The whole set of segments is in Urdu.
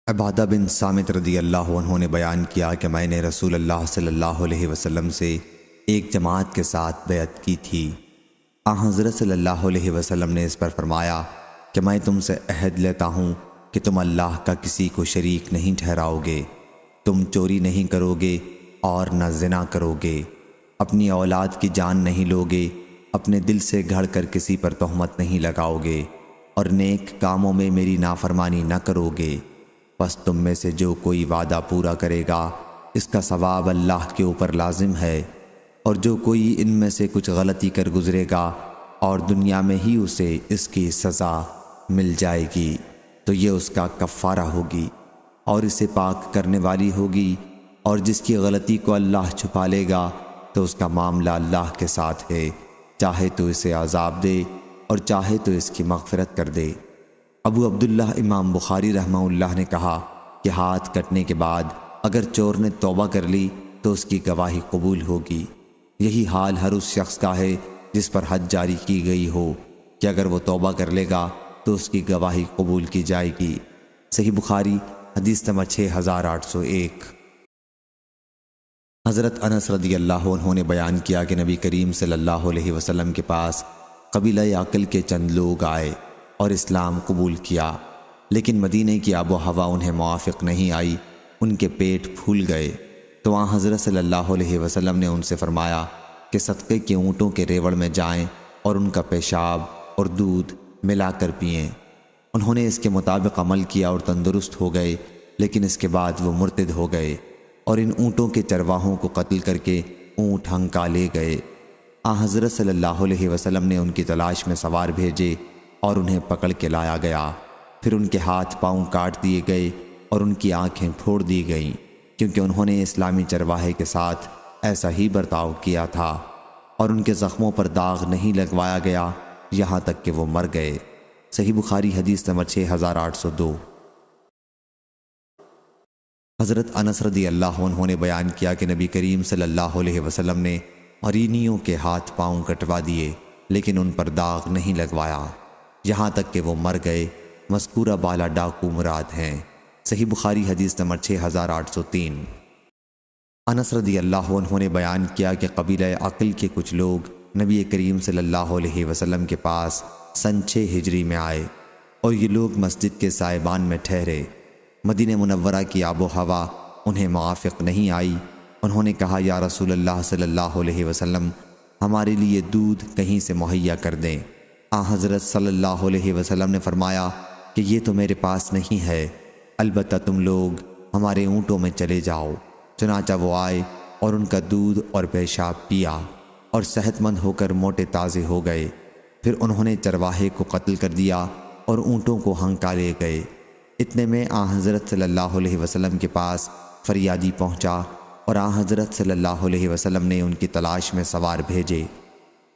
عبادہ بن صامت رضی اللہ عنہ نے بیان کیا کہ میں نے رسول اللہ صلی اللہ علیہ وسلم سے ایک جماعت کے ساتھ بیعت کی تھی۔ حضرت صلی اللہ علیہ وسلم نے اس پر فرمایا کہ میں تم سے عہد لیتا ہوں کہ تم اللہ کا کسی کو شریک نہیں ٹھہراؤ گے، تم چوری نہیں کرو گے اور نہ زنا کرو گے، اپنی اولاد کی جان نہیں لوگے، اپنے دل سے گھڑ کر کسی پر تہمت نہیں لگاؤ گے، اور نیک کاموں میں میری نافرمانی نہ کرو گے۔ پس تم میں سے جو کوئی وعدہ پورا کرے گا اس کا ثواب اللہ کے اوپر لازم ہے، اور جو کوئی ان میں سے کچھ غلطی کر گزرے گا اور دنیا میں ہی اسے اس کی سزا مل جائے گی تو یہ اس کا کفارہ ہوگی اور اسے پاک کرنے والی ہوگی، اور جس کی غلطی کو اللہ چھپا لے گا تو اس کا معاملہ اللہ کے ساتھ ہے، چاہے تو اسے عذاب دے اور چاہے تو اس کی مغفرت کر دے۔ ابو عبداللہ امام بخاری رحمہ اللہ نے کہا کہ ہاتھ کٹنے کے بعد اگر چور نے توبہ کر لی تو اس کی گواہی قبول ہوگی۔ یہی حال ہر اس شخص کا ہے جس پر حد جاری کی گئی ہو کہ اگر وہ توبہ کر لے گا تو اس کی گواہی قبول کی جائے گی۔ صحیح بخاری حدیث نمبر 6801۔ حضرت انس رضی اللہ عنہ نے بیان کیا کہ نبی کریم صلی اللہ علیہ وسلم کے پاس قبیلہ عقل کے چند لوگ آئے اور اسلام قبول کیا، لیکن مدینے کی آب و ہوا انہیں موافق نہیں آئی، ان کے پیٹ پھول گئے، تو وہاں حضرت صلی اللہ علیہ وسلم نے ان سے فرمایا کہ صدقے کے اونٹوں کے ریوڑ میں جائیں اور ان کا پیشاب اور دودھ ملا کر پئیں۔ انہوں نے اس کے مطابق عمل کیا اور تندرست ہو گئے، لیکن اس کے بعد وہ مرتد ہو گئے اور ان اونٹوں کے چرواہوں کو قتل کر کے اونٹ ہنکا لے گئے۔ حضرت صلی اللہ علیہ وسلم نے ان کی تلاش میں سوار بھیجے اور انہیں پکڑ کے لایا گیا، پھر ان کے ہاتھ پاؤں کاٹ دیے گئے اور ان کی آنکھیں پھوڑ دی گئیں، کیونکہ انہوں نے اسلامی چرواہے کے ساتھ ایسا ہی برتاؤ کیا تھا، اور ان کے زخموں پر داغ نہیں لگوایا گیا یہاں تک کہ وہ مر گئے۔ صحیح بخاری حدیث نمبر 6802۔ حضرت انس رضی اللہ عنہ نے بیان کیا کہ نبی کریم صلی اللہ علیہ وسلم نے عرینیوں کے ہاتھ پاؤں کٹوا دیے، لیکن ان پر داغ نہیں لگوایا یہاں تک کہ وہ مر گئے۔ مذکورہ بالا ڈاکو مراد ہیں۔ صحیح بخاری حدیث نمبر 6803۔ انس رضی اللہ عنہ نے بیان کیا کہ قبیلہ عقل کے کچھ لوگ نبی کریم صلی اللہ علیہ وسلم کے پاس سن 6 ہجری میں آئے، اور یہ لوگ مسجد کے سائبان میں ٹھہرے۔ مدینہ منورہ کی آب و ہوا انہیں موافق نہیں آئی۔ انہوں نے کہا یا رسول اللہ صلی اللہ علیہ وسلم، ہمارے لیے دودھ کہیں سے مہیا کر دیں۔ حضرت صلی اللہ علیہ وسلم نے فرمایا کہ یہ تو میرے پاس نہیں ہے، البتہ تم لوگ ہمارے اونٹوں میں چلے جاؤ۔ چنانچہ وہ آئے اور ان کا دودھ اور پیشاب پیا اور صحت مند ہو کر موٹے تازے ہو گئے۔ پھر انہوں نے چرواہے کو قتل کر دیا اور اونٹوں کو ہنکا لے گئے۔ اتنے میں حضرت صلی اللہ علیہ وسلم کے پاس فریادی پہنچا اور حضرت صلی اللہ علیہ وسلم نے ان کی تلاش میں سوار بھیجے۔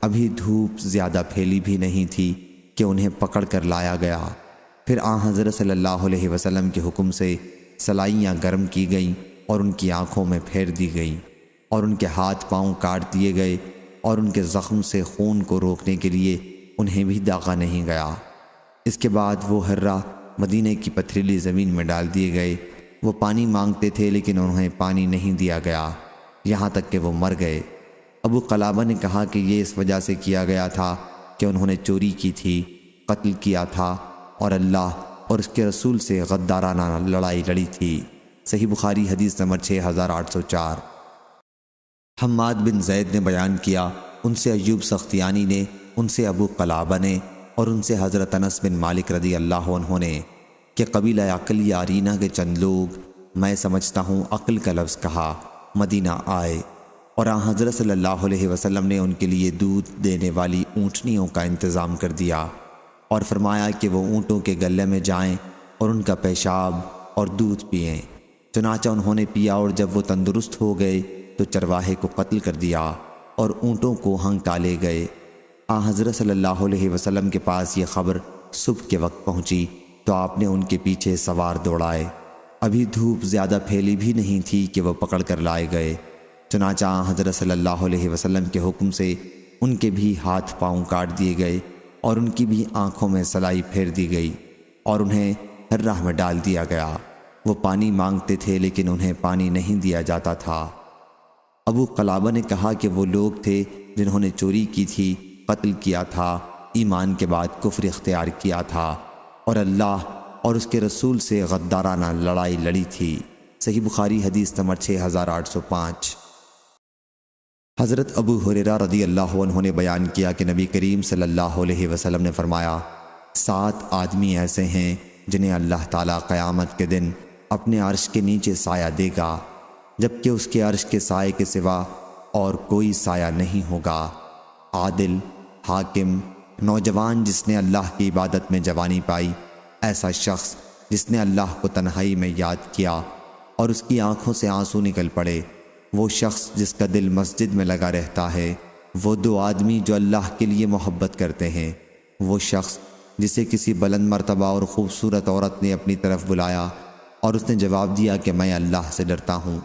ابھی دھوپ زیادہ پھیلی بھی نہیں تھی کہ انہیں پکڑ کر لایا گیا۔ پھر حضرت صلی اللہ علیہ وسلم کے حکم سے سلائیاں گرم کی گئیں اور ان کی آنکھوں میں پھیر دی گئیں، اور ان کے ہاتھ پاؤں کاٹ دیے گئے، اور ان کے زخم سے خون کو روکنے کے لیے انہیں بھی داغا نہیں گیا۔ اس کے بعد وہ ہرہ مدینے کی پتھریلی زمین میں ڈال دیے گئے۔ وہ پانی مانگتے تھے لیکن انہیں پانی نہیں دیا گیا یہاں تک کہ وہ مر گئے۔ ابو قلابہ نے کہا کہ یہ اس وجہ سے کیا گیا تھا کہ انہوں نے چوری کی تھی، قتل کیا تھا، اور اللہ اور اس کے رسول سے غدارانہ لڑائی لڑی تھی۔ صحیح بخاری حدیث نمبر 6804۔ حماد بن زید نے بیان کیا، ان سے ایوب سختیانی نے، ان سے ابو قلابہ نے، اور ان سے حضرت انس بن مالک رضی اللہ عنہ نے کہ قبیلہ عقل یا عرینہ کے چند لوگ، میں سمجھتا ہوں عقل کا لفظ کہا، مدینہ آئے، اور حضرت صلی اللہ علیہ وسلم نے ان کے لیے دودھ دینے والی اونٹنیوں کا انتظام کر دیا اور فرمایا کہ وہ اونٹوں کے گلے میں جائیں اور ان کا پیشاب اور دودھ پئیں۔ چنانچہ انہوں نے پیا، اور جب وہ تندرست ہو گئے تو چرواہے کو قتل کر دیا اور اونٹوں کو ہنکا لے گئے۔ حضرت صلی اللہ علیہ وسلم کے پاس یہ خبر صبح کے وقت پہنچی تو آپ نے ان کے پیچھے سوار دوڑائے۔ ابھی دھوپ زیادہ پھیلی بھی نہیں تھی کہ وہ پکڑ کر لائے گئے۔ چنانچہ حضرت صلی اللہ علیہ وسلم کے حکم سے ان کے بھی ہاتھ پاؤں کاٹ دیے گئے اور ان کی بھی آنکھوں میں سلائی پھیر دی گئی اور انہیں ہرہ میں ڈال دیا گیا۔ وہ پانی مانگتے تھے لیکن انہیں پانی نہیں دیا جاتا تھا۔ ابو قلابہ نے کہا کہ وہ لوگ تھے جنہوں نے چوری کی تھی، قتل کیا تھا، ایمان کے بعد کفر اختیار کیا تھا اور اللہ اور اس کے رسول سے غدارانہ لڑائی لڑی تھی۔ صحیح بخاری حدیث نمبر 6805۔ حضرت ابو ہریرہ رضی اللہ عنہ نے بیان کیا کہ نبی کریم صلی اللہ علیہ وسلم نے فرمایا، 7 آدمی ایسے ہیں جنہیں اللہ تعالیٰ قیامت کے دن اپنے عرش کے نیچے سایہ دے گا، جبکہ اس کے عرش کے سائے کے سوا اور کوئی سایہ نہیں ہوگا۔ عادل، حاکم، نوجوان جس نے اللہ کی عبادت میں جوانی پائی، ایسا شخص جس نے اللہ کو تنہائی میں یاد کیا اور اس کی آنکھوں سے آنسو نکل پڑے، وہ شخص جس کا دل مسجد میں لگا رہتا ہے، وہ 2 آدمی جو اللہ کے لیے محبت کرتے ہیں، وہ شخص جسے کسی بلند مرتبہ اور خوبصورت عورت نے اپنی طرف بلایا اور اس نے جواب دیا کہ میں اللہ سے ڈرتا ہوں،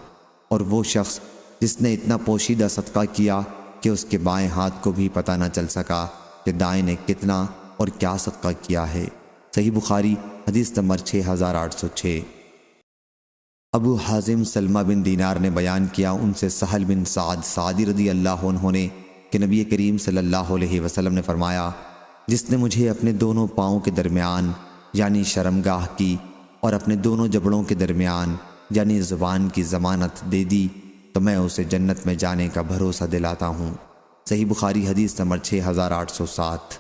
اور وہ شخص جس نے اتنا پوشیدہ صدقہ کیا کہ اس کے بائیں ہاتھ کو بھی پتہ نہ چل سکا کہ دائیں نے کتنا اور کیا صدقہ کیا ہے۔ صحیح بخاری حدیث نمبر 6806۔ ابو حازم سلمہ بن دینار نے بیان کیا، ان سے سہل بن سعد سعدی رضی اللہ عنہ نے کہ نبی کریم صلی اللہ علیہ وسلم نے فرمایا، جس نے مجھے اپنے دونوں پاؤں کے درمیان یعنی شرمگاہ کی اور اپنے دونوں جبڑوں کے درمیان یعنی زبان کی ضمانت دے دی تو میں اسے جنت میں جانے کا بھروسہ دلاتا ہوں۔ صحیح بخاری حدیث نمبر 6807۔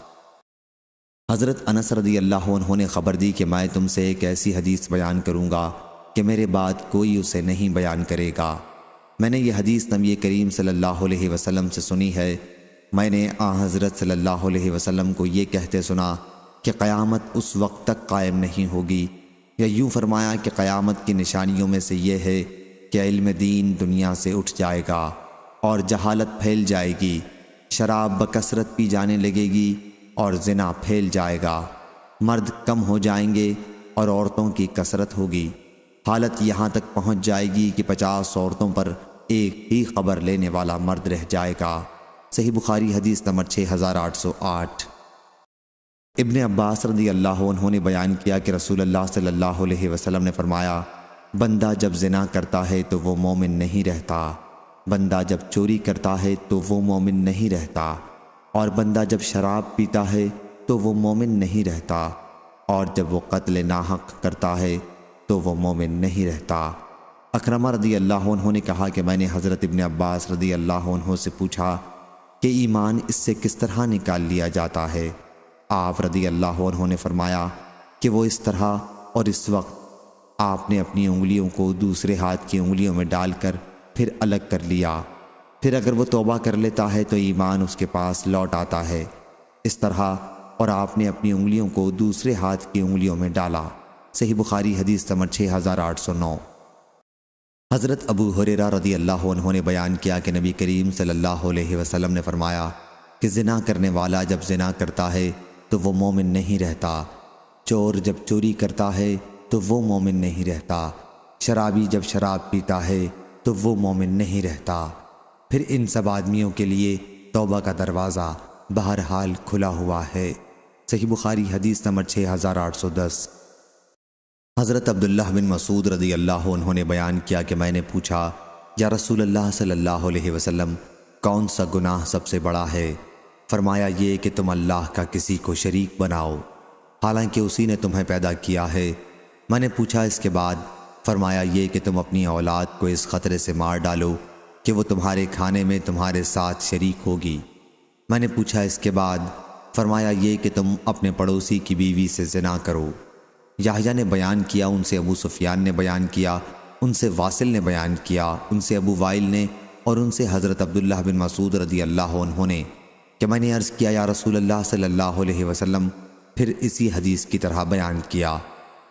حضرت انس رضی اللہ عنہ نے خبر دی کہ میں تم سے ایک ایسی حدیث بیان کروں گا کہ میرے بعد کوئی اسے نہیں بیان کرے گا۔ میں نے یہ حدیث نبی کریم صلی اللہ علیہ وسلم سے سنی ہے۔ میں نے حضرت صلی اللہ علیہ وسلم کو یہ کہتے سنا کہ قیامت اس وقت تک قائم نہیں ہوگی، یا یوں فرمایا کہ قیامت کی نشانیوں میں سے یہ ہے کہ علم دین دنیا سے اٹھ جائے گا اور جہالت پھیل جائے گی، شراب بکثرت پی جانے لگے گی اور زنا پھیل جائے گا، مرد کم ہو جائیں گے اور عورتوں کی کثرت ہوگی، حالت یہاں تک پہنچ جائے گی کہ 50 عورتوں پر ایک ہی خبر لینے والا مرد رہ جائے گا۔ صحیح بخاری حدیث نمبر 6808۔ ابن عباس رضی اللہ عنہ نے بیان کیا کہ رسول اللہ صلی اللہ علیہ وسلم نے فرمایا، بندہ جب زنا کرتا ہے تو وہ مومن نہیں رہتا، بندہ جب چوری کرتا ہے تو وہ مومن نہیں رہتا، اور بندہ جب شراب پیتا ہے تو وہ مومن نہیں رہتا، اور جب وہ قتل ناحق کرتا ہے تو وہ مومن نہیں رہتا۔ اکرمہ رضی اللہ عنہ نے کہا کہ میں نے حضرت ابن عباس رضی اللہ عنہ سے پوچھا کہ ایمان اس سے کس طرح نکال لیا جاتا ہے؟ آپ رضی اللہ عنہ نے فرمایا کہ وہ اس طرح اور اس وقت آپ نے اپنی انگلیوں کو دوسرے ہاتھ کی انگلیوں میں ڈال کر پھر الگ کر لیا، پھر اگر وہ توبہ کر لیتا ہے تو ایمان اس کے پاس لوٹ آتا ہے، اس طرح اور آپ نے اپنی انگلیوں کو دوسرے ہاتھ کی انگلیوں میں ڈالا۔ صحیح بخاری حدیث نمبر 6809۔ حضرت ابو ہریرہ رضی اللہ عنہ نے بیان کیا کہ نبی کریم صلی اللہ علیہ وسلم نے فرمایا کہ زنا کرنے والا جب زنا کرتا ہے تو وہ مومن نہیں رہتا، چور جب چوری کرتا ہے تو وہ مومن نہیں رہتا، شرابی جب شراب پیتا ہے تو وہ مومن نہیں رہتا، پھر ان سب آدمیوں کے لیے توبہ کا دروازہ بہرحال کھلا ہوا ہے۔ صحیح بخاری حدیث نمبر 6810۔ حضرت عبداللہ بن مسعود رضی اللہ عنہ نے بیان کیا کہ میں نے پوچھا، یا رسول اللہ صلی اللہ علیہ وسلم، کون سا گناہ سب سے بڑا ہے؟ فرمایا یہ کہ تم اللہ کا کسی کو شریک بناؤ حالانکہ اسی نے تمہیں پیدا کیا ہے۔ میں نے پوچھا اس کے بعد؟ فرمایا یہ کہ تم اپنی اولاد کو اس خطرے سے مار ڈالو کہ وہ تمہارے کھانے میں تمہارے ساتھ شریک ہوگی۔ میں نے پوچھا اس کے بعد؟ فرمایا یہ کہ تم اپنے پڑوسی کی بیوی سے زنا کرو۔ یحییٰ نے بیان کیا، ان سے ابو سفیان نے بیان کیا، ان سے واصل نے بیان کیا، ان سے ابو وائل نے، اور ان سے حضرت عبداللہ بن مسعود رضی اللہ عنہ نے کہ میں نے عرض کیا یا رسول اللہ صلی اللہ علیہ وسلم، پھر اسی حدیث کی طرح بیان کیا۔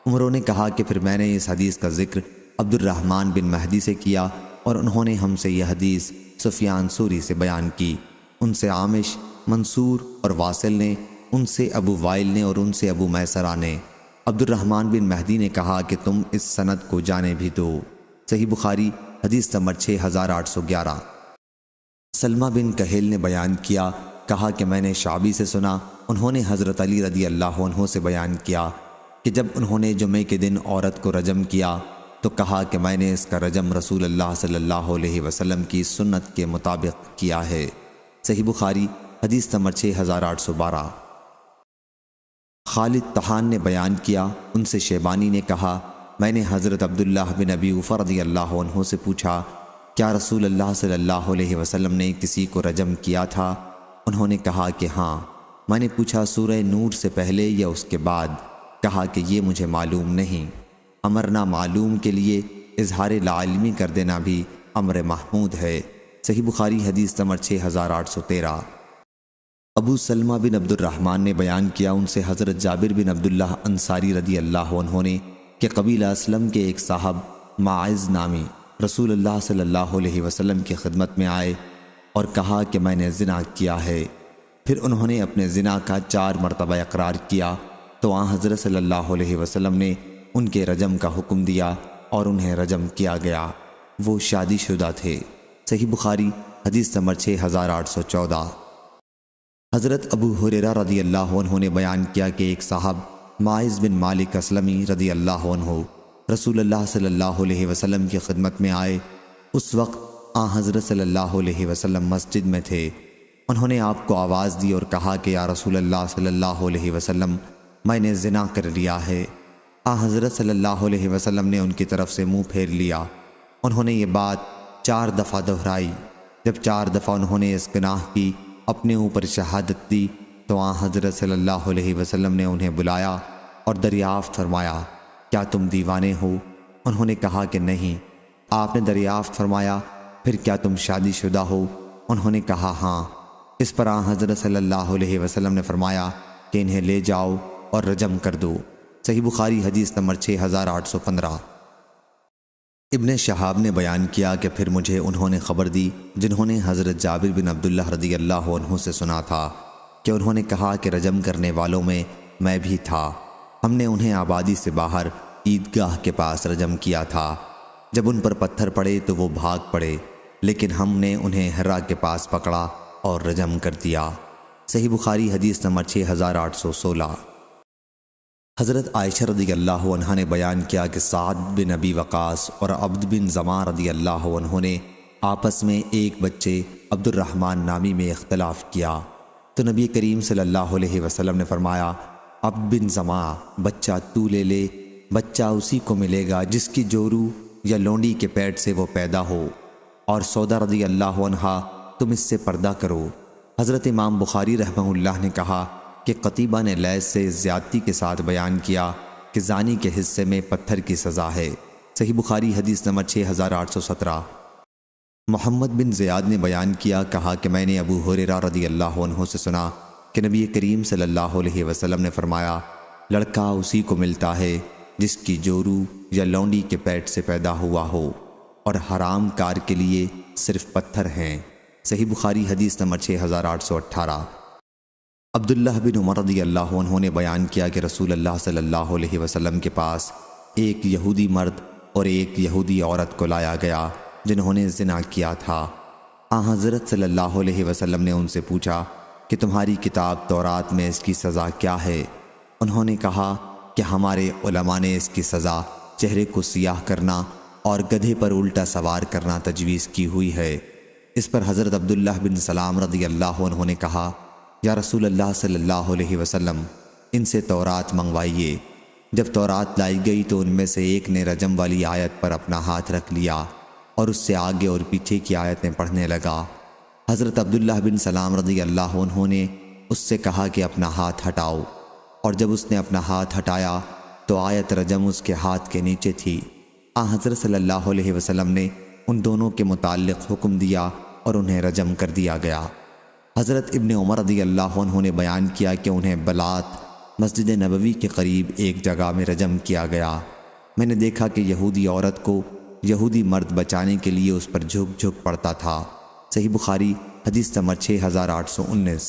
عمروں نے کہا کہ پھر میں نے اس حدیث کا ذکر عبد الرحمن بن مہدی سے کیا اور انہوں نے ہم سے یہ حدیث سفیان ثوری سے بیان کی، ان سے عامش، منصور اور واصل نے، ان سے ابو وائل نے اور ان سے ابو میسرہ نے۔ عبد الرحمن بن مہدی نے کہا کہ تم اس سند کو جانے بھی دو۔ صحیح بخاری حدیث نمبر 6811۔ سلمہ بن کہیل نے بیان کیا، کہا کہ میں نے شعبی سے سنا، انہوں نے حضرت علی رضی اللہ عنہ سے بیان کیا کہ جب انہوں نے جمعے کے دن عورت کو رجم کیا تو کہا کہ میں نے اس کا رجم رسول اللہ صلی اللہ علیہ وسلم کی سنت کے مطابق کیا ہے۔ صحیح بخاری حدیث نمبر 6812۔ خالد طحان نے بیان کیا، ان سے شیبانی نے کہا میں نے حضرت عبداللہ بن ابی اوفا رضی اللہ عنہ سے پوچھا کیا رسول اللہ صلی اللہ علیہ وسلم نے کسی کو رجم کیا تھا؟ انہوں نے کہا کہ ہاں۔ میں نے پوچھا سورہ نور سے پہلے یا اس کے بعد؟ کہا کہ یہ مجھے معلوم نہیں۔ امر نہ معلوم کے لیے اظہار لا علمی کر دینا بھی امر محمود ہے۔ صحیح بخاری حدیث نمبر 6813۔ ابو سلمہ بن عبد الرحمن نے بیان کیا، ان سے حضرت جابر بن عبداللہ انصاری رضی اللہ عنہ نے کہ قبیلہ اسلم کے ایک صاحب ماعز نامی رسول اللہ صلی اللہ علیہ وسلم کی خدمت میں آئے اور کہا کہ میں نے زنا کیا ہے۔ پھر انہوں نے اپنے زنا کا 4 مرتبہ اقرار کیا تو آن حضرت صلی اللہ علیہ وسلم نے ان کے رجم کا حکم دیا اور انہیں رجم کیا گیا۔ وہ شادی شدہ تھے۔ صحیح بخاری حدیث نمبر 6814۔ حضرت ابو ہریرہ رضی اللہ عنہ نے بیان کیا کہ ایک صاحب ماعز بن مالک اسلمی رضی اللہ عنہ رسول اللہ صلی اللہ علیہ وسلم کی خدمت میں آئے۔ اس وقت آن حضرت صلی اللہ علیہ وسلم مسجد میں تھے۔ انہوں نے آپ کو آواز دی اور کہا کہ یا رسول اللہ صلی اللہ علیہ وسلم میں نے زنا کر لیا ہے۔ آن حضرت صلی اللہ علیہ وسلم نے ان کی طرف سے منہ پھیر لیا۔ انہوں نے یہ بات 4 دفعہ دہرائی۔ جب 4 دفعہ انہوں نے اس گناہ کی اپنے اوپر شہادت دی تو آن حضرت صلی اللہ علیہ وسلم نے انہیں بلایا اور دریافت فرمایا کیا تم دیوانے ہو؟ انہوں نے کہا کہ نہیں۔ آپ نے دریافت فرمایا پھر کیا تم شادی شدہ ہو؟ انہوں نے کہا ہاں۔ اس پر آن حضرت صلی اللہ علیہ وسلم نے فرمایا کہ انہیں لے جاؤ اور رجم کر دو۔ صحیح بخاری حدیث نمبر 6815۔ ابن شہاب نے بیان کیا کہ پھر مجھے انہوں نے خبر دی جنہوں نے حضرت جابر بن عبداللہ رضی اللہ عنہ سے سنا تھا کہ انہوں نے کہا کہ رجم کرنے والوں میں میں بھی تھا۔ ہم نے انہیں آبادی سے باہر عیدگاہ کے پاس رجم کیا تھا۔ جب ان پر پتھر پڑے تو وہ بھاگ پڑے، لیکن ہم نے انہیں حرا کے پاس پکڑا اور رجم کر دیا۔ صحیح بخاری حدیث نمبر 6816۔ حضرت عائشہ رضی اللہ عنہ نے بیان کیا کہ سعد بن ابی وقاص اور عبد بن زماں رضی اللہ عنہ نے آپس میں ایک بچے عبد الرحمن نامی میں اختلاف کیا تو نبی کریم صلی اللہ علیہ وسلم نے فرمایا عبد بن زماں بچہ تو لے لے، بچہ اسی کو ملے گا جس کی جورو یا لونڈی کے پیٹ سے وہ پیدا ہو، اور سودا رضی اللہ عنہا تم اس سے پردہ کرو۔ حضرت امام بخاری رحمہ اللہ نے کہا کہ قتیبہ نے لیث سے زیادتی کے ساتھ بیان کیا کہ زانی کے حصے میں پتھر کی سزا ہے۔ صحیح بخاری حدیث نمبر 6817۔ محمد بن زیاد نے بیان کیا، کہا کہ میں نے ابو ہریرہ رضی اللہ عنہ سے سنا کہ نبی کریم صلی اللہ علیہ وسلم نے فرمایا لڑکا اسی کو ملتا ہے جس کی جورو یا لونڈی کے پیٹ سے پیدا ہوا ہو، اور حرام کار کے لیے صرف پتھر ہیں۔ صحیح بخاری حدیث نمبر 6818۔ عبداللہ بن عمر رضی اللہ عنہ نے بیان کیا کہ رسول اللہ صلی اللہ علیہ وسلم کے پاس ایک یہودی مرد اور ایک یہودی عورت کو لایا گیا جنہوں نے زنا کیا تھا۔ آن حضرت صلی اللہ علیہ وسلم نے ان سے پوچھا کہ تمہاری کتاب تورات میں اس کی سزا کیا ہے؟ انہوں نے کہا کہ ہمارے علماء نے اس کی سزا چہرے کو سیاہ کرنا اور گدھے پر الٹا سوار کرنا تجویز کی ہوئی ہے۔ اس پر حضرت عبداللہ بن سلام رضی اللہ عنہ نے کہا یا رسول اللہ صلی اللہ علیہ وسلم ان سے تورات منگوائیے۔ جب تورات لائی گئی تو ان میں سے ایک نے رجم والی آیت پر اپنا ہاتھ رکھ لیا اور اس سے آگے اور پیچھے کی آیتیں پڑھنے لگا۔ حضرت عبداللہ بن سلام رضی اللہ عنہ نے اس سے کہا کہ اپنا ہاتھ ہٹاؤ، اور جب اس نے اپنا ہاتھ ہٹایا تو آیت رجم اس کے ہاتھ کے نیچے تھی۔ حضرت صلی اللہ علیہ وسلم نے ان دونوں کے متعلق حکم دیا اور انہیں رجم کر دیا گیا۔ حضرت ابن عمر رضی اللہ عنہ نے بیان کیا کہ انہیں بلات مسجد نبوی کے قریب ایک جگہ میں رجم کیا گیا۔ میں نے دیکھا کہ یہودی عورت کو یہودی مرد بچانے کے لیے اس پر جھک جھک پڑتا تھا۔ صحیح بخاری حدیث نمبر 6819۔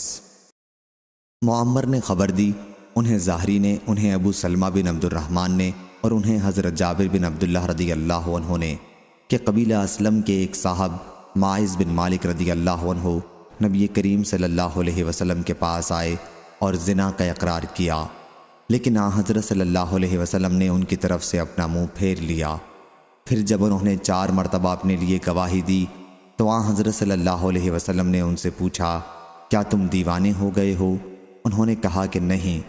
معمر نے خبر دی، انہیں ظاہری نے، انہیں ابو سلمہ بن عبد الرحمن نے، اور انہیں حضرت جابر بن عبداللہ رضی اللہ عنہ نے کہ قبیلہ اسلم کے ایک صاحب ماعز بن مالک رضی اللہ عنہ نبی کریم صلی اللہ علیہ وسلم کے پاس آئے اور زنا کا اقرار کیا، لیکن حضرت صلی اللہ علیہ وسلم نے ان کی طرف سے اپنا منہ پھیر لیا۔ پھر جب انہوں نے 4 مرتبہ اپنے لیے گواہی دی تو آن حضرت صلی اللہ علیہ وسلم نے ان سے پوچھا، کیا تم دیوانے ہو گئے ہو؟ انہوں نے کہا کہ نہیں۔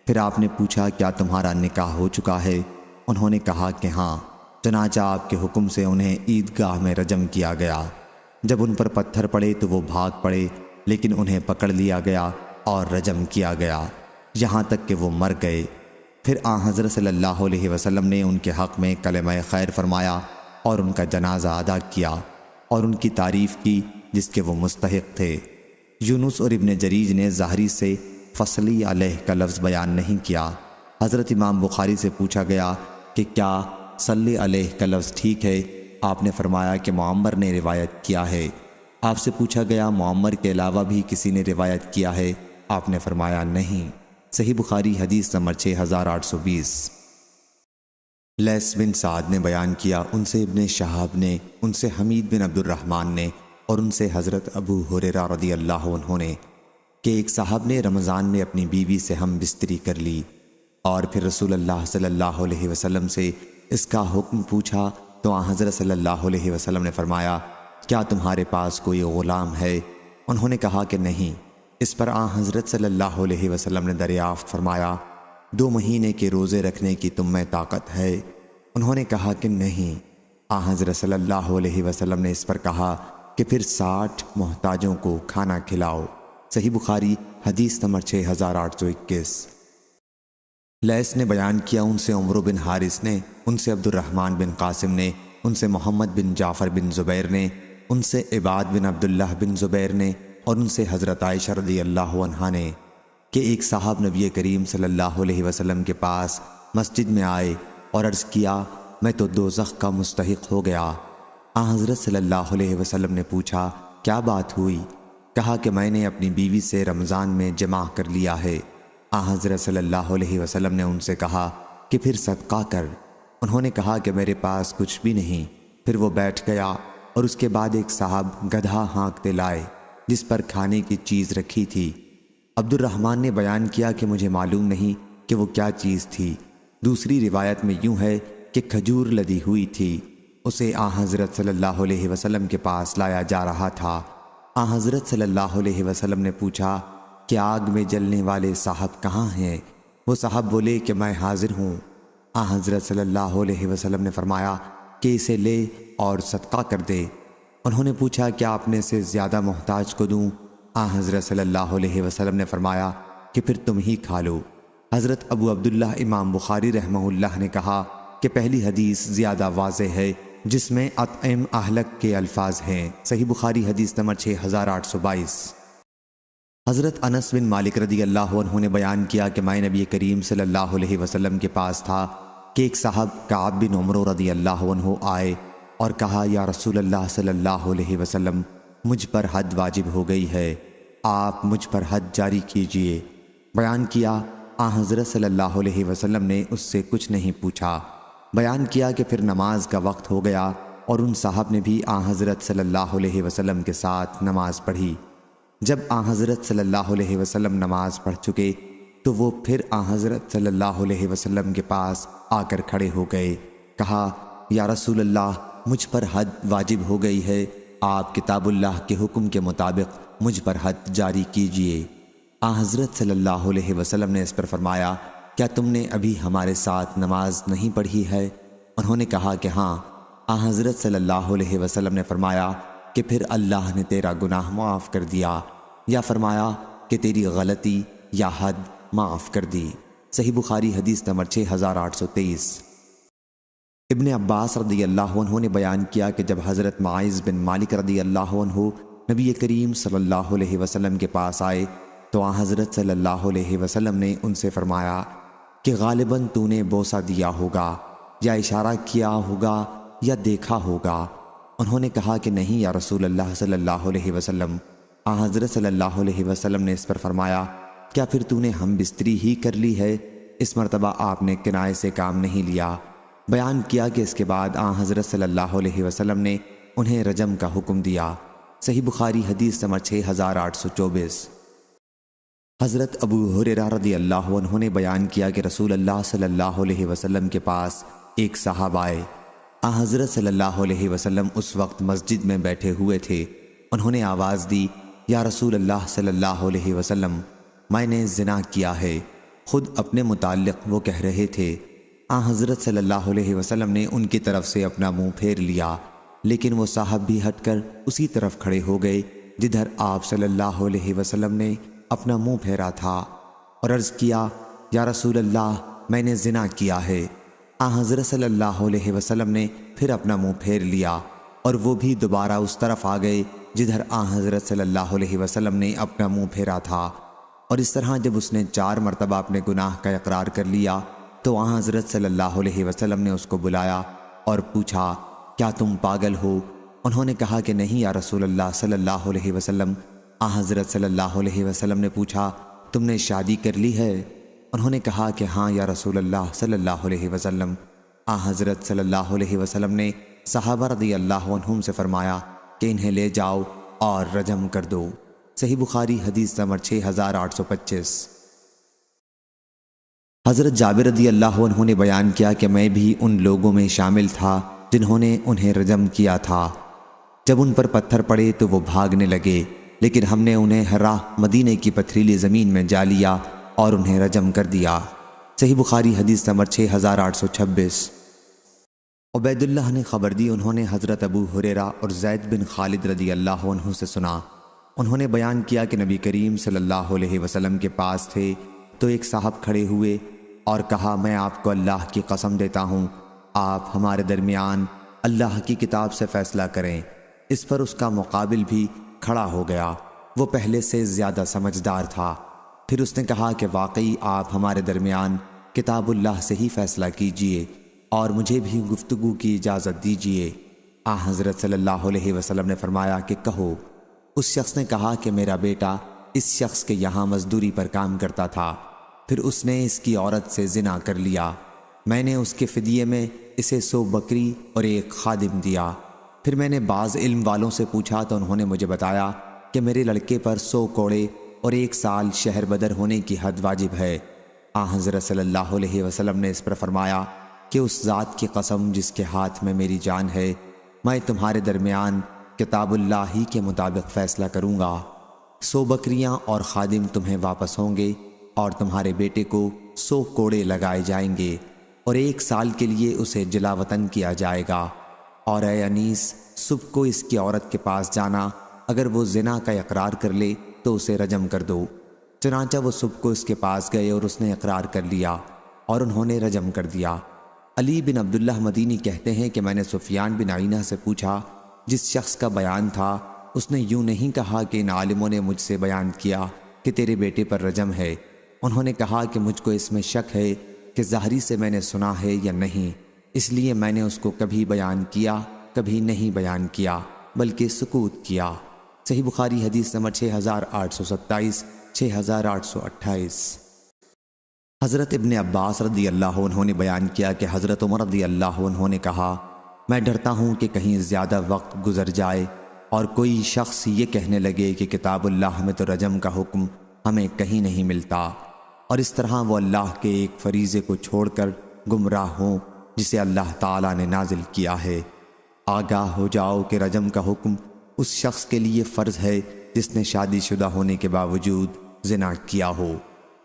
پھر آپ نے پوچھا، کیا تمہارا نکاح ہو چکا ہے؟ انہوں نے کہا کہ ہاں۔ چنانچہ آپ کے حکم سے انہیں عیدگاہ میں رجم کیا گیا۔ جب ان پر پتھر پڑے تو وہ بھاگ پڑے، لیکن انہیں پکڑ لیا گیا اور رجم کیا گیا یہاں تک کہ وہ مر گئے۔ پھر آن حضرت صلی اللہ علیہ وسلم نے ان کے حق میں کلمہ خیر فرمایا اور ان کا جنازہ ادا کیا اور ان کی تعریف کی جس کے وہ مستحق تھے۔ یونس اور ابن جریج نے ظاہری سے فصلی علیہ کا لفظ بیان نہیں کیا۔ حضرت امام بخاری سے پوچھا گیا کہ کیا صلی علیہ کا لفظ ٹھیک ہے؟ آپ نے فرمایا کہ معمر نے روایت کیا ہے۔ آپ سے پوچھا گیا، معمر کے علاوہ بھی کسی نے روایت کیا ہے؟ آپ نے فرمایا نہیں۔ صحیح بخاری حدیث نمبر 6820۔ لیث بن سعد نے بیان کیا، ان سے ابن شہاب نے، ان سے حمید بن عبد الرحمن نے اور ان سے حضرت ابو ہریرہ رضی اللہ عنہ نے کہ ایک صاحب نے رمضان میں اپنی بیوی سے ہم بستری کر لی اور پھر رسول اللہ صلی اللہ علیہ وسلم سے اس کا حکم پوچھا تو آن حضرت صلی اللہ علیہ وسلم نے فرمایا، کیا تمہارے پاس کوئی غلام ہے؟ انہوں نے کہا کہ نہیں۔ اس پر آن حضرت صلی اللہ علیہ وسلم نے دریافت فرمایا، 2 مہینے کے روزے رکھنے کی تم میں طاقت ہے؟ انہوں نے کہا کہ نہیں۔ آن حضرت صلی اللہ علیہ وسلم نے اس پر کہا کہ پھر 60 محتاجوں کو کھانا کھلاؤ۔ صحیح بخاری حدیث نمبر 6821۔ لیث نے بیان کیا، ان سے عمرو بن حارث نے، ان سے عبد الرحمن بن قاسم نے، ان سے محمد بن جعفر بن زبیر نے، ان سے عباد بن عبداللہ بن زبیر نے اور ان سے حضرت عائشہ رضی اللہ عنہا نے کہ ایک صاحب نبی کریم صلی اللہ علیہ وسلم کے پاس مسجد میں آئے اور عرض کیا، میں تو دوزخ کا مستحق ہو گیا۔ آن حضرت صلی اللہ علیہ وسلم نے پوچھا، کیا بات ہوئی؟ کہا کہ میں نے اپنی بیوی سے رمضان میں جمع کر لیا ہے۔ آن حضرت صلی اللہ علیہ وسلم نے ان سے کہا کہ پھر صدقہ کر۔ انہوں نے کہا کہ میرے پاس کچھ بھی نہیں۔ پھر وہ بیٹھ گیا اور اس کے بعد ایک صاحب گدھا ہانکتے لائے جس پر کھانے کی چیز رکھی تھی۔ عبد الرحمن نے بیان کیا کہ مجھے معلوم نہیں کہ وہ کیا چیز تھی۔ دوسری روایت میں یوں ہے کہ کھجور لدی ہوئی تھی۔ اسے آن حضرت صلی اللہ علیہ وسلم کے پاس لایا جا رہا تھا۔ آن حضرت صلی اللہ علیہ وسلم نے پوچھا کہ آگ میں جلنے والے صاحب کہاں ہیں؟ وہ صاحب بولے کہ میں حاضر ہوں۔ آن حضرت صلی اللہ علیہ وسلم نے فرمایا کہ اسے لے اور صدقہ کر دے۔ انہوں نے پوچھا، کیا اپنے سے زیادہ محتاج کو دوں؟ آن حضرت صلی اللہ علیہ وسلم نے فرمایا کہ پھر تم ہی کھا لو۔ حضرت ابو عبداللہ امام بخاری رحمہ اللہ نے کہا کہ پہلی حدیث زیادہ واضح ہے جس میں اطعم اہلک کے الفاظ ہیں۔ صحیح بخاری حدیث نمبر 6822۔ حضرت انس بن مالک رضی اللہ عنہ نے بیان کیا کہ میں نبی کریم صلی اللہ علیہ وسلم کے پاس تھا کہ ایک صاحب کعب بن عمرو رضی اللہ عنہ آئے اور کہا، یا رسول اللہ صلی اللہ علیہ وسلم، مجھ پر حد واجب ہو گئی ہے، آپ مجھ پر حد جاری کیجئے۔ بیان کیا، آن حضرت صلی اللہ علیہ وسلم نے اس سے کچھ نہیں پوچھا۔ بیان کیا کہ پھر نماز کا وقت ہو گیا اور ان صاحب نے بھی آن حضرت صلی اللہ علیہ وسلم کے ساتھ نماز پڑھی۔ جب آن حضرت صلی اللہ علیہ وسلم نماز پڑھ چکے تو وہ پھر آن حضرت صلی اللہ علیہ وسلم کے پاس آ کر کھڑے ہو گئے۔ کہا، یا رسول اللہ، مجھ پر حد واجب ہو گئی ہے، آپ کتاب اللہ کے حکم کے مطابق مجھ پر حد جاری کیجئے۔ آن حضرت صلی اللہ علیہ وسلم نے اس پر فرمایا، کیا تم نے ابھی ہمارے ساتھ نماز نہیں پڑھی ہے؟ انہوں نے کہا کہ ہاں۔ آن حضرت صلی اللہ علیہ وسلم نے فرمایا کہ پھر اللہ نے تیرا گناہ معاف کر دیا، یا فرمایا کہ تیری غلطی یا حد معاف کر دی۔ صحیح بخاری حدیث نمبر 6823۔ ابن عباس رضی اللہ عنہ نے بیان کیا کہ جب حضرت معاذ بن مالک رضی اللہ عنہ نبی کریم صلی اللہ علیہ وسلم کے پاس آئے تو آن حضرت صلی اللہ علیہ وسلم نے ان سے فرمایا کہ غالباً تو نے بوسہ دیا ہوگا یا اشارہ کیا ہوگا یا دیکھا ہوگا۔ انہوں نے کہا کہ نہیں یا رسول اللہ صلی اللہ علیہ وسلم۔ آن حضرت صلی اللہ علیہ وسلم نے اس پر فرمایا، کیا پھر تو نے ہم بستری ہی کر لی ہے؟ اس مرتبہ آپ نے کنائے سے کام نہیں لیا۔ بیان کیا کہ اس کے بعد آن حضرت صلی اللہ علیہ وسلم نے انہیں رجم کا حکم دیا۔ صحیح بخاری حدیث نمبر 6824۔ حضرت ابو ہریرہ رضی اللہ عنہ نے بیان کیا کہ رسول اللہ صلی اللہ علیہ وسلم کے پاس ایک صاحب آئے حضرت صلی اللہ علیہ وسلم اس وقت مسجد میں بیٹھے ہوئے تھے۔ انہوں نے آواز دی، یا رسول اللہ صلی اللہ علیہ وسلم، میں نے زنا کیا ہے۔ خود اپنے متعلق وہ کہہ رہے تھے۔ حضرت صلی اللہ علیہ وسلم نے ان کی طرف سے اپنا منہ پھیر لیا، لیکن وہ صاحب بھی ہٹ کر اسی طرف کھڑے ہو گئے جدھر آپ صلی اللہ علیہ وسلم نے اپنا منہ پھیرا تھا، اور عرض کیا، یا رسول اللہ، میں نے زنا کیا ہے۔ حضرت صلی اللہ علیہ وسلم نے پھر اپنا منہ پھیر لیا، اور وہ بھی دوبارہ اس طرف آ گئے جدھر حضرت صلی اللہ علیہ وسلم نے اپنا منہ پھیرا تھا۔ اور اس طرح جب اس نے 4 مرتبہ اپنے گناہ کا اقرار کر لیا تو حضرت صلی اللہ علیہ وسلم نے اس کو بلایا اور پوچھا، کیا تم پاگل ہو؟ انہوں نے کہا کہ نہیں یا رسول اللہ صلی اللہ علیہ وسلم۔ حضرت صلی اللہ علیہ وسلم نے پوچھا، تم نے شادی کر لی ہے؟ انہوں نے کہا کہ ہاں یا رسول اللہ صلی اللہ علیہ وسلم۔ حضرت صلی اللہ علیہ وسلم نے صحابہ رضی اللہ عنہم سے فرمایا کہ انہیں لے جاؤ اور رجم کر دو۔ صحیح بخاری حدیث نمبر 6825۔ حضرت جابر رضی اللہ عنہ نے بیان کیا کہ میں بھی ان لوگوں میں شامل تھا جنہوں نے انہیں رجم کیا تھا۔ جب ان پر پتھر پڑے تو وہ بھاگنے لگے، لیکن ہم نے انہیں ہر راہ مدینے کی پتھریلی زمین میں جا لیا اور انہیں رجم کر دیا۔ صحیح بخاری حدیث نمبر 6826۔ عبید اللہ نے خبر دی، انہوں نے حضرت ابو ہریرہ اور زید بن خالد رضی اللہ عنہ سے سنا۔ انہوں نے بیان کیا کہ نبی کریم صلی اللہ علیہ وسلم کے پاس تھے تو ایک صاحب کھڑے ہوئے اور کہا، میں آپ کو اللہ کی قسم دیتا ہوں، آپ ہمارے درمیان اللہ کی کتاب سے فیصلہ کریں۔ اس پر اس کا مقابل بھی کھڑا ہو گیا، وہ پہلے سے زیادہ سمجھدار تھا۔ پھر اس نے کہا کہ واقعی آپ ہمارے درمیان کتاب اللہ سے ہی فیصلہ کیجئے اور مجھے بھی گفتگو کی اجازت دیجئے۔ حضرت صلی اللہ علیہ وسلم نے فرمایا کہ کہو۔ اس شخص نے کہا کہ میرا بیٹا اس شخص کے یہاں مزدوری پر کام کرتا تھا، پھر اس نے اس کی عورت سے زنا کر لیا، میں نے اس کے فدیے میں اسے 100 بکری اور 1 خادم دیا۔ پھر میں نے بعض علم والوں سے پوچھا تو انہوں نے مجھے بتایا کہ میرے لڑکے پر 100 کوڑے اور 1 سال شہر بدر ہونے کی حد واجب ہے۔ حضرت صلی اللہ علیہ وسلم نے اس پر فرمایا کہ اس ذات کی قسم جس کے ہاتھ میں میری جان ہے، میں تمہارے درمیان کتاب اللہ ہی کے مطابق فیصلہ کروں گا۔ 100 بکریاں اور خادم تمہیں واپس ہوں گے اور تمہارے بیٹے کو 100 کوڑے لگائے جائیں گے اور 1 سال کے لیے اسے جلا وطن کیا جائے گا۔ اور اے انیس، صبح کو اس کی عورت کے پاس جانا، اگر وہ زنا کا اقرار کر لے تو اسے رجم کر دو۔ چنانچہ وہ صبح کو اس کے پاس گئے اور اس نے اقرار کر لیا اور انہوں نے رجم کر دیا۔ علی بن عبداللہ مدینی کہتے ہیں کہ میں نے سفیان بن عینہ سے پوچھا، جس شخص کا بیان تھا اس نے یوں نہیں کہا کہ ان عالموں نے مجھ سے بیان کیا کہ تیرے بیٹے پر رجم ہے، انہوں نے کہا کہ مجھ کو اس میں شک ہے کہ ظاہری سے میں نے سنا ہے یا نہیں، اس لیے میں نے اس کو کبھی بیان کیا کبھی نہیں بیان کیا بلکہ سکوت کیا۔ صحیح بخاری حدیث نمبر 6827، 6828۔ حضرت ابن عباس رضی اللہ عنہ نے بیان کیا کہ حضرت عمر رضی اللہ عنہ نے کہا، میں ڈرتا ہوں کہ کہیں زیادہ وقت گزر جائے اور کوئی شخص یہ کہنے لگے کہ کتاب اللہ میں تو رجم کا حکم ہمیں کہیں نہیں ملتا، اور اس طرح وہ اللہ کے ایک فریضے کو چھوڑ کر گمراہ ہوں جسے اللہ تعالیٰ نے نازل کیا ہے۔ آگاہ ہو جاؤ کہ رجم کا حکم اس شخص کے لیے فرض ہے جس نے شادی شدہ ہونے کے باوجود زنا کیا ہو،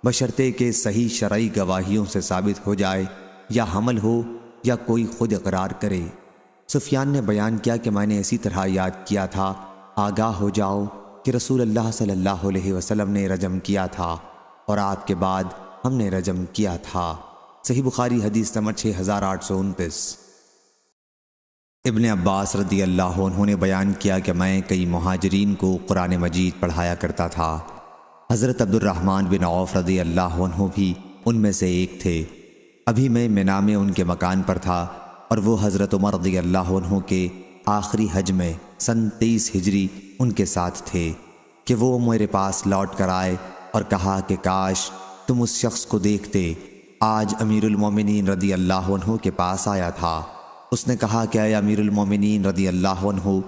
بشرطے کہ صحیح شرعی گواہیوں سے ثابت ہو جائے، یا حمل ہو یا کوئی خود اقرار کرے۔ سفیان نے بیان کیا کہ میں نے اسی طرح یاد کیا تھا، آگاہ ہو جاؤ کہ رسول اللہ صلی اللہ علیہ وسلم نے رجم کیا تھا اور آپ کے بعد ہم نے رجم کیا تھا۔ صحیح بخاری حدیث نمبر 6829۔ ابن عباس رضی اللہ عنہ نے بیان کیا کہ میں کئی مہاجرین کو قرآن مجید پڑھایا کرتا تھا۔ حضرت عبد الرحمن بن عوف رضی اللہ عنہ بھی ان میں سے ایک تھے۔ ابھی میں مینا میں ان کے مکان پر تھا اور وہ حضرت عمر رضی اللہ عنہ کے آخری حج میں سن 23 ہجری ان کے ساتھ تھے کہ وہ میرے پاس لوٹ کر آئے اور کہا کہ کاش تم اس شخص کو دیکھتے، آج امیر المومنین رضی اللہ عنہ کے پاس آیا تھا۔ اس نے کہا کہ اے امیر المومنین رضی اللہ عنہ،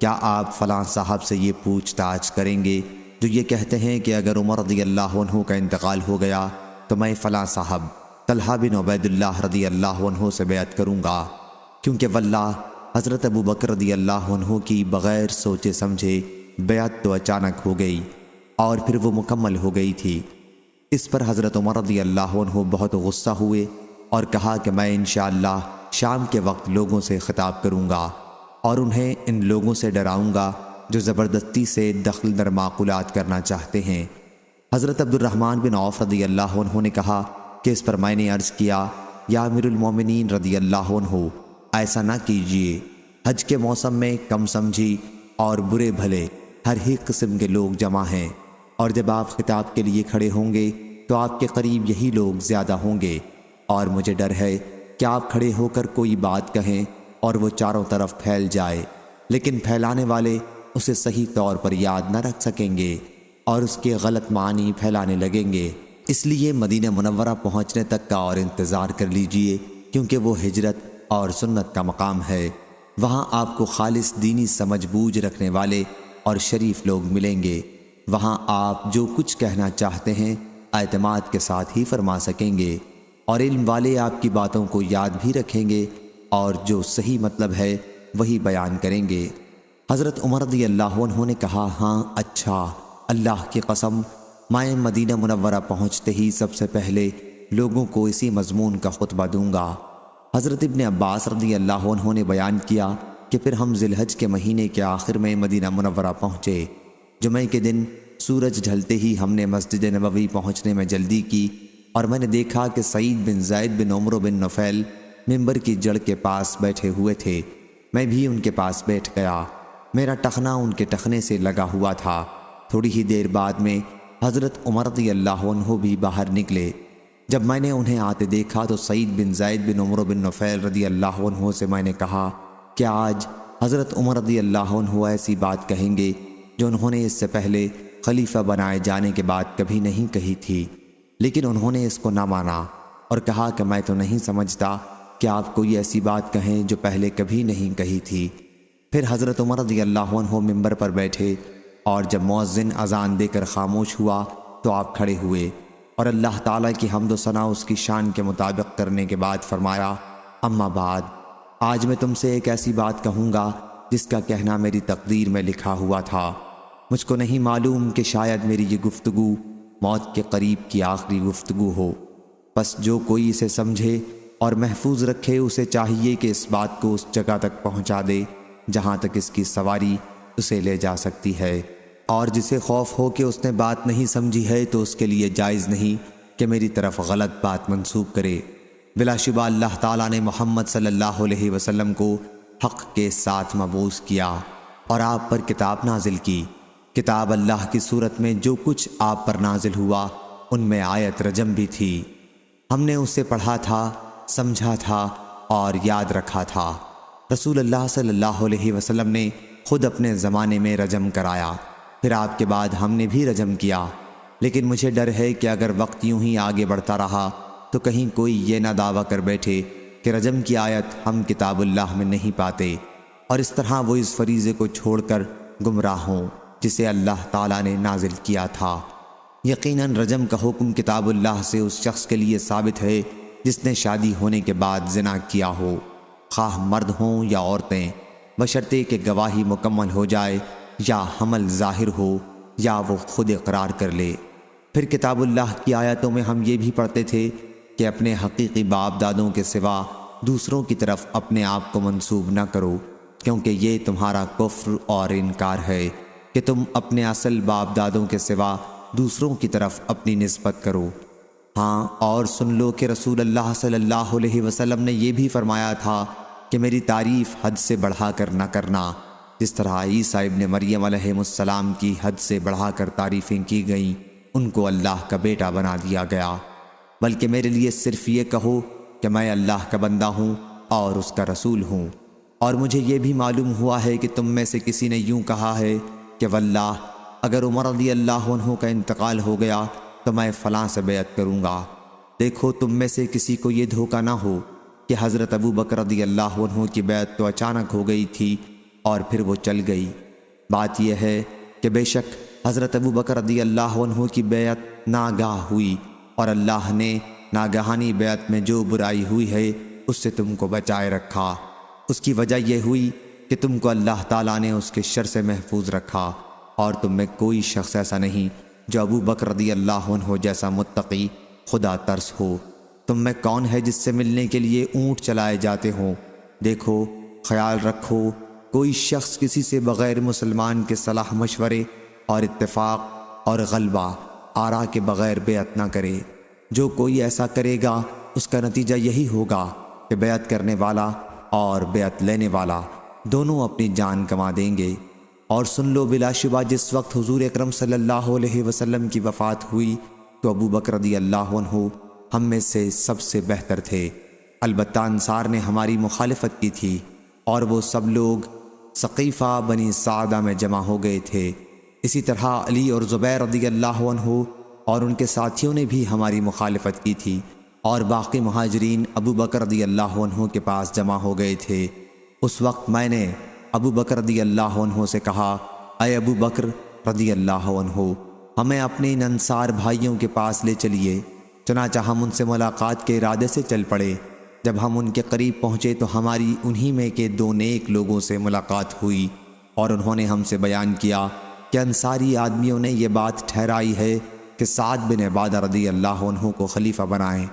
کیا آپ فلاں صاحب سے یہ پوچھ تاچھ کریں گے جو یہ کہتے ہیں کہ اگر عمر رضی اللہ عنہ کا انتقال ہو گیا تو میں فلاں صاحب طلحہ بن عبید اللہ رضی اللہ عنہ سے بیعت کروں گا؟ کیونکہ واللہ حضرت ابو بکر رضی اللہ عنہ کی بغیر سوچے سمجھے بیعت تو اچانک ہو گئی اور پھر وہ مکمل ہو گئی تھی۔ اس پر حضرت عمر رضی اللہ عنہ بہت غصہ ہوئے اور کہا کہ میں انشاءاللہ شام کے وقت لوگوں سے خطاب کروں گا اور انہیں ان لوگوں سے ڈراؤں گا جو زبردستی سے دخل در معقولات کرنا چاہتے ہیں۔ حضرت عبد الرحمن بن عوف رضی اللہ عنہ نے کہا کہ اس پر میں نے عرض کیا، یا امیر المومنین رضی اللہ عنہ، ایسا نہ کیجیے۔ حج کے موسم میں کم سمجھی اور برے بھلے ہر ہی قسم کے لوگ جمع ہیں، اور جب آپ خطاب کے لیے کھڑے ہوں گے تو آپ کے قریب یہی لوگ زیادہ ہوں گے، اور مجھے ڈر ہے کہ آپ کھڑے ہو کر کوئی بات کہیں اور وہ چاروں طرف پھیل جائے، لیکن پھیلانے والے اسے صحیح طور پر یاد نہ رکھ سکیں گے اور اس کے غلط معنی پھیلانے لگیں گے۔ اس لیے مدینہ منورہ پہنچنے تک کا اور انتظار کر لیجئے، کیونکہ وہ ہجرت اور سنت کا مقام ہے۔ وہاں آپ کو خالص دینی سمجھ بوجھ رکھنے والے اور شریف لوگ ملیں گے۔ وہاں آپ جو کچھ کہنا چاہتے ہیں اعتماد کے ساتھ ہی فرما سکیں گے، اور علم والے آپ کی باتوں کو یاد بھی رکھیں گے اور جو صحیح مطلب ہے وہی بیان کریں گے۔ حضرت عمر رضی اللہ عنہ نے کہا، ہاں اچھا، اللہ کی قسم میں مدینہ منورہ پہنچتے ہی سب سے پہلے لوگوں کو اسی مضمون کا خطبہ دوں گا۔ حضرت ابن عباس رضی اللہ عنہ نے بیان کیا کہ پھر ہم ذی الحج کے مہینے کے آخر میں مدینہ منورہ پہنچے۔ جمعہ کے دن سورج ڈھلتے ہی ہم نے مسجد نبوی پہنچنے میں جلدی کی، اور میں نے دیکھا کہ سعید بن زید بن عمرو بن نفیل ممبر کی جڑ کے پاس بیٹھے ہوئے تھے۔ میں بھی ان کے پاس بیٹھ گیا، میرا ٹخنا ان کے ٹخنے سے لگا ہوا تھا۔ تھوڑی ہی دیر بعد میں حضرت عمر رضی اللہ عنہ بھی باہر نکلے۔ جب میں نے انہیں آتے دیکھا تو سعید بن زید بن عمرو بن نفیل رضی اللہ عنہ سے میں نے کہا کہ آج حضرت عمر رضی اللہ عنہ ایسی بات کہیں گے جو انہوں نے اس سے پہلے خلیفہ بنائے جانے کے بعد کبھی نہیں کہی تھی، لیکن انہوں نے اس کو نہ مانا اور کہا کہ میں تو نہیں سمجھتا کہ آپ کوئی ایسی بات کہیں جو پہلے کبھی نہیں کہی تھی۔ پھر حضرت عمر رضی اللہ عنہ ممبر پر بیٹھے، اور جب مؤذن اذان دے کر خاموش ہوا تو آپ کھڑے ہوئے اور اللہ تعالیٰ کی حمد و ثنا اس کی شان کے مطابق کرنے کے بعد فرمایا، اما بعد، آج میں تم سے ایک ایسی بات کہوں گا جس کا کہنا میری تقدیر میں لکھا ہوا تھا۔ مجھ کو نہیں معلوم کہ شاید میری یہ گفتگو موت کے قریب کی آخری گفتگو ہو، بس جو کوئی اسے سمجھے اور محفوظ رکھے اسے چاہیے کہ اس بات کو اس جگہ تک پہنچا دے جہاں تک اس کی سواری اسے لے جا سکتی ہے، اور جسے خوف ہو کہ اس نے بات نہیں سمجھی ہے تو اس کے لیے جائز نہیں کہ میری طرف غلط بات منسوب کرے۔ بلا شبہ اللہ تعالیٰ نے محمد صلی اللہ علیہ وسلم کو حق کے ساتھ مبعوث کیا اور آپ پر کتاب نازل کی۔ کتاب اللہ کی صورت میں جو کچھ آپ پر نازل ہوا ان میں آیت رجم بھی تھی۔ ہم نے اسے پڑھا تھا، سمجھا تھا اور یاد رکھا تھا۔ رسول اللہ صلی اللہ علیہ وسلم نے خود اپنے زمانے میں رجم کرایا، پھر آپ کے بعد ہم نے بھی رجم کیا، لیکن مجھے ڈر ہے کہ اگر وقت یوں ہی آگے بڑھتا رہا تو کہیں کوئی یہ نہ دعویٰ کر بیٹھے کہ رجم کی آیت ہم کتاب اللہ میں نہیں پاتے، اور اس طرح وہ اس فریضے کو چھوڑ کر گمراہ ہوں جسے اللہ تعالیٰ نے نازل کیا تھا۔ یقیناً رجم کا حکم کتاب اللہ سے اس شخص کے لیے ثابت ہے جس نے شادی ہونے کے بعد زنا کیا ہو، خواہ مرد ہوں یا عورتیں، بشرطے کہ گواہی مکمل ہو جائے یا حمل ظاہر ہو یا وہ خود اقرار کر لے۔ پھر کتاب اللہ کی آیتوں میں ہم یہ بھی پڑھتے تھے کہ اپنے حقیقی باپ دادوں کے سوا دوسروں کی طرف اپنے آپ کو منسوب نہ کرو، کیونکہ یہ تمہارا کفر اور انکار ہے کہ تم اپنے اصل باپ دادوں کے سوا دوسروں کی طرف اپنی نسبت کرو۔ ہاں، اور سن لو کہ رسول اللہ صلی اللہ علیہ وسلم نے یہ بھی فرمایا تھا کہ میری تعریف حد سے بڑھا کر نہ کرنا، جس طرح عیسیٰ ابن مریم علیہ السلام کی حد سے بڑھا کر تعریفیں کی گئیں، ان کو اللہ کا بیٹا بنا دیا گیا، بلکہ میرے لیے صرف یہ کہو کہ میں اللہ کا بندہ ہوں اور اس کا رسول ہوں۔ اور مجھے یہ بھی معلوم ہوا ہے کہ تم میں سے کسی نے یوں کہا ہے کہ واللہ اگر عمر رضی اللہ عنہ کا انتقال ہو گیا تو میں فلاں سے بیعت کروں گا۔ دیکھو تم میں سے کسی کو یہ دھوکہ نہ ہو کہ حضرت ابو بکر رضی اللہ عنہ کی بیعت تو اچانک ہو گئی تھی اور پھر وہ چل گئی۔ بات یہ ہے کہ بے شک حضرت ابو بکر رضی اللہ عنہ کی بیعت ناگاہ ہوئی، اور اللہ نے ناگہانی بیعت میں جو برائی ہوئی ہے اس سے تم کو بچائے رکھا۔ اس کی وجہ یہ ہوئی کہ تم کو اللہ تعالیٰ نے اس کے شر سے محفوظ رکھا، اور تم میں کوئی شخص ایسا نہیں جو ابو بکر رضی اللہ عنہ جیسا متقی خدا ترس ہو۔ تم میں کون ہے جس سے ملنے کے لیے اونٹ چلائے جاتے ہوں؟ دیکھو، خیال رکھو، کوئی شخص کسی سے بغیر مسلمان کے صلاح مشورے اور اتفاق اور غلبہ آرا کے بغیر بیعت نہ کرے۔ جو کوئی ایسا کرے گا اس کا نتیجہ یہی ہوگا کہ بیعت کرنے والا اور بیعت لینے والا دونوں اپنی جان گنوا دیں گے۔ اور سن لو، بلا شبہ جس وقت حضور اکرم صلی اللہ علیہ وسلم کی وفات ہوئی تو ابو بکر رضی اللہ عنہ ہم میں سے سب سے بہتر تھے۔ البتہ انصار نے ہماری مخالفت کی تھی، اور وہ سب لوگ ثقیفہ بنی سعدہ میں جمع ہو گئے تھے۔ اسی طرح علی اور زبیر رضی اللہ عنہ اور ان کے ساتھیوں نے بھی ہماری مخالفت کی تھی، اور باقی مہاجرین ابو بکر رضی اللہ عنہ کے پاس جمع ہو گئے تھے۔ اس وقت میں نے ابو بکر رضی اللہ عنہ سے کہا، اے ابو بکر رضی اللہ عنہ، ہمیں اپنے ان انصار بھائیوں کے پاس لے چلیے۔ چنانچہ ہم ان سے ملاقات کے ارادے سے چل پڑے۔ جب ہم ان کے قریب پہنچے تو ہماری انہی میں کے دو نیک لوگوں سے ملاقات ہوئی، اور انہوں نے ہم سے بیان کیا کہ انصاری آدمیوں نے یہ بات ٹھہرائی ہے کہ سعد بن عبادہ رضی اللہ عنہ کو خلیفہ بنائیں۔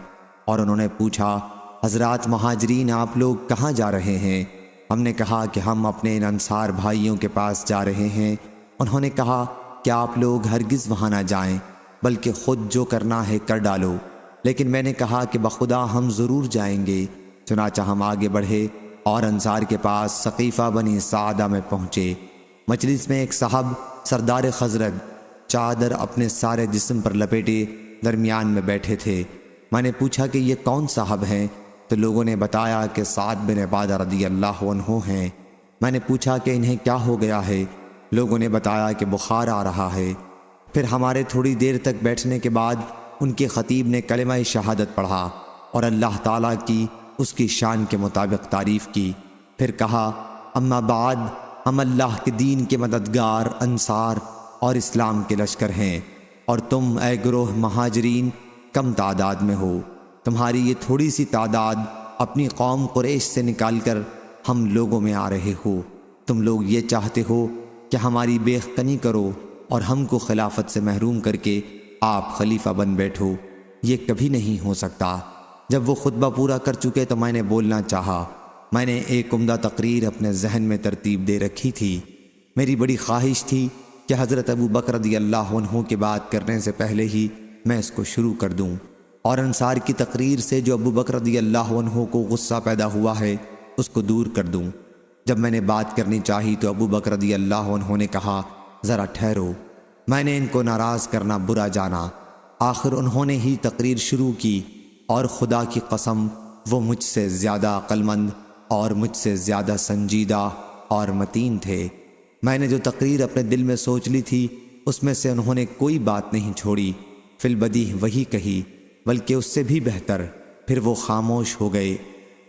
اور انہوں نے پوچھا، حضرات مہاجرین، آپ لوگ کہاں جا رہے ہیں؟ ہم نے کہا کہ ہم اپنے ان انصار بھائیوں کے پاس جا رہے ہیں۔ انہوں نے کہا کہ آپ لوگ ہرگز وہاں نہ جائیں، بلکہ خود جو کرنا ہے کر ڈالو۔ لیکن میں نے کہا کہ بخدا ہم ضرور جائیں گے۔ چنانچہ ہم آگے بڑھے اور انصار کے پاس ثقیفہ بنی سعدہ میں پہنچے۔ مجلس میں ایک صاحب سردار خزرج چادر اپنے سارے جسم پر لپیٹے درمیان میں بیٹھے تھے۔ میں نے پوچھا کہ یہ کون صاحب ہیں؟ تو لوگوں نے بتایا کہ سعد بن عبادہ رضی اللہ عنہ ہیں۔ میں نے پوچھا کہ انہیں کیا ہو گیا ہے؟ لوگوں نے بتایا کہ بخار آ رہا ہے۔ پھر ہمارے تھوڑی دیر تک بیٹھنے کے بعد ان کے خطیب نے کلمہ شہادت پڑھا اور اللہ تعالیٰ کی اس کی شان کے مطابق تعریف کی۔ پھر کہا، اما بعد، ہم اللہ کے دین کے مددگار انصار اور اسلام کے لشکر ہیں، اور تم اے گروہ مہاجرین کم تعداد میں ہو۔ تمہاری یہ تھوڑی سی تعداد اپنی قوم قریش سے نکال کر ہم لوگوں میں آ رہے ہو۔ تم لوگ یہ چاہتے ہو کہ ہماری بیخکنی کرو اور ہم کو خلافت سے محروم کر کے آپ خلیفہ بن بیٹھو۔ یہ کبھی نہیں ہو سکتا۔ جب وہ خطبہ پورا کر چکے تو میں نے بولنا چاہا۔ میں نے ایک عمدہ تقریر اپنے ذہن میں ترتیب دے رکھی تھی۔ میری بڑی خواہش تھی کہ حضرت ابو بکر رضی اللہ عنہ کی بات کرنے سے پہلے ہی میں اس کو شروع کر دوں، اور انصار کی تقریر سے جو ابو بکر رضی اللہ عنہ کو غصہ پیدا ہوا ہے اس کو دور کر دوں۔ جب میں نے بات کرنی چاہی تو ابو بکر رضی اللہ عنہ نے کہا، ذرا ٹھہرو۔ میں نے ان کو ناراض کرنا برا جانا۔ آخر انہوں نے ہی تقریر شروع کی، اور خدا کی قسم وہ مجھ سے زیادہ عقل مند اور مجھ سے زیادہ سنجیدہ اور متین تھے۔ میں نے جو تقریر اپنے دل میں سوچ لی تھی اس میں سے انہوں نے کوئی بات نہیں چھوڑی، فی البدیہہ وہی کہی، بلکہ اس سے بھی بہتر۔ پھر وہ خاموش ہو گئے۔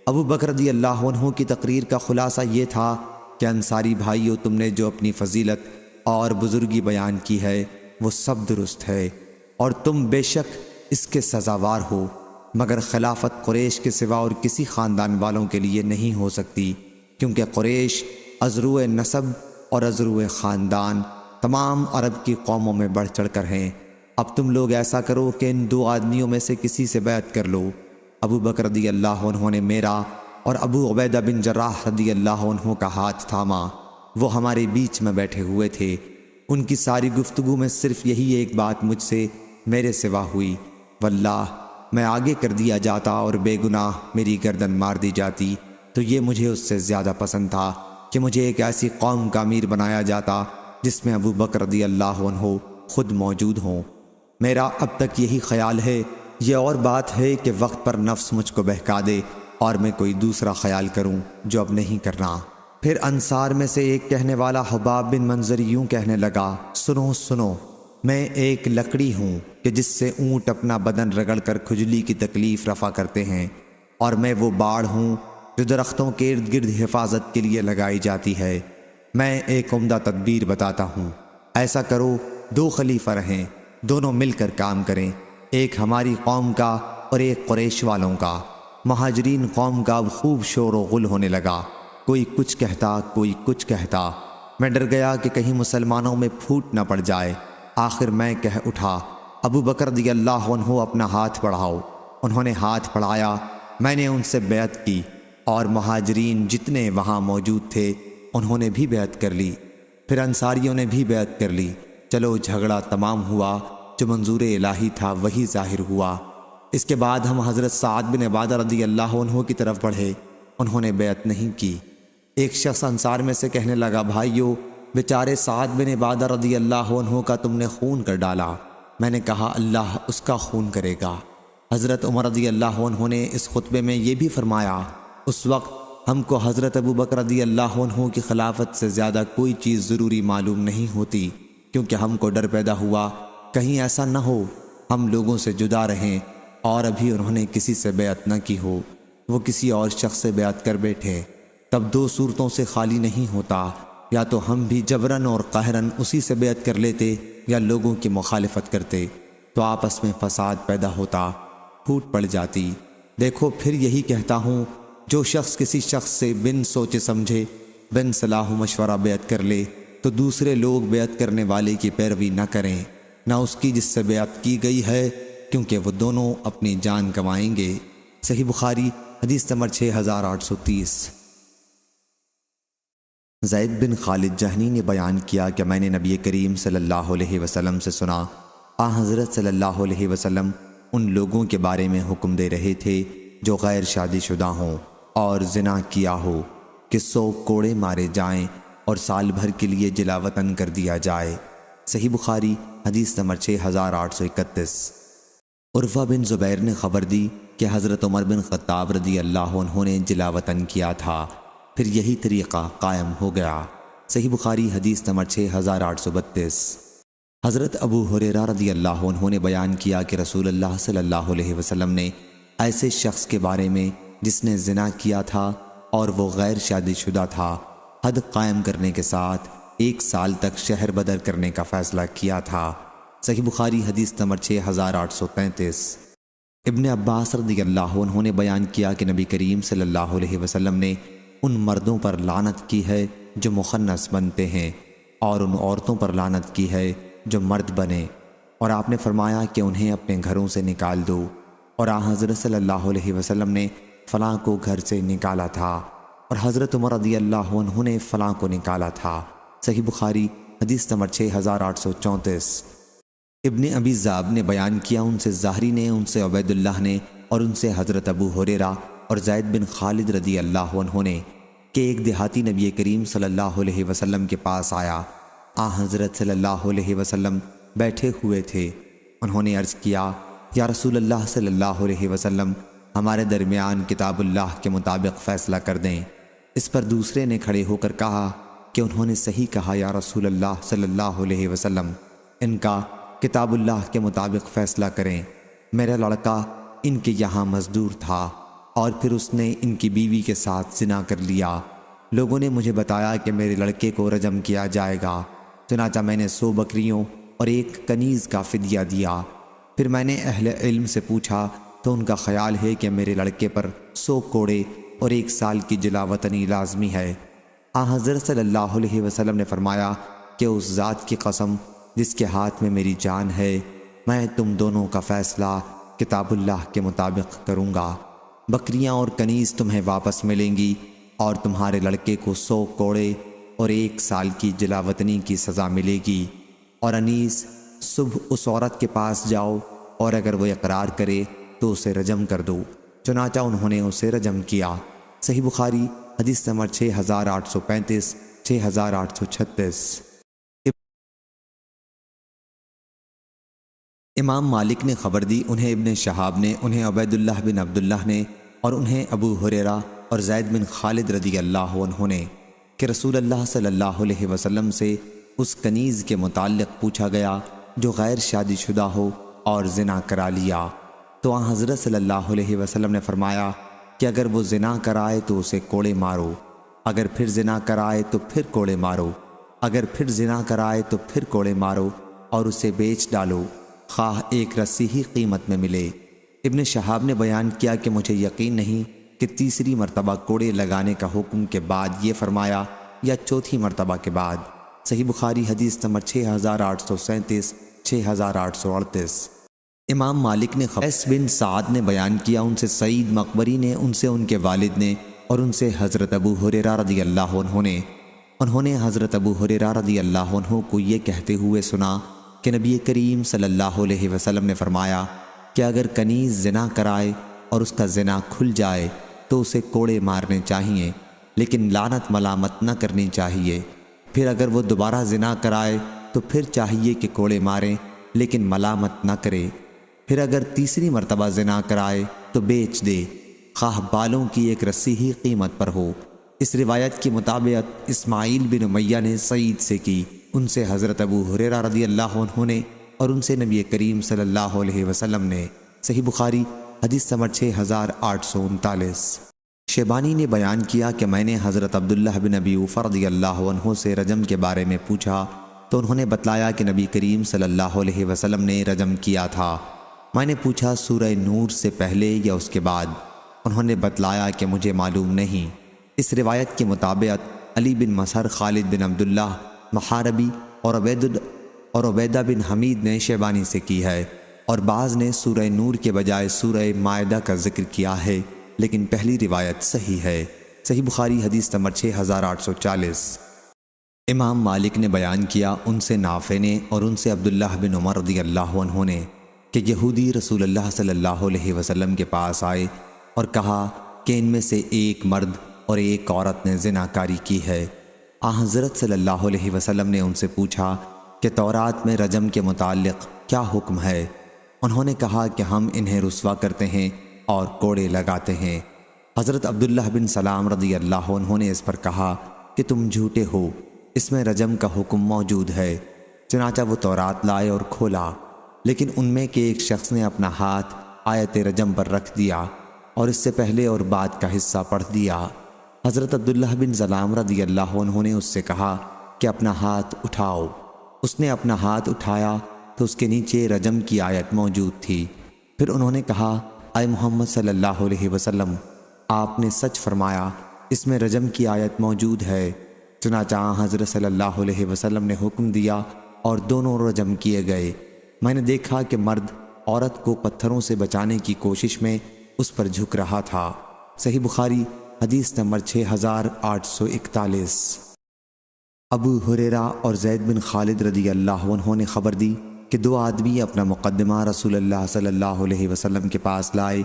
ابو بکر رضی اللہ عنہ کی تقریر کا خلاصہ یہ تھا کہ انصاری بھائیو، تم نے جو اپنی فضیلت اور بزرگی بیان کی ہے وہ سب درست ہے، اور تم بے شک اس کے سزاوار ہو، مگر خلافت قریش کے سوا اور کسی خاندان والوں کے لیے نہیں ہو سکتی، کیونکہ قریش ازرو نسب اور ازرو خاندان تمام عرب کی قوموں میں بڑھ چڑھ کر ہیں۔ اب تم لوگ ایسا کرو کہ ان دو آدمیوں میں سے کسی سے بیعت کر لو۔ ابو بکر رضی اللہ عنہ نے میرا اور ابو عبیدہ بن جراح رضی اللہ عنہ کا ہاتھ تھاما۔ وہ ہمارے بیچ میں بیٹھے ہوئے تھے۔ ان کی ساری گفتگو میں صرف یہی ایک بات مجھ سے میرے سوا ہوئی، واللہ میں آگے کر دیا جاتا اور بے گناہ میری گردن مار دی جاتی تو یہ مجھے اس سے زیادہ پسند تھا کہ مجھے ایک ایسی قوم کا امیر بنایا جاتا جس میں ابو بکر رضی اللہ عنہ خود موجود ہوں۔ میرا اب تک یہی خیال ہے۔ یہ اور بات ہے کہ وقت پر نفس مجھ کو بہکا دے اور میں کوئی دوسرا خیال کروں جو اب نہیں کرنا۔ پھر انصار میں سے ایک کہنے والا حباب بن منظر یوں کہنے لگا، سنو سنو، میں ایک لکڑی ہوں کہ جس سے اونٹ اپنا بدن رگڑ کر کھجلی کی تکلیف رفع کرتے ہیں، اور میں وہ باڑ ہوں جو درختوں کے ارد گرد حفاظت کے لیے لگائی جاتی ہے۔ میں ایک عمدہ تدبیر بتاتا ہوں۔ ایسا کرو، دو خلیفہ رہیں، دونوں مل کر کام کریں، ایک ہماری قوم کا اور ایک قریش والوں کا۔ مہاجرین قوم کا اب خوب شور و غل ہونے لگا۔ کوئی کچھ کہتا کوئی کچھ کہتا۔ میں ڈر گیا کہ کہیں مسلمانوں میں پھوٹ نہ پڑ جائے۔ آخر میں کہہ اٹھا، ابو بکر رضی اللہ عنہ اپنا ہاتھ بڑھاؤ۔ انہوں نے ہاتھ بڑھایا، میں نے ان سے بیعت کی، اور مہاجرین جتنے وہاں موجود تھے انہوں نے بھی بیعت کر لی۔ پھر انصاریوں نے بھی بیعت کر لی۔ چلو جھگڑا تمام ہوا، جو منظور الہی تھا وہی ظاہر ہوا۔ اس کے بعد ہم حضرت سعد بن عبادہ رضی اللہ عنہ کی طرف بڑھے۔ انہوں نے بیعت نہیں کی۔ ایک شخص انصار میں سے کہنے لگا، بھائیو، بیچارے سعد بن عبادہ رضی اللہ عنہ کا تم نے خون کر ڈالا۔ میں نے کہا، اللہ اس کا خون کرے گا۔ حضرت عمر رضی اللہ عنہ نے اس خطبے میں یہ بھی فرمایا، اس وقت ہم کو حضرت ابو بکر رضی اللہ عنہ کی خلافت سے زیادہ کوئی چیز ضروری معلوم نہیں ہوتی، کیونکہ ہم کو ڈر پیدا ہوا کہیں ایسا نہ ہو ہم لوگوں سے جدا رہیں اور ابھی انہوں نے کسی سے بیعت نہ کی ہو، وہ کسی اور شخص سے بیعت کر بیٹھے۔ تب دو صورتوں سے خالی نہیں ہوتا، یا تو ہم بھی جبراً اور قہراً اسی سے بیعت کر لیتے یا لوگوں کی مخالفت کرتے، تو آپس میں فساد پیدا ہوتا، پھوٹ پڑ جاتی۔ دیکھو پھر یہی کہتا ہوں، جو شخص کسی شخص سے بن سوچے سمجھے، بن صلاح و مشورہ بیعت کر لے، تو دوسرے لوگ بیعت کرنے والے کی پیروی نہ کریں، نہ اس کی جس سے بیعت کی گئی ہے، کیونکہ وہ دونوں اپنی جان گنوائیں گے۔ صحیح بخاری حدیث نمبر 6830۔ زید بن خالد جہنی نے بیان کیا کہ میں نے نبی کریم صلی اللہ علیہ وسلم سے سنا، حضرت صلی اللہ علیہ وسلم ان لوگوں کے بارے میں حکم دے رہے تھے جو غیر شادی شدہ ہوں اور زنا کیا ہو کہ 100 کوڑے مارے جائیں اور سال بھر کے لیے جلا وطن کر دیا جائے۔ صحیح بخاری حدیث نمبر 6831۔ عروہ بن زبیر نے خبر دی کہ حضرت عمر بن خطاب رضی اللہ عنہ نے جلا وطن کیا تھا، پھر یہی طریقہ قائم ہو گیا۔ صحیح بخاری حدیث نمبر 6832۔ حضرت ابو ہریرہ رضی اللہ عنہ نے بیان کیا کہ رسول اللہ صلی اللہ علیہ وسلم نے ایسے شخص کے بارے میں جس نے زنا کیا تھا اور وہ غیر شادی شدہ تھا، حد قائم کرنے کے ساتھ 1 سال تک شہر بدر کرنے کا فیصلہ کیا تھا۔ صحیح بخاری حدیث نمبر 6833۔ ابن عباس رضی اللہ عنہ نے بیان کیا کہ نبی کریم صلی اللہ علیہ وسلم نے ان مردوں پر لعنت کی ہے جو مخنث بنتے ہیں، اور ان عورتوں پر لعنت کی ہے جو مرد بنے، اور آپ نے فرمایا کہ انہیں اپنے گھروں سے نکال دو، اور حضرت صلی اللہ علیہ وسلم نے فلاں کو گھر سے نکالا تھا، اور حضرت عمر رضی اللہ عنہ نے فلاں کو نکالا تھا۔ صحیح بخاری حدیث نمبر 6834۔ ابن ابی ذئب نے بیان کیا، ان سے زہری نے، ان سے عبید اللہ نے، اور ان سے حضرت ابو ہریرہ اور زید بن خالد رضی اللہ عنہ نے کہ ایک دیہاتی نبی کریم صلی اللہ علیہ وسلم کے پاس آیا۔ حضرت صلی اللہ علیہ وسلم بیٹھے ہوئے تھے۔ انہوں نے عرض کیا، یا رسول اللہ صلی اللہ علیہ وسلم، ہمارے درمیان کتاب اللہ کے مطابق فیصلہ کر دیں۔ اس پر دوسرے نے کھڑے ہو کر کہا کہ انہوں نے صحیح کہا یا رسول اللہ صلی اللہ علیہ وسلم، ان کا کتاب اللہ کے مطابق فیصلہ کریں۔ میرا لڑکا ان کے یہاں مزدور تھا، اور پھر اس نے ان کی بیوی کے ساتھ زنا کر لیا۔ لوگوں نے مجھے بتایا کہ میرے لڑکے کو رجم کیا جائے گا، چنانچہ میں نے 100 بکریوں اور 1 کنیز کا فدیہ دیا۔ پھر میں نے اہل علم سے پوچھا تو ان کا خیال ہے کہ میرے لڑکے پر 100 کوڑے اور 1 سال کی جلا وطنی لازمی ہے۔ حضرت صلی اللہ علیہ وسلم نے فرمایا کہ اس ذات کی قسم جس کے ہاتھ میں میری جان ہے، میں تم دونوں کا فیصلہ کتاب اللہ کے مطابق کروں گا۔ بکریاں اور کنیز تمہیں واپس ملیں گی، اور تمہارے لڑکے کو 100 کوڑے اور 1 سال کی جلا وطنی کی سزا ملے گی۔ اور انیس، صبح اس عورت کے پاس جاؤ، اور اگر وہ اقرار کرے تو اسے رجم کر دو۔ چنانچہ انہوں نے اسے رجم کیا۔ صحیح بخاری حدیث نمبر 6835، 6836۔ امام مالک نے خبر دی، انہیں ابن شہاب نے، انہیں عبید اللہ بن عبداللہ نے، اور انہیں ابو ہریرہ اور زید بن خالد رضی اللہ عنہ نے کہ رسول اللہ صلی اللہ علیہ وسلم سے اس کنیز کے متعلق پوچھا گیا جو غیر شادی شدہ ہو اور زنا کرا لیا، تو حضرت صلی اللہ علیہ وسلم نے فرمایا کہ اگر وہ زنا کرائے تو اسے کوڑے مارو، اگر پھر زنا کرائے تو پھر کوڑے مارو، اگر پھر زنا کرائے تو پھر کوڑے مارو، اور اسے بیچ ڈالو، خواہ 1 رسی ہی قیمت میں ملے۔ ابن شہاب نے بیان کیا کہ مجھے یقین نہیں کہ تیسری مرتبہ کوڑے لگانے کا حکم کے بعد یہ فرمایا یا چوتھی مرتبہ کے بعد؟ صحیح بخاری حدیث نمبر 6837 6838۔ امام مالک نے قیس بن سعد نے بیان کیا، ان سے سعید مقبری نے، ان سے ان کے والد نے، اور ان سے حضرت ابو ہریرہ رضی اللہ عنہ نے، انہوں نے حضرت ابو ہریرہ رضی اللہ عنہ کو یہ کہتے ہوئے سنا کہ نبی کریم صلی اللہ علیہ وسلم نے فرمایا کہ اگر کنیز زنا کرائے اور اس کا زنا کھل جائے تو اسے کوڑے مارنے چاہیے، لیکن لعنت ملامت نہ کرنی چاہیے۔ پھر اگر وہ دوبارہ زنا کرائے تو پھر چاہیے کہ کوڑے ماریں، لیکن ملامت نہ کرے۔ پھر اگر تیسری مرتبہ زنا کرائے تو بیچ دے، خواہ بالوں کی ایک رسی ہی قیمت پر ہو۔ اس روایت کے مطابق اسماعیل بن امیہ نے سعید سے کی، ان سے حضرت ابو ہریرہ رضی اللہ عنہ نے، اور ان سے نبی کریم صلی اللہ علیہ وسلم نے۔ صحیح بخاری حدیث نمبر 6839۔ شیبانی نے بیان کیا کہ میں نے حضرت عبداللہ بن ابی اوفہ رضی اللہ عنہ سے رجم کے بارے میں پوچھا تو انہوں نے بتلایا کہ نبی کریم صلی اللہ علیہ وسلم نے رجم کیا تھا۔ میں نے پوچھا سورہ نور سے پہلے یا اس کے بعد؟ انہوں نے بتلایا کہ مجھے معلوم نہیں۔ اس روایت کے مطابق علی بن مسہر، خالد بن عبداللہ محاربی اور عبیدہ بن حمید نے شیبانی سے کی ہے، اور بعض نے سورہ نور کے بجائے سورہ مائدہ کا ذکر کیا ہے، لیکن پہلی روایت صحیح ہے۔ صحیح بخاری حدیث نمبر 6840۔ امام مالک نے بیان کیا، ان سے نافع نے اور ان سے عبداللہ بن عمر رضی اللہ عنہ نے، کہ یہودی رسول اللہ صلی اللہ علیہ وسلم کے پاس آئے اور کہا کہ ان میں سے ایک مرد اور ایک عورت نے زنا کاری کی ہے۔ حضرت صلی اللہ علیہ وسلم نے ان سے پوچھا کہ تورات میں رجم کے متعلق کیا حکم ہے؟ انہوں نے کہا کہ ہم انہیں رسوا کرتے ہیں اور کوڑے لگاتے ہیں۔ حضرت عبداللہ بن سلام رضی اللہ عنہ نے اس پر کہا کہ تم جھوٹے ہو، اس میں رجم کا حکم موجود ہے۔ چنانچہ وہ تورات لائے اور کھولا، لیکن ان میں کے ایک شخص نے اپنا ہاتھ آیت رجم پر رکھ دیا اور اس سے پہلے اور بعد کا حصہ پڑھ دیا۔ حضرت عبداللہ بن سلام رضی اللہ عنہ نے اس سے کہا کہ اپنا ہاتھ اٹھاؤ۔ اس نے اپنا ہاتھ اٹھایا تو اس کے نیچے رجم کی آیت موجود تھی۔ پھر انہوں نے کہا، اے محمد صلی اللہ علیہ وسلم، آپ نے سچ فرمایا، اس میں رجم کی آیت موجود ہے۔ چنانچہ حضرت صلی اللہ علیہ وسلم نے حکم دیا اور دونوں رجم کیے گئے۔ میں نے دیکھا کہ مرد عورت کو پتھروں سے بچانے کی کوشش میں اس پر جھک رہا تھا۔ صحیح بخاری حدیث نمبر 6841۔ ابو ہریرہ اور زید بن خالد رضی اللہ عنہ نے خبر دی کہ دو آدمی اپنا مقدمہ رسول اللہ صلی اللہ علیہ وسلم کے پاس لائے،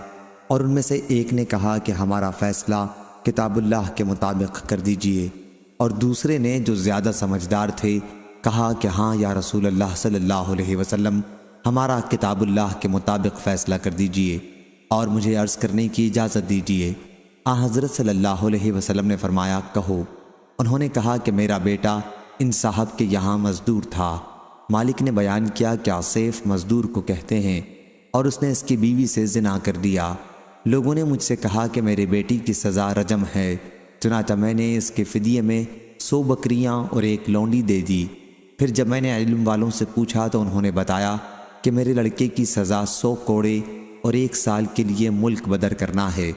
اور ان میں سے ایک نے کہا کہ ہمارا فیصلہ کتاب اللہ کے مطابق کر دیجئے، اور دوسرے نے جو زیادہ سمجھدار تھے کہا کہ ہاں یا رسول اللہ صلی اللہ علیہ وسلم، ہمارا کتاب اللہ کے مطابق فیصلہ کر دیجئے اور مجھے عرض کرنے کی اجازت دیجئے۔ حضرت صلی اللہ علیہ وسلم نے فرمایا، کہو۔ انہوں نے کہا کہ میرا بیٹا ان صاحب کے یہاں مزدور تھا۔ مالک نے بیان کیا کہ عصیف مزدور کو کہتے ہیں، اور اس نے اس کی بیوی سے زنا کر دیا۔ لوگوں نے مجھ سے کہا کہ میرے بیٹی کی سزا رجم ہے، چنانچہ میں نے اس کے فدیے میں 100 بکریاں اور ایک لونڈی دے دی۔ پھر جب میں نے علم والوں سے پوچھا تو انہوں نے بتایا کہ میرے لڑکے کی سزا 100 کوڑے اور 1 سال کے لیے ملک بدر کرنا ہے۔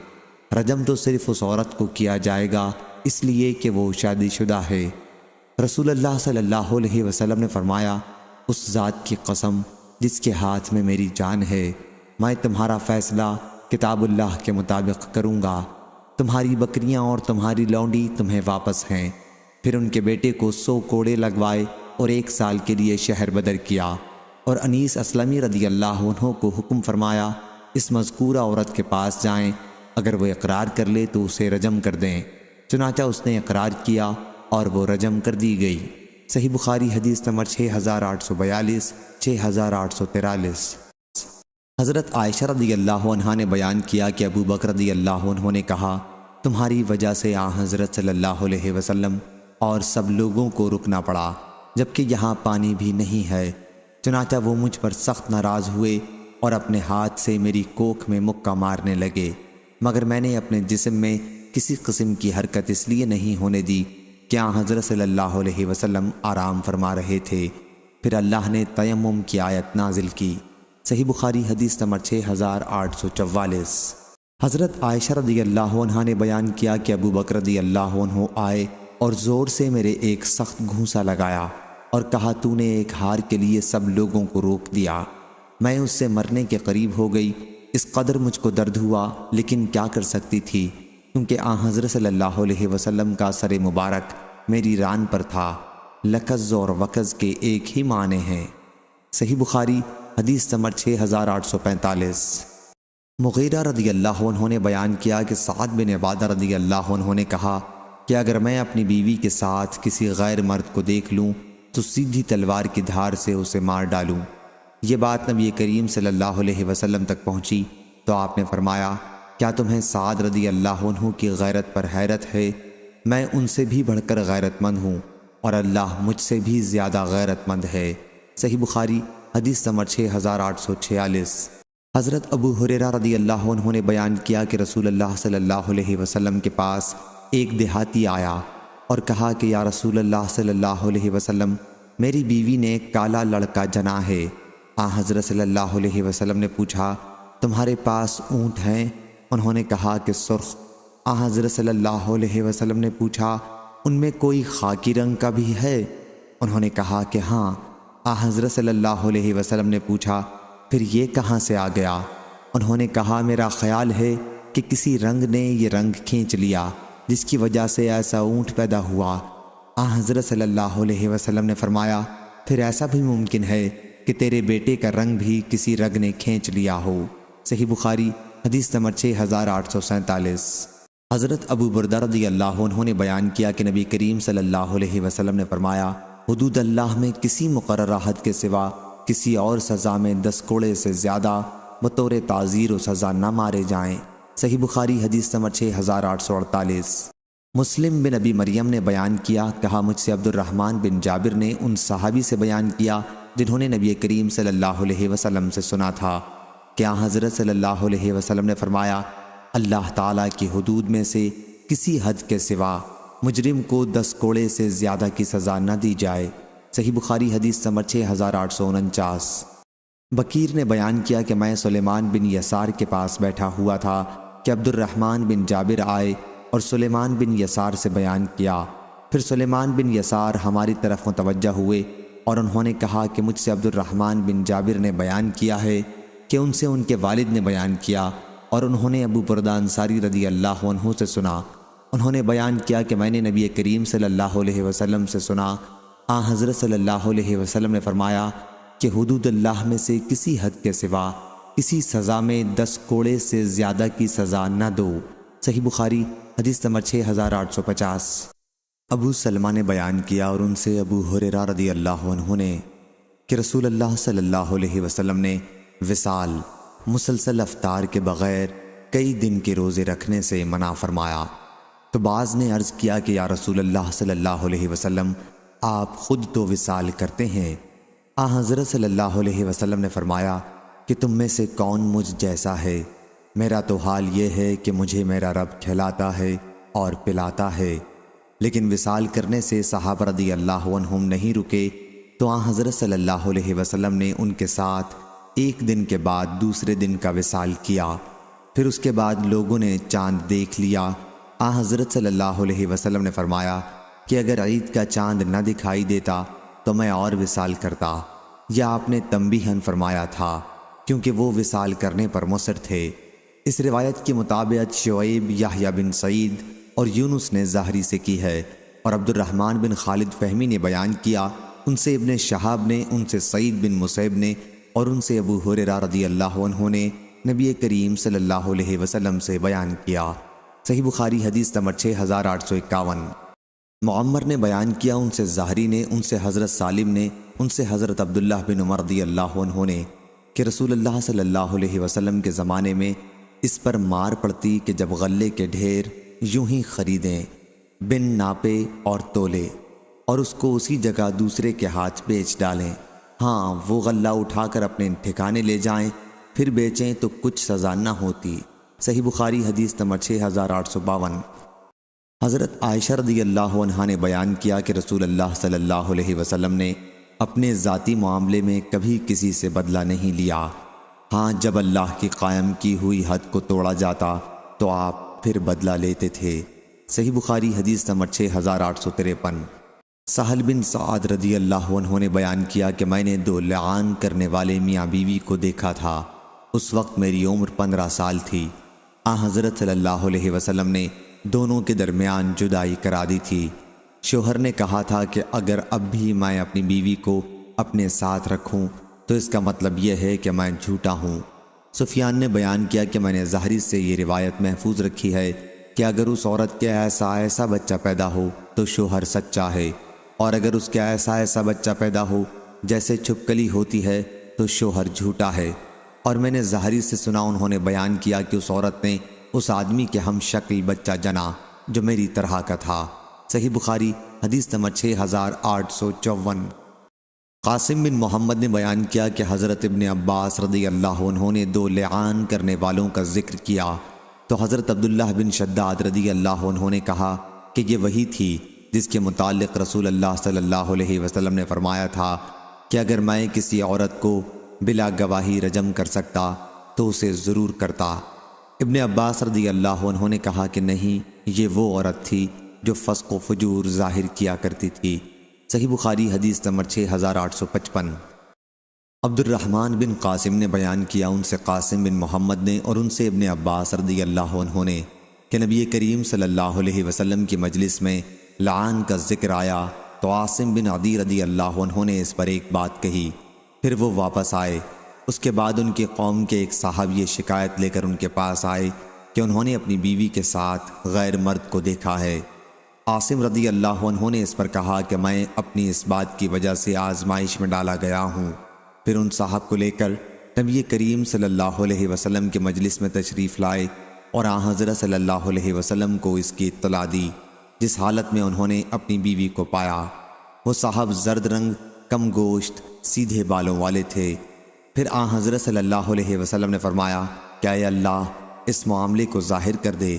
رجم تو صرف اس عورت کو کیا جائے گا اس لیے کہ وہ شادی شدہ ہے۔ رسول اللہ صلی اللہ علیہ وسلم نے فرمایا، اس ذات کی قسم جس کے ہاتھ میں میری جان ہے، میں تمہارا فیصلہ کتاب اللہ کے مطابق کروں گا۔ تمہاری بکریاں اور تمہاری لونڈی تمہیں واپس ہیں۔ پھر ان کے بیٹے کو 100 کوڑے لگوائے اور 1 سال کے لیے شہر بدر کیا، اور انیس اسلمی رضی اللہ عنہ کو حکم فرمایا، اس مذکورہ عورت کے پاس جائیں، اگر وہ اقرار کر لے تو اسے رجم کر دیں۔ چنانچہ اس نے اقرار کیا اور وہ رجم کر دی گئی۔ صحیح بخاری حدیث نمبر 6842 6843۔ حضرت عائشہ رضی اللہ عنہا نے بیان کیا کہ ابو بکر رضی اللہ عنہ نے کہا، تمہاری وجہ سے حضرت صلی اللہ علیہ وسلم اور سب لوگوں کو رکنا پڑا، جبکہ یہاں پانی بھی نہیں ہے۔ چنانچہ وہ مجھ پر سخت ناراض ہوئے اور اپنے ہاتھ سے میری کوکھ میں مکہ مارنے لگے، مگر میں نے اپنے جسم میں کسی قسم کی حرکت اس لیے نہیں ہونے دی کہ حضرت صلی اللہ علیہ وسلم آرام فرما رہے تھے۔ پھر اللہ نے تیمم کی آیت نازل کی۔ صحیح بخاری حدیث نمبر 6844۔ حضرت عائشہ رضی اللہ عنہا نے بیان کیا کہ ابو بکر رضی اللہ عنہ آئے اور زور سے میرے ایک سخت گھونسا لگایا اور کہا تو نے ایک ہار کے لیے سب لوگوں کو روک دیا۔ میں اس سے مرنے کے قریب ہو گئی، اس قدر مجھ کو درد ہوا، لیکن کیا کر سکتی تھی کیونکہ حضرت صلی اللہ علیہ وسلم کا سر مبارک میری ران پر تھا۔ لکز اور وکز کے ایک ہی معنی ہیں۔ صحیح بخاری حدیث نمبر 6845۔ مغیرہ رضی اللہ عنہ نے بیان کیا کہ سعد بن عبادہ رضی اللہ عنہ نے کہا کہ اگر میں اپنی بیوی کے ساتھ کسی غیر مرد کو دیکھ لوں تو سیدھی تلوار کی دھار سے اسے مار ڈالوں۔ یہ بات نبی کریم صلی اللہ علیہ وسلم تک پہنچی تو آپ نے فرمایا کیا تمہیں سعد رضی اللہ عنہ کی غیرت پر حیرت ہے؟ میں ان سے بھی بڑھ کر غیرت مند ہوں اور اللہ مجھ سے بھی زیادہ غیرت مند ہے۔ صحیح بخاری حدیث نمبر 6846۔ حضرت ابو ہریرہ رضی اللہ عنہ نے بیان کیا کہ رسول اللہ صلی اللہ علیہ وسلم کے پاس ایک دیہاتی آیا اور کہا کہ یا رسول اللہ صلی اللہ علیہ وسلم، میری بیوی نے کالا لڑکا جنا ہے۔ حضرت صلی اللہ علیہ وسلم نے پوچھا تمہارے پاس اونٹ ہیں؟ انہوں نے کہا کہ سرخ۔ حضرت صلی اللہ علیہ وسلم نے پوچھا ان میں کوئی خاکی رنگ کا بھی ہے؟ انہوں نے کہا کہ ہاں۔ حضرت صلی اللہ علیہ وسلم نے پوچھا پھر یہ کہاں سے آ گیا؟ انہوں نے کہا میرا خیال ہے کہ کسی رنگ نے یہ رنگ کھینچ لیا جس کی وجہ سے ایسا اونٹ پیدا ہوا۔ حضرت صلی اللہ علیہ وسلم نے فرمایا پھر ایسا بھی ممکن ہے کہ تیرے بیٹے کا رنگ بھی کسی رنگ نے کھینچ لیا ہو۔ صحیح بخاری حدیث نمبر 6847۔ حضرت ابو بردہ رضی اللہ عنہ نے بیان کیا کہ نبی کریم صلی اللہ علیہ وسلم نے فرمایا حدود اللہ میں کسی مقررہ حد کے سوا کسی اور سزا میں 10 کوڑے سے زیادہ بطور تعزیر و سزا نہ مارے جائیں۔ صحیح بخاری حدیث نمبر 6848۔ مسلم بن ابی مریم نے بیان کیا کہا مجھ سے عبد الرحمن بن جابر نے ان صحابی سے بیان کیا جنہوں نے نبی کریم صلی اللہ علیہ وسلم سے سنا تھا کہ حضرت صلی اللہ علیہ وسلم نے فرمایا اللہ تعالیٰ کی حدود میں سے کسی حد کے سوا مجرم کو 10 کوڑے سے زیادہ کی سزا نہ دی جائے۔ صحیح بخاری حدیث نمبر 6849۔ بکیر نے بیان کیا کہ میں سلیمان بن یسار کے پاس بیٹھا ہوا تھا کہ عبد الرحمن بن جابر آئے اور سلیمان بن یسار سے بیان کیا۔ پھر سلیمان بن یسار ہماری طرف متوجہ ہوئے اور انہوں نے کہا کہ مجھ سے عبد الرحمن بن جابر نے بیان کیا ہے کہ ان سے ان کے والد نے بیان کیا اور انہوں نے ابو بردہ انصاری رضی اللہ عنہ سے سنا۔ انہوں نے بیان کیا کہ میں نے نبی کریم صلی اللہ علیہ وسلم سے سنا حضرت صلی اللہ علیہ وسلم نے فرمایا کہ حدود اللہ میں سے کسی حد کے سوا کسی سزا میں 10 کوڑے سے زیادہ کی سزا نہ دو۔ صحیح بخاری حدیث نمبر 6850۔ ابو سلمہ نے بیان کیا اور ان سے ابو ہریرہ رضی اللہ عنہ نے کہ رسول اللہ صلی اللہ علیہ وسلم نے وصال مسلسل افطار کے بغیر کئی دن کے روزے رکھنے سے منع فرمایا۔ تو بعض نے عرض کیا کہ یا رسول اللہ صلی اللہ علیہ وسلم آپ خود تو وصال کرتے ہیں۔ حضرت صلی اللہ علیہ وسلم نے فرمایا کہ تم میں سے کون مجھ جیسا ہے؟ میرا تو حال یہ ہے کہ مجھے میرا رب کھلاتا ہے اور پلاتا ہے۔ لیکن وصال کرنے سے صحابہ رضی اللہ عنہم نہیں رکے تو حضرت صلی اللہ علیہ وسلم نے ان کے ساتھ ایک دن کے بعد دوسرے دن کا وصال کیا۔ پھر اس کے بعد لوگوں نے چاند دیکھ لیا۔ حضرت صلی اللہ علیہ وسلم نے فرمایا کہ اگر عید کا چاند نہ دکھائی دیتا تو میں اور وصال کرتا، یا آپ نے تنبیہاً فرمایا تھا کیونکہ وہ وصال کرنے پر مصر تھے۔ اس روایت کے مطابق شعیب یحییٰ بن سعید اور یونس نے ظاہری سے کی ہے اور عبد الرحمن بن خالد فہمی نے بیان کیا، ان سے ابن شہاب نے، ان سے سعید بن مسیب نے اور ان سے ابو ہریرہ رضی اللہ عنہ نے نبی کریم صلی اللہ علیہ وسلم سے بیان کیا۔ صحیح بخاری حدیث نمبر 6851۔ معمر نے بیان کیا، ان سے ظاہری نے، ان سے حضرت سالم نے، ان سے حضرت عبداللہ بن عمر رضی اللہ عنہ نے کہ رسول اللہ صلی اللہ علیہ وسلم کے زمانے میں اس پر مار پڑتی کہ جب غلے کے ڈھیر یوں ہی خریدیں بن ناپے اور تولے اور اس کو اسی جگہ دوسرے کے ہاتھ بیچ ڈالیں، ہاں وہ غلہ اٹھا کر اپنے ٹھکانے لے جائیں پھر بیچیں تو کچھ سزا نہ ہوتی۔ صحیح بخاری حدیث نمبر 6852۔ حضرت عائشہ رضی اللہ عنہا نے بیان کیا کہ رسول اللہ صلی اللہ علیہ وسلم نے اپنے ذاتی معاملے میں کبھی کسی سے بدلہ نہیں لیا۔ ہاں جب اللہ کی قائم کی ہوئی حد کو توڑا جاتا تو آپ پھر بدلہ لیتے تھے۔ صحیح بخاری حدیث نمبر 6853۔ سہل بن سعد رضی اللہ عنہ نے بیان کیا کہ میں نے 2 لعان کرنے والے میاں بیوی کو دیکھا تھا۔ اس وقت میری عمر 15 سال تھی۔ حضرت صلی اللہ علیہ وسلم نے دونوں کے درمیان جدائی کرا دی تھی۔ شوہر نے کہا تھا کہ اگر اب بھی میں اپنی بیوی کو اپنے ساتھ رکھوں تو اس کا مطلب یہ ہے کہ میں جھوٹا ہوں۔ سفیان نے بیان کیا کہ میں نے ظاہری سے یہ روایت محفوظ رکھی ہے کہ اگر اس عورت کے ایسا بچہ پیدا ہو تو شوہر سچا ہے، اور اگر اس کے ایسا بچہ پیدا ہو جیسے چھپکلی ہوتی ہے تو شوہر جھوٹا ہے۔ اور میں نے ظاہری سے سنا انہوں نے بیان کیا کہ اس عورت نے اس آدمی کے ہم شکل بچہ جنا جو میری طرح کا تھا۔ صحیح بخاری حدیث نمبر 6854۔ قاسم بن محمد نے بیان کیا کہ حضرت ابن عباس رضی اللہ عنہ نے 2 لعان کرنے والوں کا ذکر کیا تو حضرت عبداللہ بن شداد رضی اللہ عنہ نے کہا کہ یہ وہی تھی جس کے متعلق رسول اللہ صلی اللہ علیہ وسلم نے فرمایا تھا کہ اگر میں کسی عورت کو بلا گواہی رجم کر سکتا تو اسے ضرور کرتا۔ ابن عباس رضی اللہ عنہ نے کہا کہ نہیں، یہ وہ عورت تھی جو فسق و فجور ظاہر کیا کرتی تھی۔ صحیح بخاری حدیث نمبر 6855۔ عبد الرحمن بن قاسم نے بیان کیا ان سے قاسم بن محمد نے اور ان سے ابن عباس رضی اللہ عنہ نے کہ نبی کریم صلی اللہ علیہ وسلم کی مجلس میں لعان کا ذکر آیا تو عاصم بن عدی رضی اللہ عنہ نے اس پر ایک بات کہی، پھر وہ واپس آئے۔ اس کے بعد ان کی قوم کے ایک صاحب یہ شکایت لے کر ان کے پاس آئے کہ انہوں نے اپنی بیوی کے ساتھ غیر مرد کو دیکھا ہے۔ عاصم رضی اللہ عنہ نے اس پر کہا کہ میں اپنی اس بات کی وجہ سے آزمائش میں ڈالا گیا ہوں۔ پھر ان صاحب کو لے کر نبی کریم صلی اللہ علیہ وسلم کے مجلس میں تشریف لائے اور حضرت صلی اللہ علیہ وسلم کو اس کی اطلاع دی، جس حالت میں انہوں نے اپنی بیوی کو پایا۔ وہ صاحب زرد رنگ، کم گوشت، سیدھے بالوں والے تھے۔ پھر حضرت صلی اللہ علیہ وسلم نے فرمایا کہ اے اللہ اس معاملے کو ظاہر کر دے۔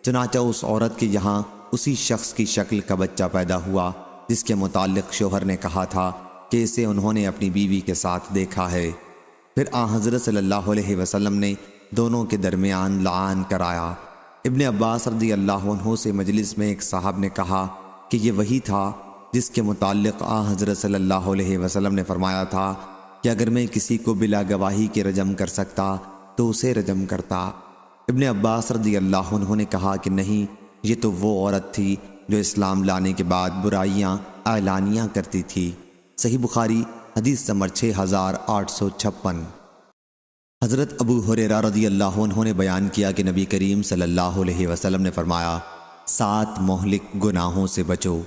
چنانچہ اس عورت کے یہاں اسی شخص کی شکل کا بچہ پیدا ہوا جس کے متعلق شوہر نے کہا تھا کہ اسے انہوں نے اپنی بیوی کے ساتھ دیکھا ہے۔ پھر حضرت صلی اللہ علیہ وسلم نے دونوں کے درمیان لعان کرایا۔ ابن عباس رضی اللہ عنہ سے مجلس میں ایک صاحب نے کہا کہ یہ وہی تھا جس کے متعلق حضرت صلی اللہ علیہ وسلم نے فرمایا تھا کہ اگر میں کسی کو بلا گواہی کے رجم کر سکتا تو اسے رجم کرتا۔ ابن عباس رضی اللہ عنہ نے کہا کہ نہیں، یہ تو وہ عورت تھی جو اسلام لانے کے بعد برائیاں اعلانیہ کرتی تھی۔ صحیح بخاری حدیث نمبر 6856۔ حضرت ابو ہریرہ رضی اللہ عنہ نے بیان کیا کہ نبی کریم صلی اللہ علیہ وسلم نے فرمایا 7 مہلک گناہوں سے بچو۔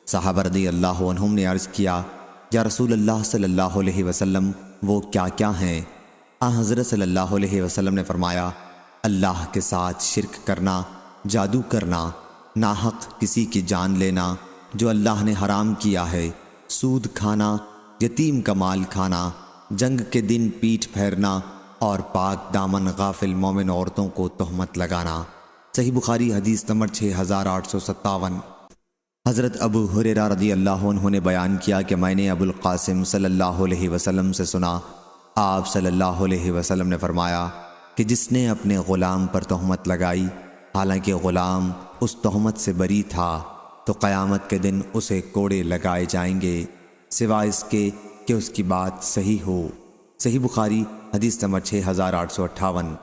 صحابہ رضی اللہ عنہم نے عرض کیا یا رسول اللہ صلی اللہ علیہ وسلم وہ کیا کیا ہیں؟ حضرت صلی اللہ علیہ وسلم نے فرمایا اللہ کے ساتھ شرک کرنا، جادو کرنا، ناحق کسی کی جان لینا جو اللہ نے حرام کیا ہے، سود کھانا، یتیم کا مال کھانا، جنگ کے دن پیٹھ پھیرنا اور پاک دامن غافل مومن عورتوں کو تہمت لگانا۔ صحیح بخاری حدیث نمبر 6857۔ حضرت ابو ہریرہ رضی اللہ عنہ نے بیان کیا کہ میں نے ابو القاسم صلی اللہ علیہ وسلم سے سنا، آپ صلی اللہ علیہ وسلم نے فرمایا کہ جس نے اپنے غلام پر تہمت لگائی حالانکہ غلام اس تہمت سے بری تھا تو قیامت کے دن اسے کوڑے لگائے جائیں گے سوائے اس کے کہ اس کی بات صحیح ہو۔ صحیح بخاری حدیث نمبر 6858۔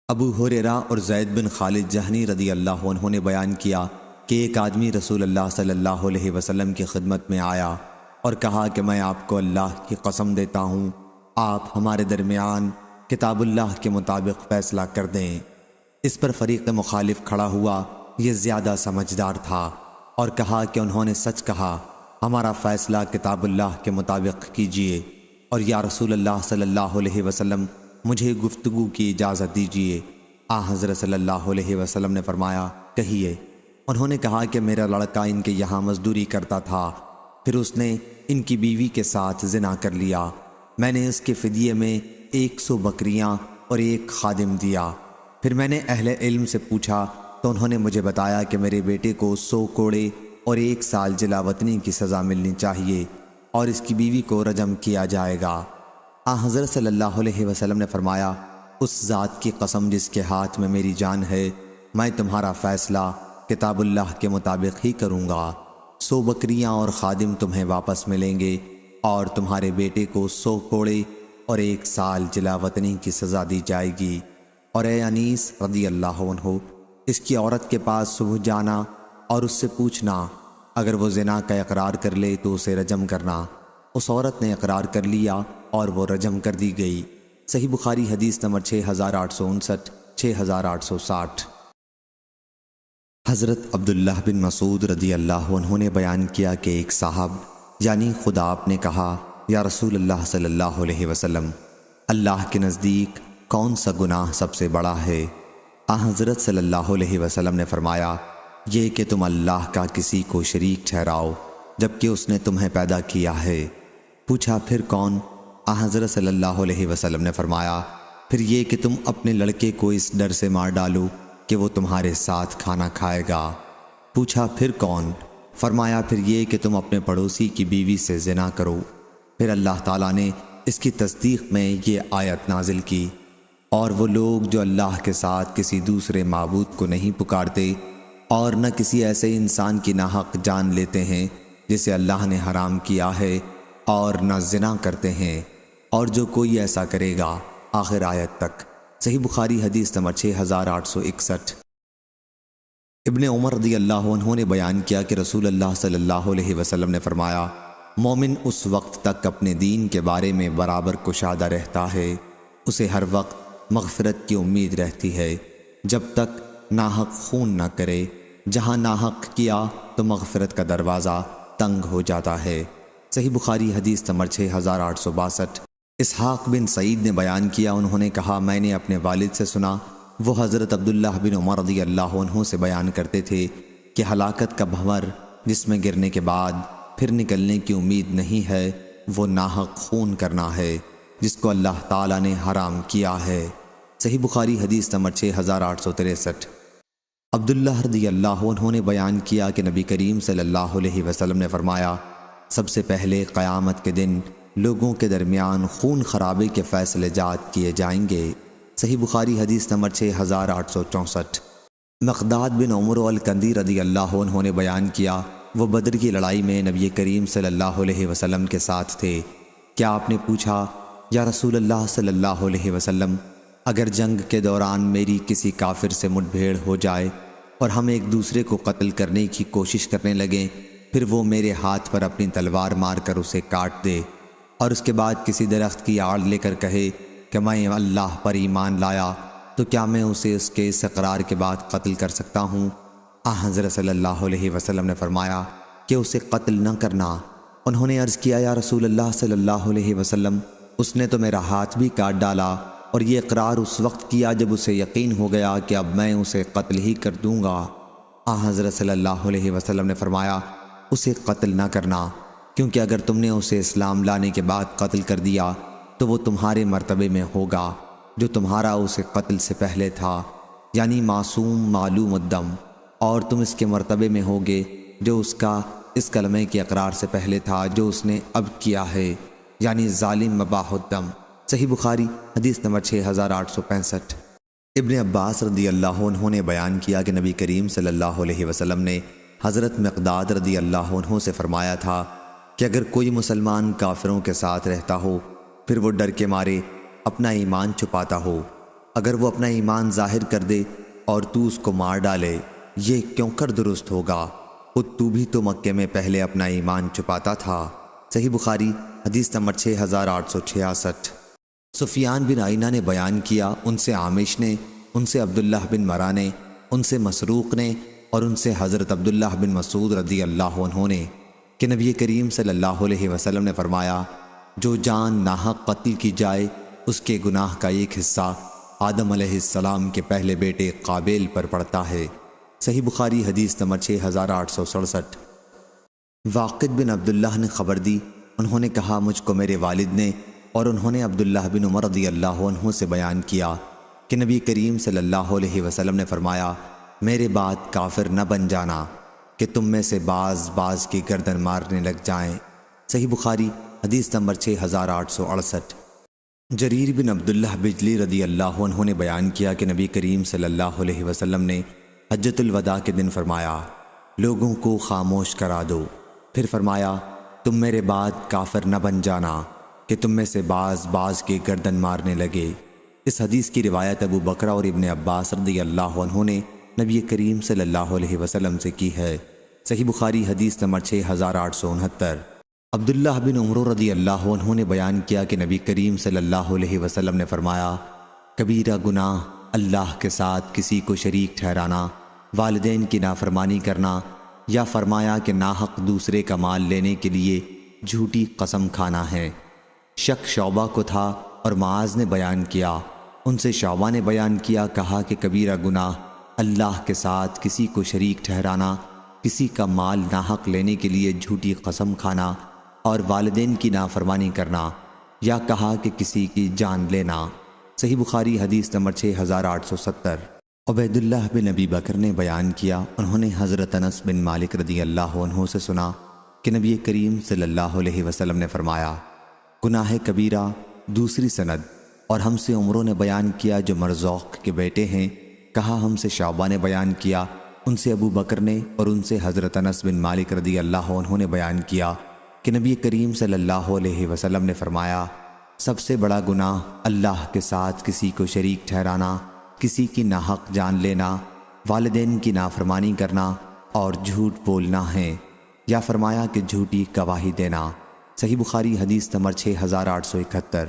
ابو ہریرہ اور زید بن خالد جہنی رضی اللہ عنہ نے بیان کیا کہ ایک آدمی رسول اللہ صلی اللہ علیہ وسلم کی خدمت میں آیا اور کہا کہ میں آپ کو اللہ کی قسم دیتا ہوں آپ ہمارے درمیان کتاب اللہ کے مطابق فیصلہ کر دیں۔ اس پر فریق مخالف کھڑا ہوا، یہ زیادہ سمجھدار تھا اور کہا کہ انہوں نے سچ کہا، ہمارا فیصلہ کتاب اللہ کے مطابق کیجیے، اور یا رسول اللہ صلی اللہ علیہ وسلم مجھے گفتگو کی اجازت دیجیے۔ حضرت صلی اللہ علیہ وسلم نے فرمایا کہیے۔ انہوں نے کہا کہ میرا لڑکا ان کے یہاں مزدوری کرتا تھا، پھر اس نے ان کی بیوی کے ساتھ زنا کر لیا، میں نے اس کے فدیے میں 100 بکریاں اور 1 خادم دیا۔ پھر میں نے اہل علم سے پوچھا تو انہوں نے مجھے بتایا کہ میرے بیٹے کو 100 کوڑے اور 1 سال جلا وطنی کی سزا ملنی چاہیے اور اس کی بیوی کو رجم کیا جائے گا۔ حضرت صلی اللہ علیہ وسلم نے فرمایا، اس ذات کی قسم جس کے ہاتھ میں میری جان ہے، میں تمہارا فیصلہ کتاب اللہ کے مطابق ہی کروں گا۔ 100 بکریاں اور خادم تمہیں واپس ملیں گے، اور تمہارے بیٹے کو 100 کوڑے اور 1 سال جلا وطنی کی سزا دی جائے گی۔ اور اے انیس رضی اللہ عنہ، اس کی عورت کے پاس صبح جانا اور اس سے پوچھنا، اگر وہ زنا کا اقرار کر لے تو اسے رجم کرنا۔ اس عورت نے اقرار کر لیا اور وہ رجم کر دی گئی۔ صحیح بخاری حدیث نمبر 6859، 6860۔ حضرت عبداللہ بن مسعود رضی اللہ عنہ نے بیان کیا کہ ایک صاحب یعنی خدا آپ نے کہا، یا رسول اللہ صلی اللہ علیہ وسلم، اللہ کے نزدیک کون سا گناہ سب سے بڑا ہے؟ حضرت صلی اللہ علیہ وسلم نے فرمایا، یہ کہ تم اللہ کا کسی کو شریک ٹھہراؤ جبکہ اس نے تمہیں پیدا کیا ہے۔ پوچھا پھر کون؟ حضرت صلی اللہ علیہ وسلم نے فرمایا، پھر یہ کہ تم اپنے لڑکے کو اس ڈر سے مار ڈالو کہ وہ تمہارے ساتھ کھانا کھائے گا۔ پوچھا پھر کون؟ فرمایا، پھر یہ کہ تم اپنے پڑوسی کی بیوی سے زنا کرو۔ پھر اللہ تعالیٰ نے اس کی تصدیق میں یہ آیت نازل کی، اور وہ لوگ جو اللہ کے ساتھ کسی دوسرے معبود کو نہیں پکارتے اور نہ کسی ایسے انسان کی ناحق جان لیتے ہیں جسے اللہ نے حرام کیا ہے، اور نہ زنا کرتے ہیں، اور جو کوئی ایسا کرے گا، آخر آیت تک۔ صحیح بخاری حدیث نمبر 6861۔ ابن عمر رضی اللہ عنہ نے بیان کیا کہ رسول اللہ صلی اللہ علیہ وسلم نے فرمایا، مومن اس وقت تک اپنے دین کے بارے میں برابر کشادہ رہتا ہے، اسے ہر وقت مغفرت کی امید رہتی ہے، جب تک ناحق خون نہ کرے۔ جہاں ناحق کیا تو مغفرت کا دروازہ تنگ ہو جاتا ہے۔ صحیح بخاری حدیث نمبر 6862۔ اسحاق بن سعید نے بیان کیا، انہوں نے کہا، میں نے اپنے والد سے سنا، وہ حضرت عبداللہ بن عمر رضی اللہ عنہ سے بیان کرتے تھے کہ ہلاکت کا بھنور جس میں گرنے کے بعد پھر نکلنے کی امید نہیں ہے، وہ ناحق خون کرنا ہے جس کو اللہ تعالیٰ نے حرام کیا ہے۔ صحیح بخاری حدیث نمبر 6863۔ عبداللہ رضی اللہ عنہ نے بیان کیا کہ نبی کریم صلی اللہ علیہ وسلم نے فرمایا، سب سے پہلے قیامت کے دن لوگوں کے درمیان خون خرابے کے فیصلے جات کیے جائیں گے۔ صحیح بخاری حدیث نمبر 6864۔ مقداد بن عمر الکندی رضی اللہ عنہ نے بیان کیا، وہ بدر کی لڑائی میں نبی کریم صلی اللہ علیہ وسلم کے ساتھ تھے۔ کیا آپ نے پوچھا، یا رسول اللہ صلی اللہ علیہ وسلم، اگر جنگ کے دوران میری کسی کافر سے مٹ بھیڑ ہو جائے اور ہم ایک دوسرے کو قتل کرنے کی کوشش کرنے لگیں، پھر وہ میرے ہاتھ پر اپنی تلوار مار کر اسے کاٹ دے، اور اس کے بعد کسی درخت کی آڑ لے کر کہے کہ میں اللہ پر ایمان لایا، تو کیا میں اسے اس کے اس اقرار کے بعد قتل کر سکتا ہوں؟ حضرت صلی اللہ علیہ وسلم نے فرمایا کہ اسے قتل نہ کرنا۔ انہوں نے عرض کیا، یا رسول اللہ صلی اللہ علیہ وسلم، اس نے تو میرا ہاتھ بھی کاٹ ڈالا، اور یہ اقرار اس وقت کیا جب اسے یقین ہو گیا کہ اب میں اسے قتل ہی کر دوں گا۔ حضرت صلی اللہ علیہ وسلم نے فرمایا، اسے قتل نہ کرنا، کیونکہ اگر تم نے اسے اسلام لانے کے بعد قتل کر دیا تو وہ تمہارے مرتبے میں ہوگا جو تمہارا اسے قتل سے پہلے تھا، یعنی معصوم معلوم الدم، اور تم اس کے مرتبے میں ہوگے جو اس کا اس کلمے کے اقرار سے پہلے تھا جو اس نے اب کیا ہے، یعنی ظالم مباح الدم۔ صحیح بخاری حدیث نمبر 6865۔ ابن عباس رضی اللہ عنہ نے بیان کیا کہ نبی کریم صلی اللہ علیہ وسلم نے حضرت مقداد رضی اللہ عنہ سے فرمایا تھا کہ اگر کوئی مسلمان کافروں کے ساتھ رہتا ہو، پھر وہ ڈر کے مارے اپنا ایمان چھپاتا ہو، اگر وہ اپنا ایمان ظاہر کر دے اور تو اس کو مار ڈالے، یہ کیوں کر درست ہوگا؟ خود تو بھی تو مکے میں پہلے اپنا ایمان چھپاتا تھا۔ صحیح بخاری حدیث نمبر 6866۔ سفیان بن عینہ نے بیان کیا، ان سے عامش نے، ان سے عبداللہ بن مرہ نے، ان سے مسروق نے، اور ان سے حضرت عبداللہ بن مسعود رضی اللہ عنہ نے کہ نبی کریم صلی اللہ علیہ وسلم نے فرمایا، جو جان ناحق قتل کی جائے اس کے گناہ کا ایک حصہ آدم علیہ السلام کے پہلے بیٹے قابیل پر پڑتا ہے۔ صحیح بخاری حدیث نمبر 6867۔ واقد بن عبداللہ نے خبر دی، انہوں نے کہا، مجھ کو میرے والد نے، اور انہوں نے عبداللہ بن عمر رضی اللہ عنہ سے بیان کیا کہ نبی کریم صلی اللہ علیہ وسلم نے فرمایا، میرے بعد کافر نہ بن جانا کہ تم میں سے بعض کی گردن مارنے لگ جائیں۔ صحیح بخاری حدیث نمبر 6868۔ جریر بن عبداللہ بجلی رضی اللہ عنہ نے بیان کیا کہ نبی کریم صلی اللہ علیہ وسلم نے حجۃ الوداع کے دن فرمایا، لوگوں کو خاموش کرا دو۔ پھر فرمایا، تم میرے بعد کافر نہ بن جانا کہ تم میں سے بعض کی گردن مارنے لگے۔ اس حدیث کی روایت ابو بکرہ اور ابن عباس رضی اللہ عنہ نے نبی کریم صلی اللہ علیہ وسلم سے کی ہے۔ صحیح بخاری حدیث نمبر 6869۔ عبداللہ بن عمر رضی اللہ عنہ نے بیان کیا کہ نبی کریم صلی اللہ علیہ وسلم نے فرمایا، کبیرہ گناہ اللہ کے ساتھ کسی کو شریک ٹھہرانا، والدین کی نافرمانی کرنا، یا فرمایا کہ ناحق دوسرے کا مال لینے کے لیے جھوٹی قسم کھانا ہے۔ شک شعبہ کو تھا اور معاذ نے بیان کیا، ان سے شعبہ نے بیان کیا، کہا کہ کبیرہ گناہ اللہ کے ساتھ کسی کو شریک ٹھہرانا، کسی کا مال ناحق لینے کے لیے جھوٹی قسم کھانا اور والدین کی نافرمانی کرنا، یا کہا کہ کسی کی جان لینا۔ صحیح بخاری حدیث نمبر 6870۔ عبیداللہ بن ابی بکر نے بیان کیا، انہوں نے حضرت انس بن مالک رضی اللہ عنہ سے سنا کہ نبی کریم صلی اللہ علیہ وسلم نے فرمایا، گناہ کبیرہ دوسری سند۔ اور ہم سے عمروں نے بیان کیا جو مرزوق کے بیٹے ہیں، کہا ہم سے شعبہ نے بیان کیا، ان سے ابو بکر نے، اور ان سے حضرت انس بن مالک رضی اللہ عنہ نے بیان کیا کہ نبی کریم صلی اللہ علیہ وسلم نے فرمایا، سب سے بڑا گناہ اللہ کے ساتھ کسی کو شریک ٹھہرانا، کسی کی ناحق جان لینا، والدین کی نافرمانی کرنا اور جھوٹ بولنا ہے، یا فرمایا کہ جھوٹی گواہی دینا۔ صحیح بخاری حدیث نمبر 6871۔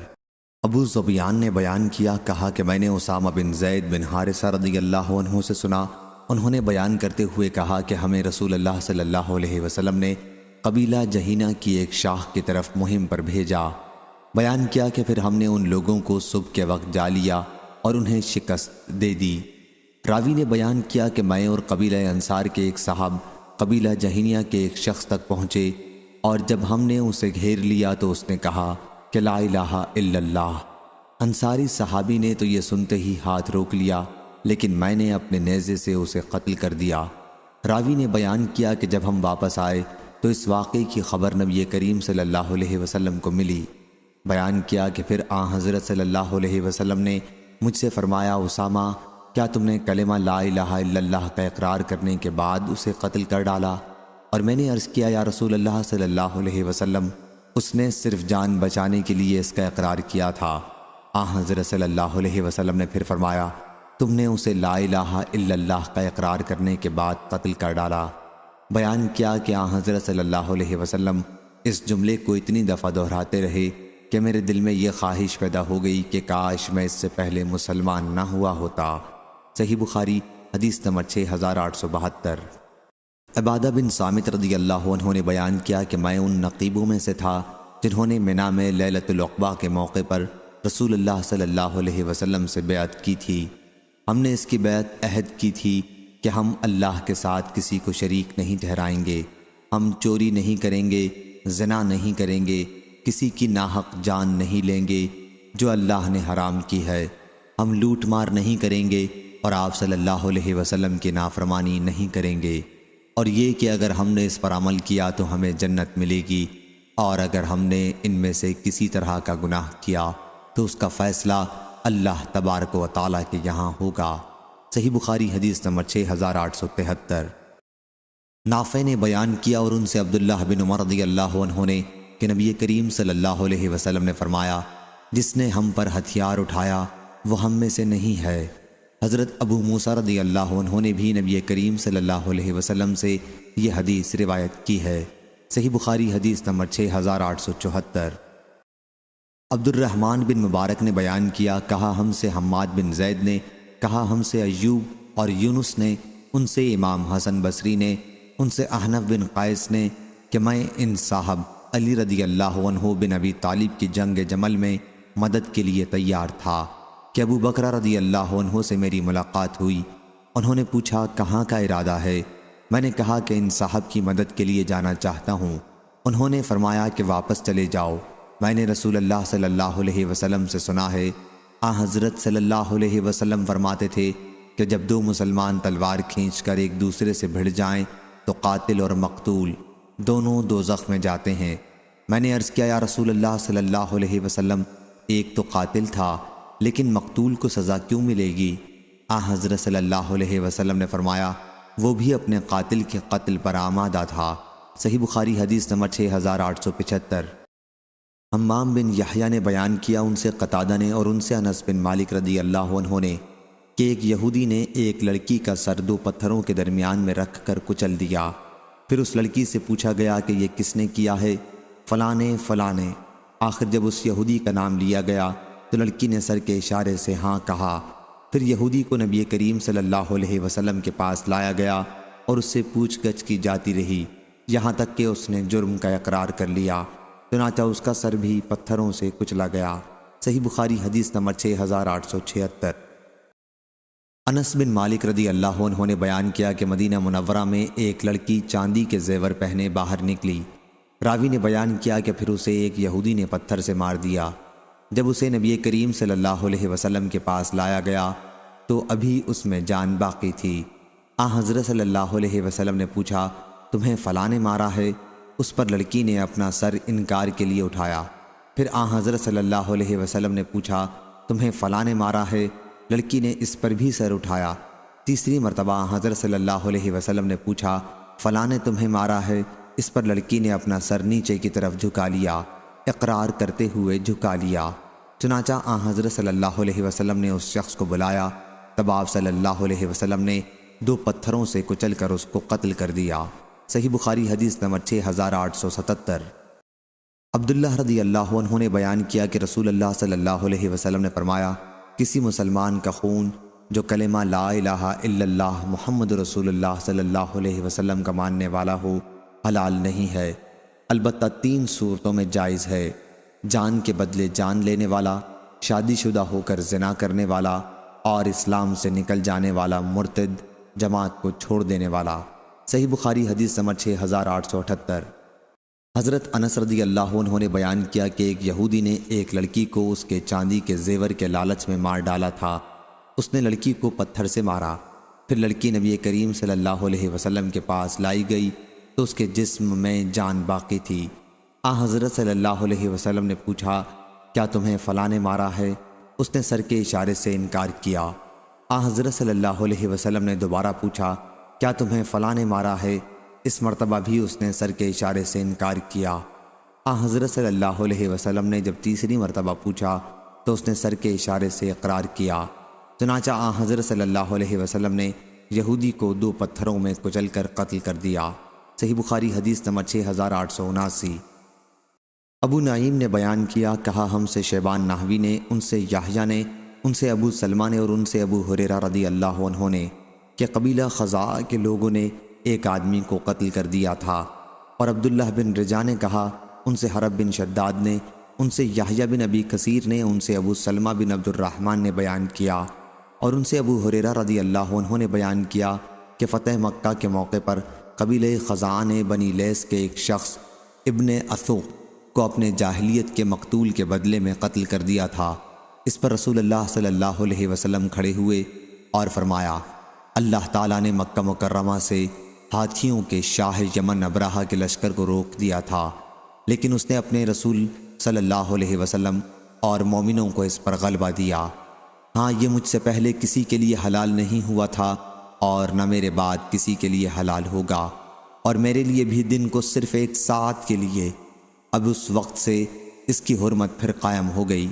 ابو ظبیان نے بیان کیا، کہا کہ میں نے اسامہ بن زید بن حارثہ رضی اللہ عنہ سے سنا، انہوں نے بیان کرتے ہوئے کہا کہ ہمیں رسول اللہ صلی اللہ علیہ وسلم نے قبیلہ جہینہ کی ایک شاخ کی طرف مہم پر بھیجا۔ بیان کیا کہ پھر ہم نے ان لوگوں کو صبح کے وقت جا لیا اور انہیں شکست دے دی۔ راوی نے بیان کیا کہ میں اور قبیلہ انصار کے ایک صاحب قبیلہ جہینیہ کے ایک شخص تک پہنچے، اور جب ہم نے اسے گھیر لیا تو اس نے کہا کہ لا الہ الا اللہ۔ انصاری صحابی نے تو یہ سنتے ہی ہاتھ روک لیا، لیکن میں نے اپنے نیزے سے اسے قتل کر دیا۔ راوی نے بیان کیا کہ جب ہم واپس آئے تو اس واقعے کی خبر نبی کریم صلی اللہ علیہ وسلم کو ملی۔ بیان کیا کہ پھر حضرت صلی اللہ علیہ وسلم نے مجھ سے فرمایا، اسامہ کیا تم نے کلمہ لا الہ الا اللہ کا اقرار کرنے کے بعد اسے قتل کر ڈالا؟ اور میں نے عرض کیا، یا رسول اللہ صلی اللہ علیہ وسلم، اس نے صرف جان بچانے کے لیے اس کا اقرار کیا تھا۔ حضرت صلی اللہ علیہ وسلم نے پھر فرمایا، تم نے اسے لا الہ الا اللہ کا اقرار کرنے کے بعد قتل کر ڈالا۔ بیان کیا کہ حضرت صلی اللہ علیہ وسلم اس جملے کو اتنی دفعہ دہراتے رہے کہ میرے دل میں یہ خواہش پیدا ہو گئی کہ کاش میں اس سے پہلے مسلمان نہ ہوا ہوتا۔ صحیح بخاری حدیث نمبر 6872۔ عبادہ بن صامت رضی اللہ عنہ نے بیان کیا کہ میں ان نقیبوں میں سے تھا جنہوں نے منی میں لیلۃ العقبہ کے موقع پر رسول اللہ صلی اللہ علیہ وسلم سے بیعت کی تھی۔ ہم نے اس کی بیعت عہد کی تھی کہ ہم اللہ کے ساتھ کسی کو شریک نہیں ٹھہرائیں گے، ہم چوری نہیں کریں گے، زنا نہیں کریں گے، کسی کی ناحق جان نہیں لیں گے جو اللہ نے حرام کی ہے، ہم لوٹ مار نہیں کریں گے، اور آپ صلی اللہ علیہ وسلم کی نافرمانی نہیں کریں گے، اور یہ کہ اگر ہم نے اس پر عمل کیا تو ہمیں جنت ملے گی، اور اگر ہم نے ان میں سے کسی طرح کا گناہ کیا تو اس کا فیصلہ اللہ تبارک و تعالیٰ کے یہاں ہوگا۔ صحیح بخاری حدیث نمبر 6873۔ نافع نے بیان کیا اور ان سے عبداللہ بن عمر رضی اللہ عنہ نے کہ نبی کریم صلی اللہ علیہ وسلم نے فرمایا، جس نے ہم پر ہتھیار اٹھایا وہ ہم میں سے نہیں ہے۔ حضرت ابو موسیٰ رضی اللہ عنہ نے بھی نبی کریم صلی اللہ علیہ وسلم سے یہ حدیث روایت کی ہے۔ صحیح بخاری حدیث نمبر 6874۔ عبد الرحمن بن مبارک نے بیان کیا، کہا ہم سے حماد بن زید نے، کہا ہم سے ایوب اور یونس نے، ان سے امام حسن بصری نے، ان سے احنف بن قیس نے کہ میں ان صاحب علی رضی اللہ عنہ بن ابی طالب کی جنگ جمل میں مدد کے لیے تیار تھا کہ ابو بکر رضی اللہ عنہ سے میری ملاقات ہوئی۔ انہوں نے پوچھا کہاں کا ارادہ ہے؟ میں نے کہا کہ ان صاحب کی مدد کے لیے جانا چاہتا ہوں۔ انہوں نے فرمایا کہ واپس چلے جاؤ، میں نے رسول اللہ صلی اللہ علیہ وسلم سے سنا ہے، حضرت صلی اللہ علیہ وسلم فرماتے تھے کہ جب دو مسلمان تلوار کھینچ کر ایک دوسرے سے بھڑ جائیں تو قاتل اور مقتول دونوں دوزخ میں جاتے ہیں۔ میں نے عرض کیا، یا رسول اللہ صلی اللہ علیہ وسلم، ایک تو قاتل تھا لیکن مقتول کو سزا کیوں ملے گی؟ حضرت صلی اللہ علیہ وسلم نے فرمایا وہ بھی اپنے قاتل کے قتل پر آمادہ تھا۔ صحیح بخاری حدیث نمبر 6875۔ حمام بن یحییٰ نے بیان کیا، ان سے قتادہ نے اور ان سے انس بن مالک رضی اللہ عنہ نے کہ ایک یہودی نے ایک لڑکی کا سر دو پتھروں کے درمیان میں رکھ کر کچل دیا۔ پھر اس لڑکی سے پوچھا گیا کہ یہ کس نے کیا ہے؟ فلاں نے فلاں نے۔ آخر جب اس یہودی کا نام لیا گیا تو لڑکی نے سر کے اشارے سے ہاں کہا۔ پھر یہودی کو نبی کریم صلی اللہ علیہ وسلم کے پاس لایا گیا اور اس سے پوچھ گچھ کی جاتی رہی، یہاں تک کہ اس نے جرم کا اقرار کر لیا، چنانچہ اس کا سر بھی پتھروں سے کچلا گیا۔ صحیح بخاری حدیث نمبر 6876۔ انس بن مالک رضی اللہ عنہ نے بیان کیا کہ مدینہ منورہ میں ایک لڑکی چاندی کے زیور پہنے باہر نکلی۔ راوی نے بیان کیا کہ پھر اسے ایک یہودی نے پتھر سے مار دیا۔ جب اسے نبی کریم صلی اللہ علیہ وسلم کے پاس لایا گیا تو ابھی اس میں جان باقی تھی۔ حضرت صلی اللہ علیہ وسلم نے پوچھا تمہیں فلاں نے مارا ہے؟ اس پر لڑکی نے اپنا سر انکار کے لیے اٹھایا۔ پھر حضرت صلی اللہ علیہ وسلم نے پوچھا تمہیں فلاں نے مارا ہے؟ لڑکی نے اس پر بھی سر اٹھایا۔ تیسری مرتبہ حضرت صلی اللہ علیہ وسلم نے پوچھا فلاں نے تمہیں مارا ہے؟ اس پر لڑکی نے اپنا سر نیچے کی طرف جھکا لیا، اقرار کرتے ہوئے جھکا لیا۔ چنانچہ حضرت صلی اللہ علیہ وسلم نے اس شخص کو بلایا، تب آپ صلی اللہ علیہ وسلم نے دو پتھروں سے کچل کر اس کو قتل کر دیا۔ صحیح بخاری حدیث نمبر 6877۔ عبداللہ رضی اللہ عنہ نے بیان کیا کہ رسول اللہ صلی اللہ علیہ وسلم نے فرمایا کسی مسلمان کا خون جو کلمہ لا الہ الا اللہ محمد رسول اللہ صلی اللہ علیہ وسلم کا ماننے والا ہو حلال نہیں ہے، البتہ 3 صورتوں میں جائز ہے: جان کے بدلے جان لینے والا، شادی شدہ ہو کر زنا کرنے والا، اور اسلام سے نکل جانے والا مرتد، جماعت کو چھوڑ دینے والا۔ صحیح بخاری حدیث نمبر 6878۔ حضرت انس رضی اللہ عنہ نے بیان کیا کہ ایک یہودی نے ایک لڑکی کو اس کے چاندی کے زیور کے لالچ میں مار ڈالا تھا۔ اس نے لڑکی کو پتھر سے مارا۔ پھر لڑکی نبی کریم صلی اللہ علیہ وسلم کے پاس لائی گئی تو اس کے جسم میں جان باقی تھی۔ حضرت صلی اللہ علیہ وسلم نے پوچھا کیا تمہیں فلاں نے مارا ہے؟ اس نے سر کے اشارے سے انکار کیا۔ حضرت صلی اللہ علیہ وسلم نے دوبارہ پوچھا کیا تمہیں فلاں نے مارا ہے؟ اس مرتبہ بھی اس نے سر کے اشارے سے انکار کیا۔ حضرت صلی اللہ علیہ وسلم نے جب تیسری مرتبہ پوچھا تو اس نے سر کے اشارے سے اقرار کیا۔ چنانچہ حضرت صلی اللہ علیہ وسلم نے یہودی کو 2 پتھروں میں کچل کر قتل کر دیا۔ صحیح بخاری حدیث نمبر 6879۔ ابو نعیم نے بیان کیا، کہا ہم سے شیبان نحوی نے، ان سے یحییٰ نے، ان سے ابو سلمہ نے اور ان سے ابو ہریرہ رضی اللہ عنہ نے کہ قبیلہ خزاعہ کے لوگوں نے ایک آدمی کو قتل کر دیا تھا۔ اور عبداللہ بن رجا نے کہا، ان سے حرب بن شداد نے، ان سے یحییٰ بن ابی کثیر نے، ان سے ابو سلمہ بن عبد الرحمن نے بیان کیا اور ان سے ابو ہریرہ رضی اللہ عنہ نے بیان کیا کہ فتح مکہ کے موقع پر قبیلہ خزاعہ نے بنی لیس کے ایک شخص ابن اثوق کو اپنے جاہلیت کے مقتول کے بدلے میں قتل کر دیا تھا۔ اس پر رسول اللہ صلی اللہ علیہ وسلم کھڑے ہوئے اور فرمایا اللہ تعالیٰ نے مکہ مکرمہ سے ہاتھیوں کے شاہ یمن ابرہہ کے لشکر کو روک دیا تھا، لیکن اس نے اپنے رسول صلی اللہ علیہ وسلم اور مومنوں کو اس پر غلبہ دیا۔ ہاں یہ مجھ سے پہلے کسی کے لیے حلال نہیں ہوا تھا اور نہ میرے بعد کسی کے لیے حلال ہوگا، اور میرے لیے بھی دن کو صرف 1 ساعت کے لیے۔ اب اس وقت سے اس کی حرمت پھر قائم ہو گئی۔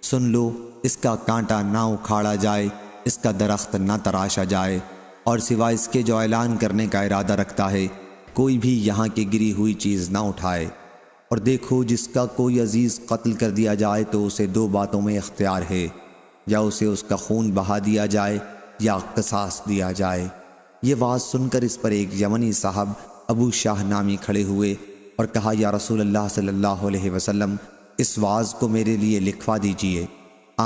سن لو، اس کا کانٹا نہ اکھاڑا جائے، اس کا درخت نہ تراشا جائے، اور سوائے اس کے جو اعلان کرنے کا ارادہ رکھتا ہے کوئی بھی یہاں کی گری ہوئی چیز نہ اٹھائے۔ اور دیکھو، جس کا کوئی عزیز قتل کر دیا جائے تو اسے 2 باتوں میں اختیار ہے، یا اسے اس کا خون بہا دیا جائے یا قصاص دیا جائے۔ یہ واز سن کر اس پر ایک یمنی صاحب ابو شاہ نامی کھڑے ہوئے اور کہا یا رسول اللہ صلی اللہ علیہ وسلم، اس واز کو میرے لیے لکھوا دیجئے۔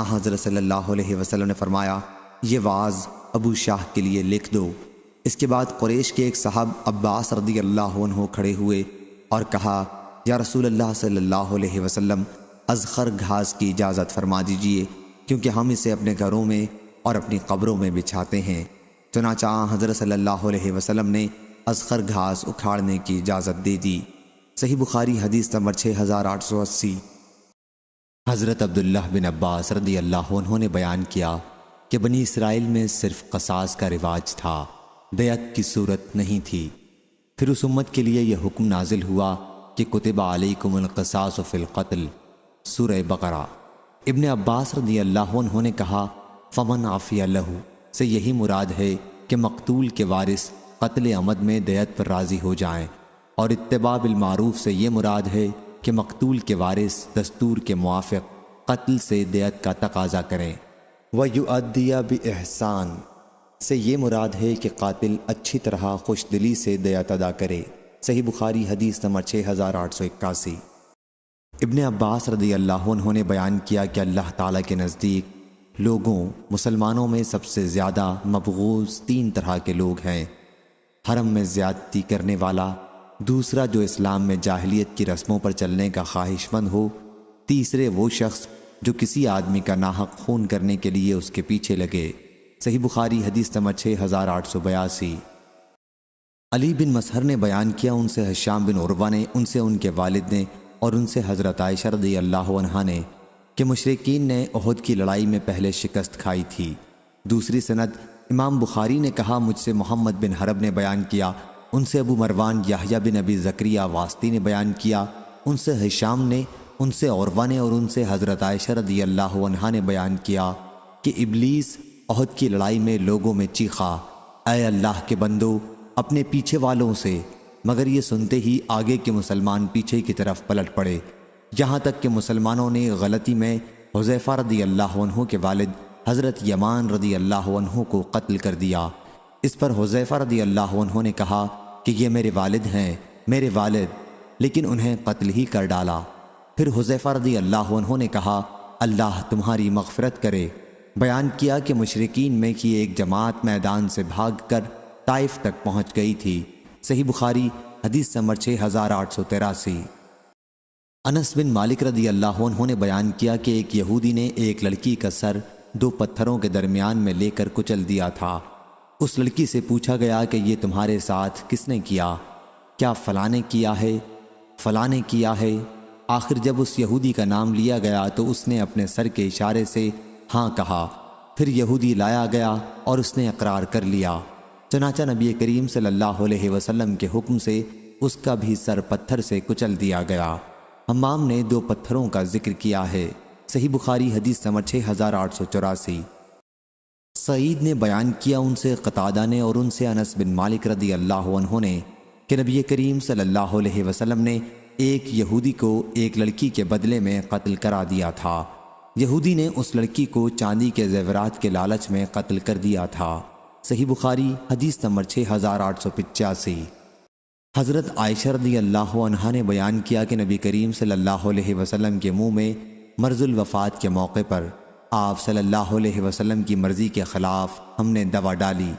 حضرت صلی اللہ علیہ وسلم نے فرمایا یہ واز ابو شاہ کے لیے لکھ دو۔ اس کے بعد قریش کے ایک صاحب عباس رضی اللہ عنہ کھڑے ہوئے اور کہا یا رسول اللہ صلی اللہ علیہ وسلم، ازخر گھاس کی اجازت فرما دیجئے، کیونکہ ہم اسے اپنے گھروں میں اور اپنی قبروں میں بچھاتے ہیں۔ چنانچہ حضرت صلی اللہ علیہ وسلم نے ازخر گھاس اکھاڑنے کی اجازت دے دی۔ صحیح بخاری حدیث نمبر 6880۔ حضرت عبداللہ بن عباس رضی اللہ عنہ نے بیان کیا کہ بنی اسرائیل میں صرف قصاص کا رواج تھا، دیت کی صورت نہیں تھی۔ پھر اس امت کے لیے یہ حکم نازل ہوا کہ کتب علیکم القصاص فی القتل، سورہ بقرہ۔ ابن عباس رضی اللہ عنہ نے کہا فمن عفی لہ سے یہی مراد ہے کہ مقتول کے وارث قتل عمد میں دیت پر راضی ہو جائیں، اور اتباع بالمعروف سے یہ مراد ہے کہ مقتول کے وارث دستور کے موافق قتل سے دیت کا تقاضا کریں۔ وَيُؤَدِّيَ بِإِحْسَان سے یہ مراد ہے کہ قاتل اچھی طرح خوش دلی سے دیت ادا کرے۔ صحیح بخاری حدیث نمبر 6881۔ ابن عباس رضی اللہ عنہ نے بیان کیا کہ اللہ تعالیٰ کے نزدیک لوگوں مسلمانوں میں سب سے زیادہ مبغوض 3 طرح کے لوگ ہیں: حرم میں زیادتی کرنے والا، دوسرا جو اسلام میں جاہلیت کی رسموں پر چلنے کا خواہش مند ہو، تیسرے وہ شخص جو کسی آدمی کا ناحق خون کرنے کے لیے اس کے پیچھے لگے۔ صحیح بخاری حدیث نمبر 6882۔ علی بن مسہر نے بیان کیا ان سے ہشام بن عروہ نے، ان سے ان کے والد نے، اور ان سے حضرت عائشہ رضی اللہ عنہا نے کہ مشرکین نے احد کی لڑائی میں پہلے شکست کھائی تھی۔ دوسری سند امام بخاری نے کہا مجھ سے محمد بن حرب نے بیان کیا، ان سے ابو مروان یحییٰ بن ابی زکریا واسطی نے بیان کیا، ان سے ہشام نے، ان سے عروہ نے، اور ان سے حضرت عائشہ رضی اللہ عنہا نے بیان کیا کہ ابلیس احد کی لڑائی میں لوگوں میں چیخا، اے اللہ کے بندو اپنے پیچھے والوں سے، مگر یہ سنتے ہی آگے کے مسلمان پیچھے کی طرف پلٹ پڑے، یہاں تک کہ مسلمانوں نے غلطی میں حذیفہ رضی اللہ عنہ کے والد حضرت یمان رضی اللہ عنہ کو قتل کر دیا۔ اس پر حذیفہ رضی اللہ عنہ نے کہا کہ یہ میرے والد ہیں، میرے والد، لیکن انہیں قتل ہی کر ڈالا۔ پھر حذیفہ رضی اللہ عنہ نے کہا اللہ تمہاری مغفرت کرے۔ بیان کیا کہ مشرکین میں کی ایک جماعت میدان سے بھاگ کر طائف تک پہنچ گئی تھی۔ صحیح بخاری حدیث نمبر 6883۔ انس بن مالک رضی اللہ عنہ نے بیان کیا کہ ایک یہودی نے ایک لڑکی کا سر 2 پتھروں کے درمیان میں لے کر کچل دیا تھا۔ اس لڑکی سے پوچھا گیا کہ یہ تمہارے ساتھ کس نے کیا؟ کیا فلاں نے کیا ہے؟ فلاں نے کیا ہے؟ آخر جب اس یہودی کا نام لیا گیا تو اس نے اپنے سر کے اشارے سے ہاں کہا۔ پھر یہودی لایا گیا اور اس نے اقرار کر لیا۔ چنانچہ نبی کریم صلی اللہ علیہ وسلم کے حکم سے اس کا بھی سر پتھر سے کچل دیا گیا۔ حمام نے 2 پتھروں کا ذکر کیا ہے۔ صحیح بخاری حدیث نمبر 6884۔ سعید نے بیان کیا ان سے قتادہ نے اور ان سے انس بن مالک رضی اللہ عنہ نے کہ نبی کریم صلی اللہ علیہ وسلم نے ایک یہودی کو ایک لڑکی کے بدلے میں قتل کرا دیا تھا۔ یہودی نے اس لڑکی کو چاندی کے زیورات کے لالچ میں قتل کر دیا تھا۔ صحیح بخاری حدیث نمبر 6885۔ حضرت عائشہ رضی اللہ عنہا نے بیان کیا کہ نبی کریم صلی اللہ علیہ وسلم کے منہ میں مرض الوفات کے موقع پر آپ صلی اللہ علیہ وسلم کی مرضی کے خلاف ہم نے دوا ڈالی۔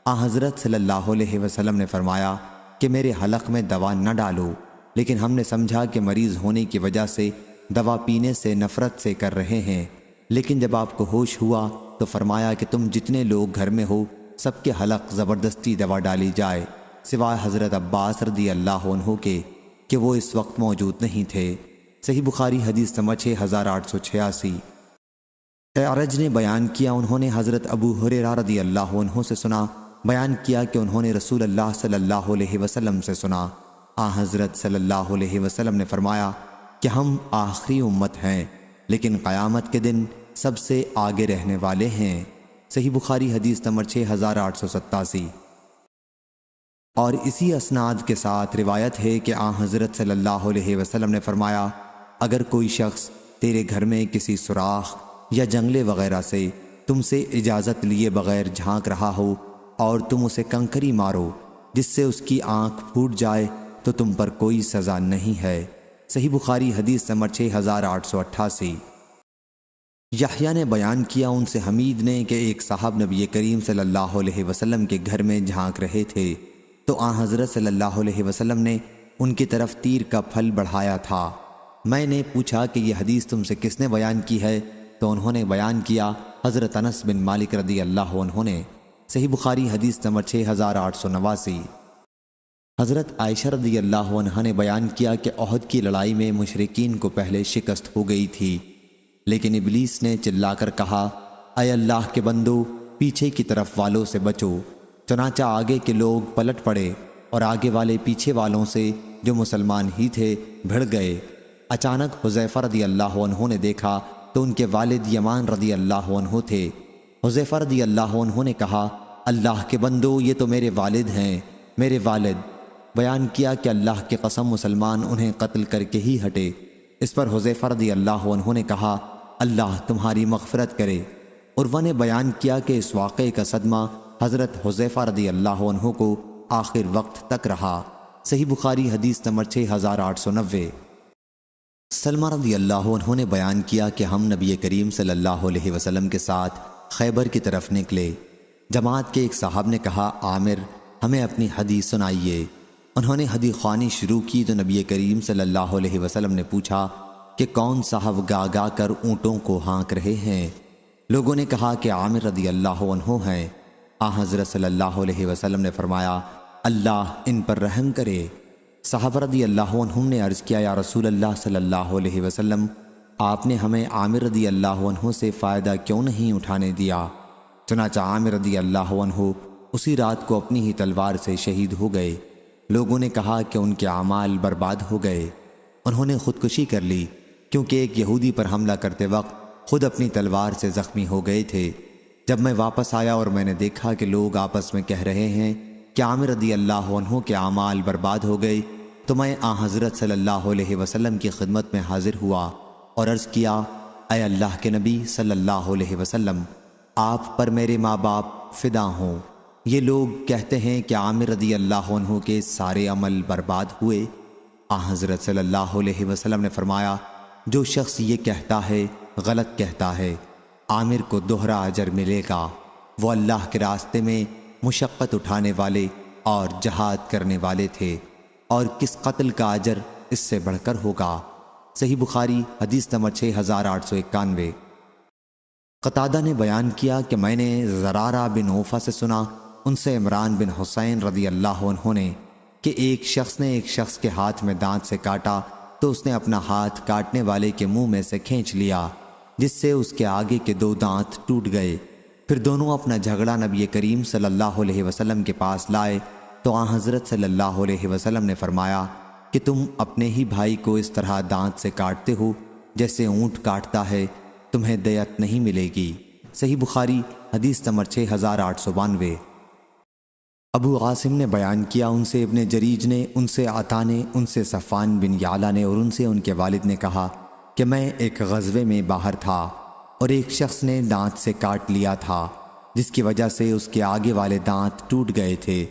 حضرت صلی اللہ علیہ وسلم نے فرمایا کہ میرے حلق میں دوا نہ ڈالو، لیکن ہم نے سمجھا کہ مریض ہونے کی وجہ سے دوا پینے سے نفرت سے کر رہے ہیں، لیکن جب آپ کو ہوش ہوا تو فرمایا کہ تم جتنے لوگ گھر میں ہو سب کے حلق زبردستی دوا ڈالی جائے، سوائے حضرت عباس رضی اللہ عنہ کے کہ وہ اس وقت موجود نہیں تھے۔ صحیح بخاری حدیث نمبر 6886۔ اعرج نے بیان کیا انہوں نے حضرت ابو ہریرہ رضی اللہ عنہ سے سنا، بیان کیا کہ انہوں نے رسول اللہ صلی اللہ علیہ وسلم سے سنا، حضرت صلی اللہ علیہ وسلم نے فرمایا کہ ہم آخری امت ہیں لیکن قیامت کے دن سب سے آگے رہنے والے ہیں۔ صحیح بخاری حدیث نمبر 6887۔ اور اسی اسناد کے ساتھ روایت ہے کہ حضرت صلی اللہ علیہ وسلم نے فرمایا اگر کوئی شخص تیرے گھر میں کسی سوراخ یا جنگلے وغیرہ سے تم سے اجازت لیے بغیر جھانک رہا ہو اور تم اسے کنکری مارو جس سے اس کی آنکھ پھوٹ جائے تو تم پر کوئی سزا نہیں ہے۔ صحیح بخاری حدیث نمبر 6888۔ یحییٰ نے بیان کیا ان سے حمید نے کہ ایک صاحب نبی کریم صلی اللہ علیہ وسلم کے گھر میں جھانک رہے تھے تو حضرت صلی اللہ علیہ وسلم نے ان کی طرف تیر کا پھل بڑھایا تھا۔ میں نے پوچھا کہ یہ حدیث تم سے کس نے بیان کی ہے تو انہوں نے بیان کیا حضرت انس بن مالک رضی اللہ عنہ نے۔ صحیح بخاری حدیث نمبر 6889۔ حضرت عائشہ رضی اللہ عنہا نے بیان کیا کہ احد کی لڑائی میں مشرکین کو پہلے شکست ہو گئی تھی لیکن ابلیس نے چلا کر کہا، اے اللہ کے بندو، پیچھے کی طرف والوں سے بچو۔ چنانچہ آگے کے لوگ پلٹ پڑے اور آگے والے پیچھے والوں سے جو مسلمان ہی تھے بھڑ گئے۔ اچانک حذیفہ رضی اللہ عنہ نے دیکھا تو ان کے والد یمان رضی اللہ عنہ تھے۔ حذیفہ رضی اللہ عنہ نے کہا، اللہ کے بندو، یہ تو میرے والد ہیں، میرے والد۔ بیان کیا کہ اللہ کی قسم مسلمان انہیں قتل کر کے ہی ہٹے۔ اس پر حذیفہ رضی اللہ عنہ نے کہا، اللہ تمہاری مغفرت کرے۔ عروہ نے بیان کیا کہ اس واقعے کا صدمہ حضرت حذیفہ رضی اللہ عنہ کو آخر وقت تک رہا۔ صحیح بخاری حدیث نمبر 6890۔ سلمہ رضی اللہ عنہ نے بیان کیا کہ ہم نبی کریم صلی اللہ علیہ وسلم کے ساتھ خیبر کی طرف نکلے۔ جماعت کے ایک صاحب نے کہا، عامر ہمیں اپنی حدیث سنائیے۔ انہوں نے حدیث خوانی شروع کی تو نبی کریم صلی اللہ علیہ وسلم نے پوچھا کہ کون صاحب گا گا کر اونٹوں کو ہانک رہے ہیں؟ لوگوں نے کہا کہ عامر رضی اللہ عنہ ہیں۔ حضرت صلی اللہ علیہ وسلم نے فرمایا، اللہ ان پر رحم کرے۔ صحابہ رضی اللہ عنہم نے عرض کیا، یا رسول اللہ صلی اللہ علیہ وسلم، آپ نے ہمیں عامر رضی اللہ عنہ سے فائدہ کیوں نہیں اٹھانے دیا؟ چنانچہ عامر رضی اللہ عنہ اسی رات کو اپنی ہی تلوار سے شہید ہو گئے۔ لوگوں نے کہا کہ ان کے اعمال برباد ہو گئے، انہوں نے خودکشی کر لی، کیونکہ ایک یہودی پر حملہ کرتے وقت خود اپنی تلوار سے زخمی ہو گئے تھے۔ جب میں واپس آیا اور میں نے دیکھا کہ لوگ آپس میں کہہ رہے ہیں کہ عامر رضی اللہ عنہ کے اعمال برباد ہو گئے، تو میں حضرت صلی اللہ علیہ وسلم کی خدمت میں حاضر ہوا اور عرض کیا، اے اللہ کے نبی صلی اللہ علیہ وسلم، آپ پر میرے ماں باپ فدا ہوں۔ یہ لوگ کہتے ہیں کہ عامر رضی اللہ عنہ کے سارے عمل برباد ہوئے۔ حضرت صلی اللہ علیہ وسلم نے فرمایا، جو شخص یہ کہتا ہے غلط کہتا ہے، عامر کو دوہرا اجر ملے گا۔ وہ اللہ کے راستے میں مشقت اٹھانے والے اور جہاد کرنے والے تھے، اور کس قتل کا اجر اس سے بڑھ کر ہوگا؟ صحیح بخاری حدیث نمبر 6891۔ قتادہ نے بیان کیا کہ میں نے زرارہ بن اوفا سے سنا، ان سے عمران بن حسین رضی اللہ عنہ نے، کہ ایک شخص نے ایک شخص کے ہاتھ میں دانت سے کاٹا تو اس نے اپنا ہاتھ کاٹنے والے کے منہ میں سے کھینچ لیا، جس سے اس کے آگے کے 2 دانت ٹوٹ گئے۔ پھر دونوں اپنا جھگڑا نبی کریم صلی اللہ علیہ وسلم کے پاس لائے تو حضرت صلی اللہ علیہ وسلم نے فرمایا کہ تم اپنے ہی بھائی کو اس طرح دانت سے کاٹتے ہو جیسے اونٹ کاٹتا ہے، تمہیں دیت نہیں ملے گی۔ صحیح بخاری حدیث نمبر 6892۔ ابو عاصم نے بیان کیا، ان سے ابن جریج نے، ان سے عطا نے، ان سے صفان بن یعلا نے اور ان سے ان کے والد نے کہا کہ میں ایک غزوے میں باہر تھا اور ایک شخص نے دانت سے کاٹ لیا تھا، جس کی وجہ سے اس کے آگے والے دانت ٹوٹ گئے تھے۔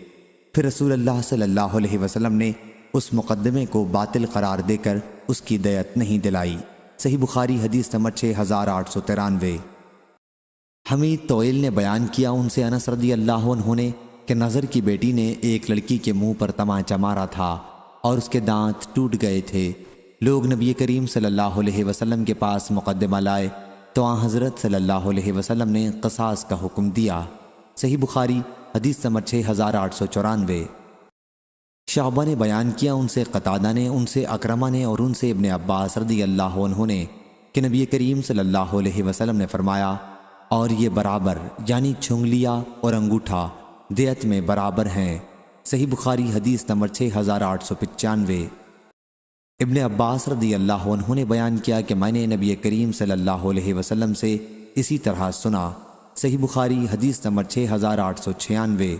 پھر رسول اللہ صلی اللہ علیہ وسلم نے اس مقدمے کو باطل قرار دے کر اس کی دیت نہیں دلائی۔ صحیح بخاری حدیث نمبر 6893۔ حمید طویل نے بیان کیا، ان سے انس رضی اللہ عنہ نے، کہ نظر کی بیٹی نے ایک لڑکی کے منہ پر تمانچہ مارا تھا اور اس کے دانت ٹوٹ گئے تھے۔ لوگ نبی کریم صلی اللہ علیہ وسلم کے پاس مقدمہ لائے تو حضرت صلی اللہ علیہ وسلم نے قصاص کا حکم دیا۔ صحیح بخاری حدیث نمبر 6894۔ شعبہ نے بیان کیا، ان سے قتادہ نے، ان سے اکرمہ نے اور ان سے ابن عباس رضی اللہ عنہ نے، کہ نبی کریم صلی اللہ علیہ وسلم نے فرمایا، اور یہ برابر یعنی چھنگلیا اور انگوٹھا دیت میں برابر ہیں۔ صحیح بخاری حدیث نمبر 6895۔ ابن عباس رضی اللہ عنہ نے بیان کیا کہ میں نے نبی کریم صلی اللہ علیہ وسلم سے اسی طرح سنا۔ صحیح بخاری حدیث نمبر 6896۔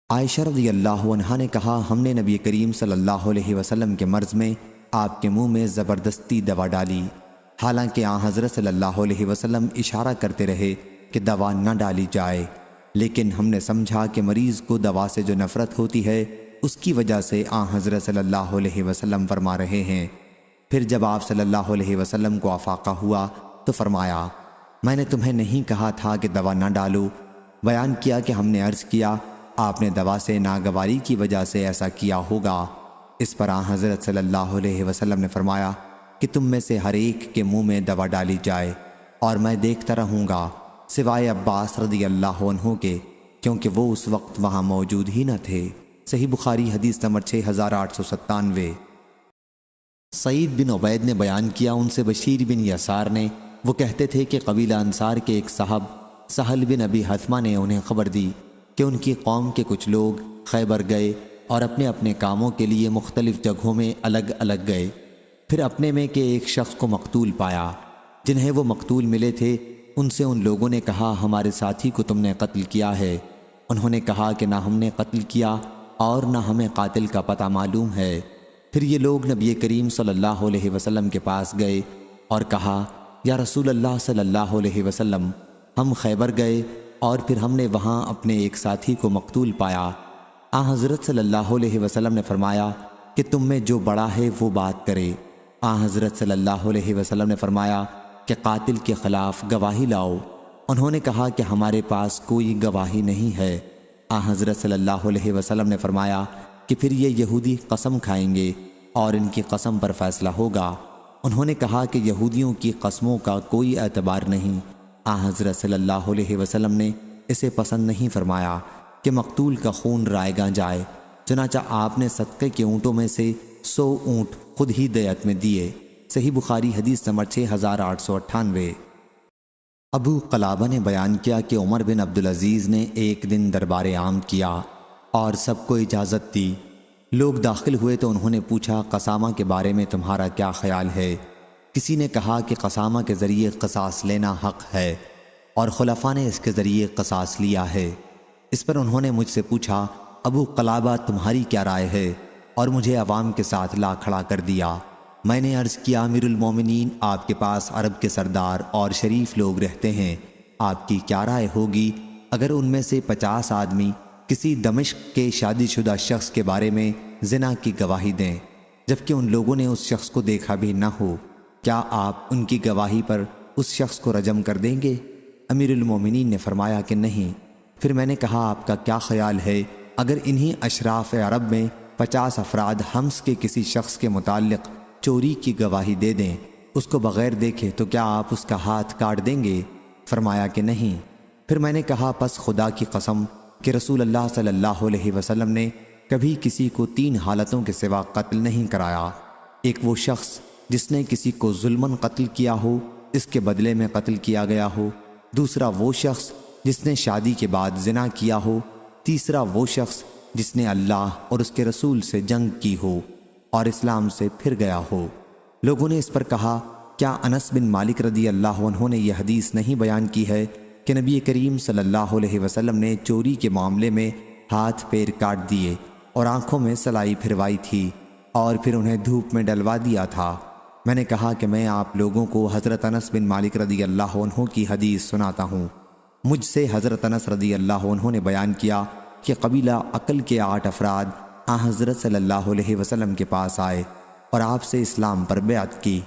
عائشہ رضی اللہ عنہا نے کہا، ہم نے نبی کریم صلی اللہ علیہ وسلم کے مرض میں آپ کے منہ میں زبردستی دوا ڈالی، حالانکہ حضرت صلی اللہ علیہ وسلم اشارہ کرتے رہے کہ دوا نہ ڈالی جائے، لیکن ہم نے سمجھا کہ مریض کو دوا سے جو نفرت ہوتی ہے اس کی وجہ سے حضرت صلی اللہ علیہ وسلم فرما رہے ہیں۔ پھر جب آپ صلی اللہ علیہ وسلم کو افاقہ ہوا تو فرمایا، میں نے تمہیں نہیں کہا تھا کہ دوا نہ ڈالو؟ بیان کیا کہ ہم نے عرض کیا، آپ نے دوا سے ناگواری کی وجہ سے ایسا کیا ہوگا۔ اس پر حضرت صلی اللہ علیہ وسلم نے فرمایا کہ تم میں سے ہر ایک کے منہ میں دوا ڈالی جائے اور میں دیکھتا رہوں گا، سوائے عباس رضی اللہ عنہ کے، کیونکہ وہ اس وقت وہاں موجود ہی نہ تھے۔ صحیح بخاری حدیث نمبر 6897۔ سعید بن عبید نے بیان کیا، ان سے بشیر بن یسار نے، وہ کہتے تھے کہ قبیلہ انصار کے ایک صاحب سہل بن ابی حتمہ نے انہیں خبر دی کہ ان کی قوم کے کچھ لوگ خیبر گئے اور اپنے اپنے کاموں کے لیے مختلف جگہوں میں الگ الگ گئے۔ پھر اپنے میں کے ایک شخص کو مقتول پایا۔ جنہیں وہ مقتول ملے تھے ان سے ان لوگوں نے کہا، ہمارے ساتھی کو تم نے قتل کیا ہے؟ انہوں نے کہا کہ نہ ہم نے قتل کیا اور نہ ہمیں قاتل کا پتہ معلوم ہے۔ پھر یہ لوگ نبی کریم صلی اللہ علیہ وسلم کے پاس گئے اور کہا، یا رسول اللہ صلی اللہ علیہ وسلم، ہم خیبر گئے اور پھر ہم نے وہاں اپنے ایک ساتھی کو مقتول پایا۔ حضرت صلی اللہ علیہ وسلم نے فرمایا کہ تم میں جو بڑا ہے وہ بات کرے۔ حضرت صلی اللہ علیہ وسلم نے فرمایا کہ قاتل کے خلاف گواہی لاؤ۔ انہوں نے کہا کہ ہمارے پاس کوئی گواہی نہیں ہے۔ حضرت صلی اللہ علیہ وسلم نے فرمایا کہ پھر یہ یہودی قسم کھائیں گے اور ان کی قسم پر فیصلہ ہوگا۔ انہوں نے کہا کہ یہودیوں کی قسموں کا کوئی اعتبار نہیں۔ حضرت صلی اللہ علیہ وسلم نے اسے پسند نہیں فرمایا کہ مقتول کا خون رائگاں جائے، چنانچہ آپ نے صدقے کے اونٹوں میں سے 100 اونٹ خود ہی دیت میں دیے۔ صحیح بخاری حدیث نمبر 6898۔ ابو قلابہ نے بیان کیا کہ عمر بن عبدالعزیز نے ایک دن دربار عام کیا اور سب کو اجازت دی۔ لوگ داخل ہوئے تو انہوں نے پوچھا، قسامہ کے بارے میں تمہارا کیا خیال ہے؟ کسی نے کہا کہ قسامہ کے ذریعے قصاص لینا حق ہے اور خلفاء نے اس کے ذریعے قصاص لیا ہے۔ اس پر انہوں نے مجھ سے پوچھا، ابو قلابہ تمہاری کیا رائے ہے؟ اور مجھے عوام کے ساتھ لا کھڑا کر دیا۔ میں نے عرض کیا، امیر المومنین، آپ کے پاس عرب کے سردار اور شریف لوگ رہتے ہیں، آپ کی کیا رائے ہوگی اگر ان میں سے 50 آدمی کسی دمشق کے شادی شدہ شخص کے بارے میں زنا کی گواہی دیں جبکہ ان لوگوں نے اس شخص کو دیکھا بھی نہ ہو؟ کیا آپ ان کی گواہی پر اس شخص کو رجم کر دیں گے؟ امیر المومنین نے فرمایا کہ نہیں۔ پھر میں نے کہا، آپ کا کیا خیال ہے اگر انہی اشراف عرب میں 50 افراد حمس کے کسی شخص کے متعلق چوری کی گواہی دے دیں، اس کو بغیر دیکھے، تو کیا آپ اس کا ہاتھ کاٹ دیں گے؟ فرمایا کہ نہیں۔ پھر میں نے کہا، پس خدا کی قسم کہ رسول اللہ صلی اللہ علیہ وسلم نے کبھی کسی کو 3 حالتوں کے سوا قتل نہیں کرایا۔ ایک وہ شخص جس نے کسی کو ظلماً قتل کیا ہو، اس کے بدلے میں قتل کیا گیا ہو۔ دوسرا وہ شخص جس نے شادی کے بعد زنا کیا ہو۔ تیسرا وہ شخص جس نے اللہ اور اس کے رسول سے جنگ کی ہو اور اسلام سے پھر گیا ہو۔ لوگوں نے اس پر کہا، کیا انس بن مالک رضی اللہ عنہ نے یہ حدیث نہیں بیان کی ہے کہ نبی کریم صلی اللہ علیہ وسلم نے چوری کے معاملے میں ہاتھ پیر کاٹ دیے اور آنکھوں میں سلائی پھروائی تھی اور پھر انہیں دھوپ میں ڈلوا دیا تھا؟ میں نے کہا کہ میں آپ لوگوں کو حضرت انس بن مالک رضی اللہ عنہ کی حدیث سناتا ہوں۔ مجھ سے حضرت انس رضی اللہ عنہ نے بیان کیا کہ قبیلہ عقل کے 8 افراد حضرت صلی اللہ علیہ وسلم کے پاس آئے اور آپ سے اسلام پر بیعت کی۔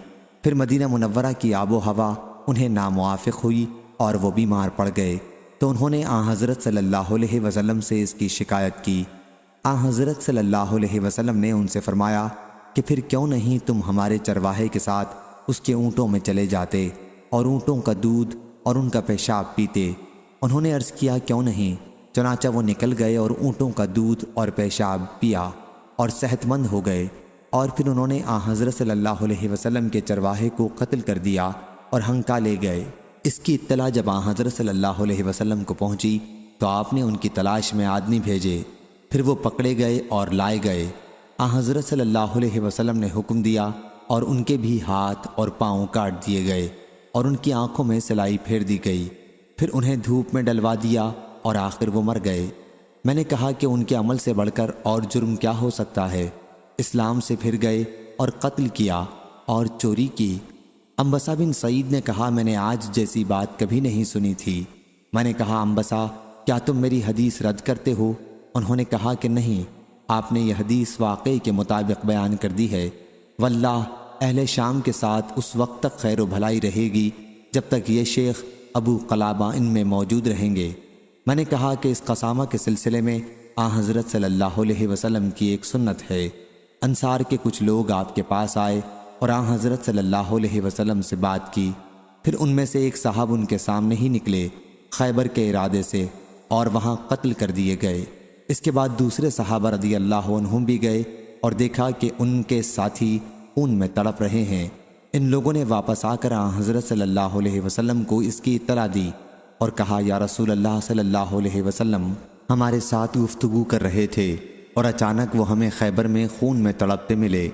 پھر مدینہ منورہ کی آب و ہوا انہیں ناموافق ہوئی اور وہ بیمار پڑ گئے، تو انہوں نے حضرت صلی اللہ علیہ وسلم سے اس کی شکایت کی۔ حضرت صلی اللہ علیہ وسلم نے ان سے فرمایا کہ پھر کیوں نہیں تم ہمارے چرواہے کے ساتھ اس کے اونٹوں میں چلے جاتے اور اونٹوں کا دودھ اور ان کا پیشاب پیتے؟ انہوں نے عرض کیا، کیوں نہیں؟ چنانچہ وہ نکل گئے اور اونٹوں کا دودھ اور پیشاب پیا اور صحت مند ہو گئے، اور پھر انہوں نے حضرت صلی اللہ علیہ وسلم کے چرواہے کو قتل کر دیا اور ہنکا لے گئے۔ اس کی اطلاع جب حضرت صلی اللہ علیہ وسلم کو پہنچی تو آپ نے ان کی تلاش میں آدمی بھیجے، پھر وہ پکڑے گئے اور لائے گئے۔ حضرت صلی اللہ علیہ وسلم نے حکم دیا اور ان کے بھی ہاتھ اور پاؤں کاٹ دیے گئے اور ان کی آنکھوں میں سلائی پھیر دی گئی، پھر انہیں دھوپ میں ڈلوا دیا اور آخر وہ مر گئے۔ میں نے کہا کہ ان کے عمل سے بڑھ کر اور جرم کیا ہو سکتا ہے؟ اسلام سے پھر گئے اور قتل کیا اور چوری کی۔ انبسا بن سعید نے کہا، میں نے آج جیسی بات کبھی نہیں سنی تھی۔ میں نے کہا، انبسا، کیا تم میری حدیث رد کرتے ہو؟ انہوں نے کہا کہ نہیں، آپ نے یہ حدیث واقعے کے مطابق بیان کر دی ہے۔ واللہ اہل شام کے ساتھ اس وقت تک خیر و بھلائی رہے گی جب تک یہ شیخ ابو قلابہ ان میں موجود رہیں گے۔ میں نے کہا کہ اس قسامہ کے سلسلے میں حضرت صلی اللہ علیہ وسلم کی ایک سنت ہے۔ انصار کے کچھ لوگ آپ کے پاس آئے اور حضرت صلی اللہ علیہ وسلم سے بات کی، پھر ان میں سے ایک صاحب ان کے سامنے ہی نکلے خیبر کے ارادے سے اور وہاں قتل کر دیے گئے۔ اس کے بعد دوسرے صحابہ رضی اللہ عنہم بھی گئے اور دیکھا کہ ان کے ساتھی خون میں تڑپ رہے ہیں۔ ان لوگوں نے واپس آ کر حضرت صلی اللہ علیہ وسلم کو اس کی اطلاع دی اور کہا یا رسول اللہ صلی اللہ علیہ وسلم، ہمارے ساتھ گفتگو کر رہے تھے اور اچانک وہ ہمیں خیبر میں خون میں تڑپتے ملے۔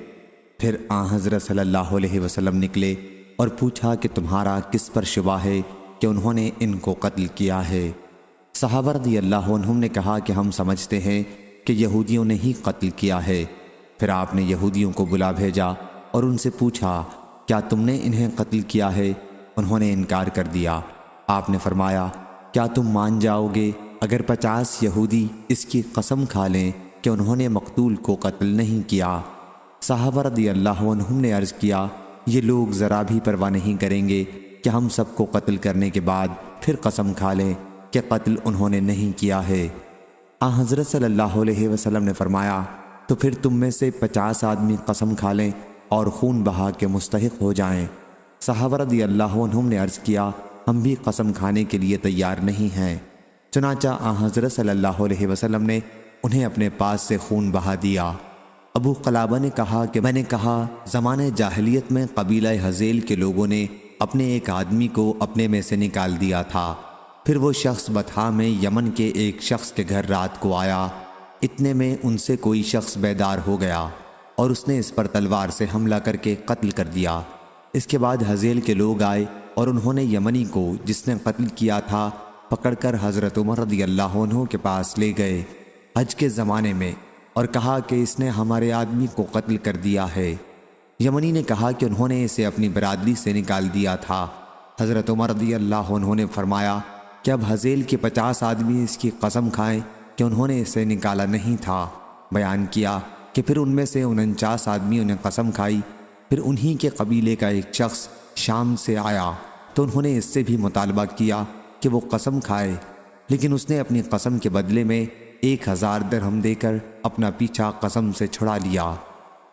پھر حضرت صلی اللہ علیہ وسلم نکلے اور پوچھا کہ تمہارا کس پر شبہ ہے کہ انہوں نے ان کو قتل کیا ہے؟ صحابہ رضی اللہ عنہم نے کہا کہ ہم سمجھتے ہیں کہ یہودیوں نے ہی قتل کیا ہے۔ پھر آپ نے یہودیوں کو بلا بھیجا اور ان سے پوچھا کیا تم نے انہیں قتل کیا ہے؟ انہوں نے انکار کر دیا۔ آپ نے فرمایا کیا تم مان جاؤ گے اگر 50 یہودی اس کی قسم کھا لیں کہ انہوں نے مقتول کو قتل نہیں کیا؟ صحابہ رضی اللہ عنہم نے عرض کیا یہ لوگ ذرا بھی پرواہ نہیں کریں گے کہ ہم سب کو قتل کرنے کے بعد پھر قسم کھا لیں کہ قتل انہوں نے نہیں کیا ہے۔ حضرت صلی اللہ علیہ وسلم نے فرمایا تو پھر تم میں سے 50 آدمی قسم کھا لیں اور خون بہا کے مستحق ہو جائیں۔ صحابہ رضی اللہ عنہم نے عرض کیا ہم بھی قسم کھانے کے لیے تیار نہیں ہیں۔ چنانچہ حضرت صلی اللہ علیہ وسلم نے انہیں اپنے پاس سے خون بہا دیا۔ ابو قلابہ نے کہا کہ میں نے کہا زمانہ جاہلیت میں قبیلہ ہذیل کے لوگوں نے اپنے ایک آدمی کو اپنے میں سے نکال دیا تھا۔ پھر وہ شخص بطحا میں یمن کے ایک شخص کے گھر رات کو آیا۔ اتنے میں ان سے کوئی شخص بیدار ہو گیا اور اس نے اس پر تلوار سے حملہ کر کے قتل کر دیا۔ اس کے بعد ہذیل کے لوگ آئے اور انہوں نے یمنی کو جس نے قتل کیا تھا پکڑ کر حضرت عمر رضی اللہ عنہ کے پاس لے گئے حج کے زمانے میں اور کہا کہ اس نے ہمارے آدمی کو قتل کر دیا ہے۔ یمنی نے کہا کہ انہوں نے اسے اپنی برادری سے نکال دیا تھا۔ حضرت عمر رضی اللہ عنہ نے فرمایا کہ اب ہذیل کے 50 آدمی اس کی قسم کھائیں کہ انہوں نے اسے نکالا نہیں تھا۔ بیان کیا کہ پھر ان میں سے 49 آدمیوں نے قسم کھائی۔ پھر انہی کے قبیلے کا ایک شخص شام سے آیا تو انہوں نے اس سے بھی مطالبہ کیا کہ وہ قسم کھائے، لیکن اس نے اپنی قسم کے بدلے میں 1000 درہم دے کر اپنا پیچھا قسم سے چھڑا لیا۔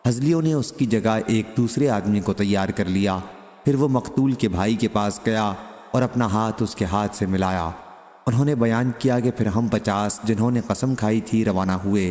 ہذلیوں نے اس کی جگہ ایک دوسرے آدمی کو تیار کر لیا۔ پھر وہ مقتول کے بھائی کے پاس گیا اور اپنا ہاتھ اس کے ہاتھ سے ملایا۔ انہوں نے بیان کیا کہ پھر ہم 50 جنہوں نے قسم کھائی تھی روانہ ہوئے۔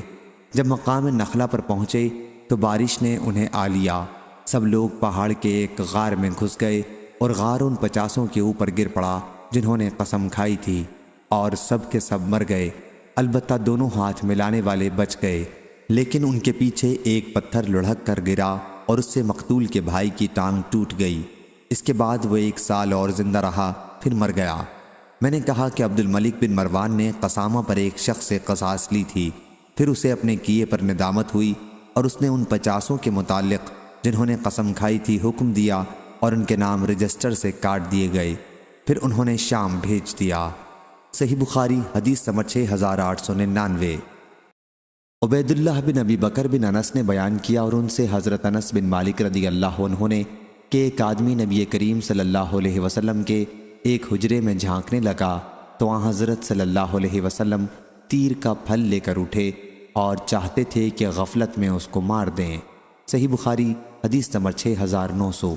جب مقام نخلا پر پہنچے تو بارش نے انہیں آ لیا۔ سب لوگ پہاڑ کے ایک غار میں گھس گئے اور غار ان 50 کے اوپر گر پڑا جنہوں نے قسم کھائی تھی، اور سب کے سب مر گئے، البتہ دونوں ہاتھ ملانے والے بچ گئے۔ لیکن ان کے پیچھے ایک پتھر لڑھک کر گرا اور اس سے مقتول کے بھائی کی ٹانگ ٹوٹ گئی۔ اس کے بعد وہ 1 سال اور زندہ رہا، پھر مر گیا۔ میں نے کہا کہ عبد الملک بن مروان نے قسامہ پر ایک شخص سے قصاص لی تھی، پھر اسے اپنے کیے پر ندامت ہوئی اور اس نے ان 50 کے متعلق جنہوں نے قسم کھائی تھی حکم دیا اور ان کے نام رجسٹر سے کاٹ دیے گئے۔ پھر انہوں نے شام بھیج دیا۔ صحیح بخاری حدیث نمبر 6899۔ عبید اللہ بن ابی بکر بن انس نے بیان کیا اور ان سے حضرت انس بن مالک رضی اللہ عنہ نے کہ ایک آدمی نبی کریم صلی اللہ علیہ وسلم کے ایک حجرے میں جھانکنے لگا تو وہاں حضرت صلی اللہ علیہ وسلم تیر کا پھل لے کر اٹھے اور چاہتے تھے کہ غفلت میں اس کو مار دیں۔ صحیح بخاری حدیث نمبر 6900۔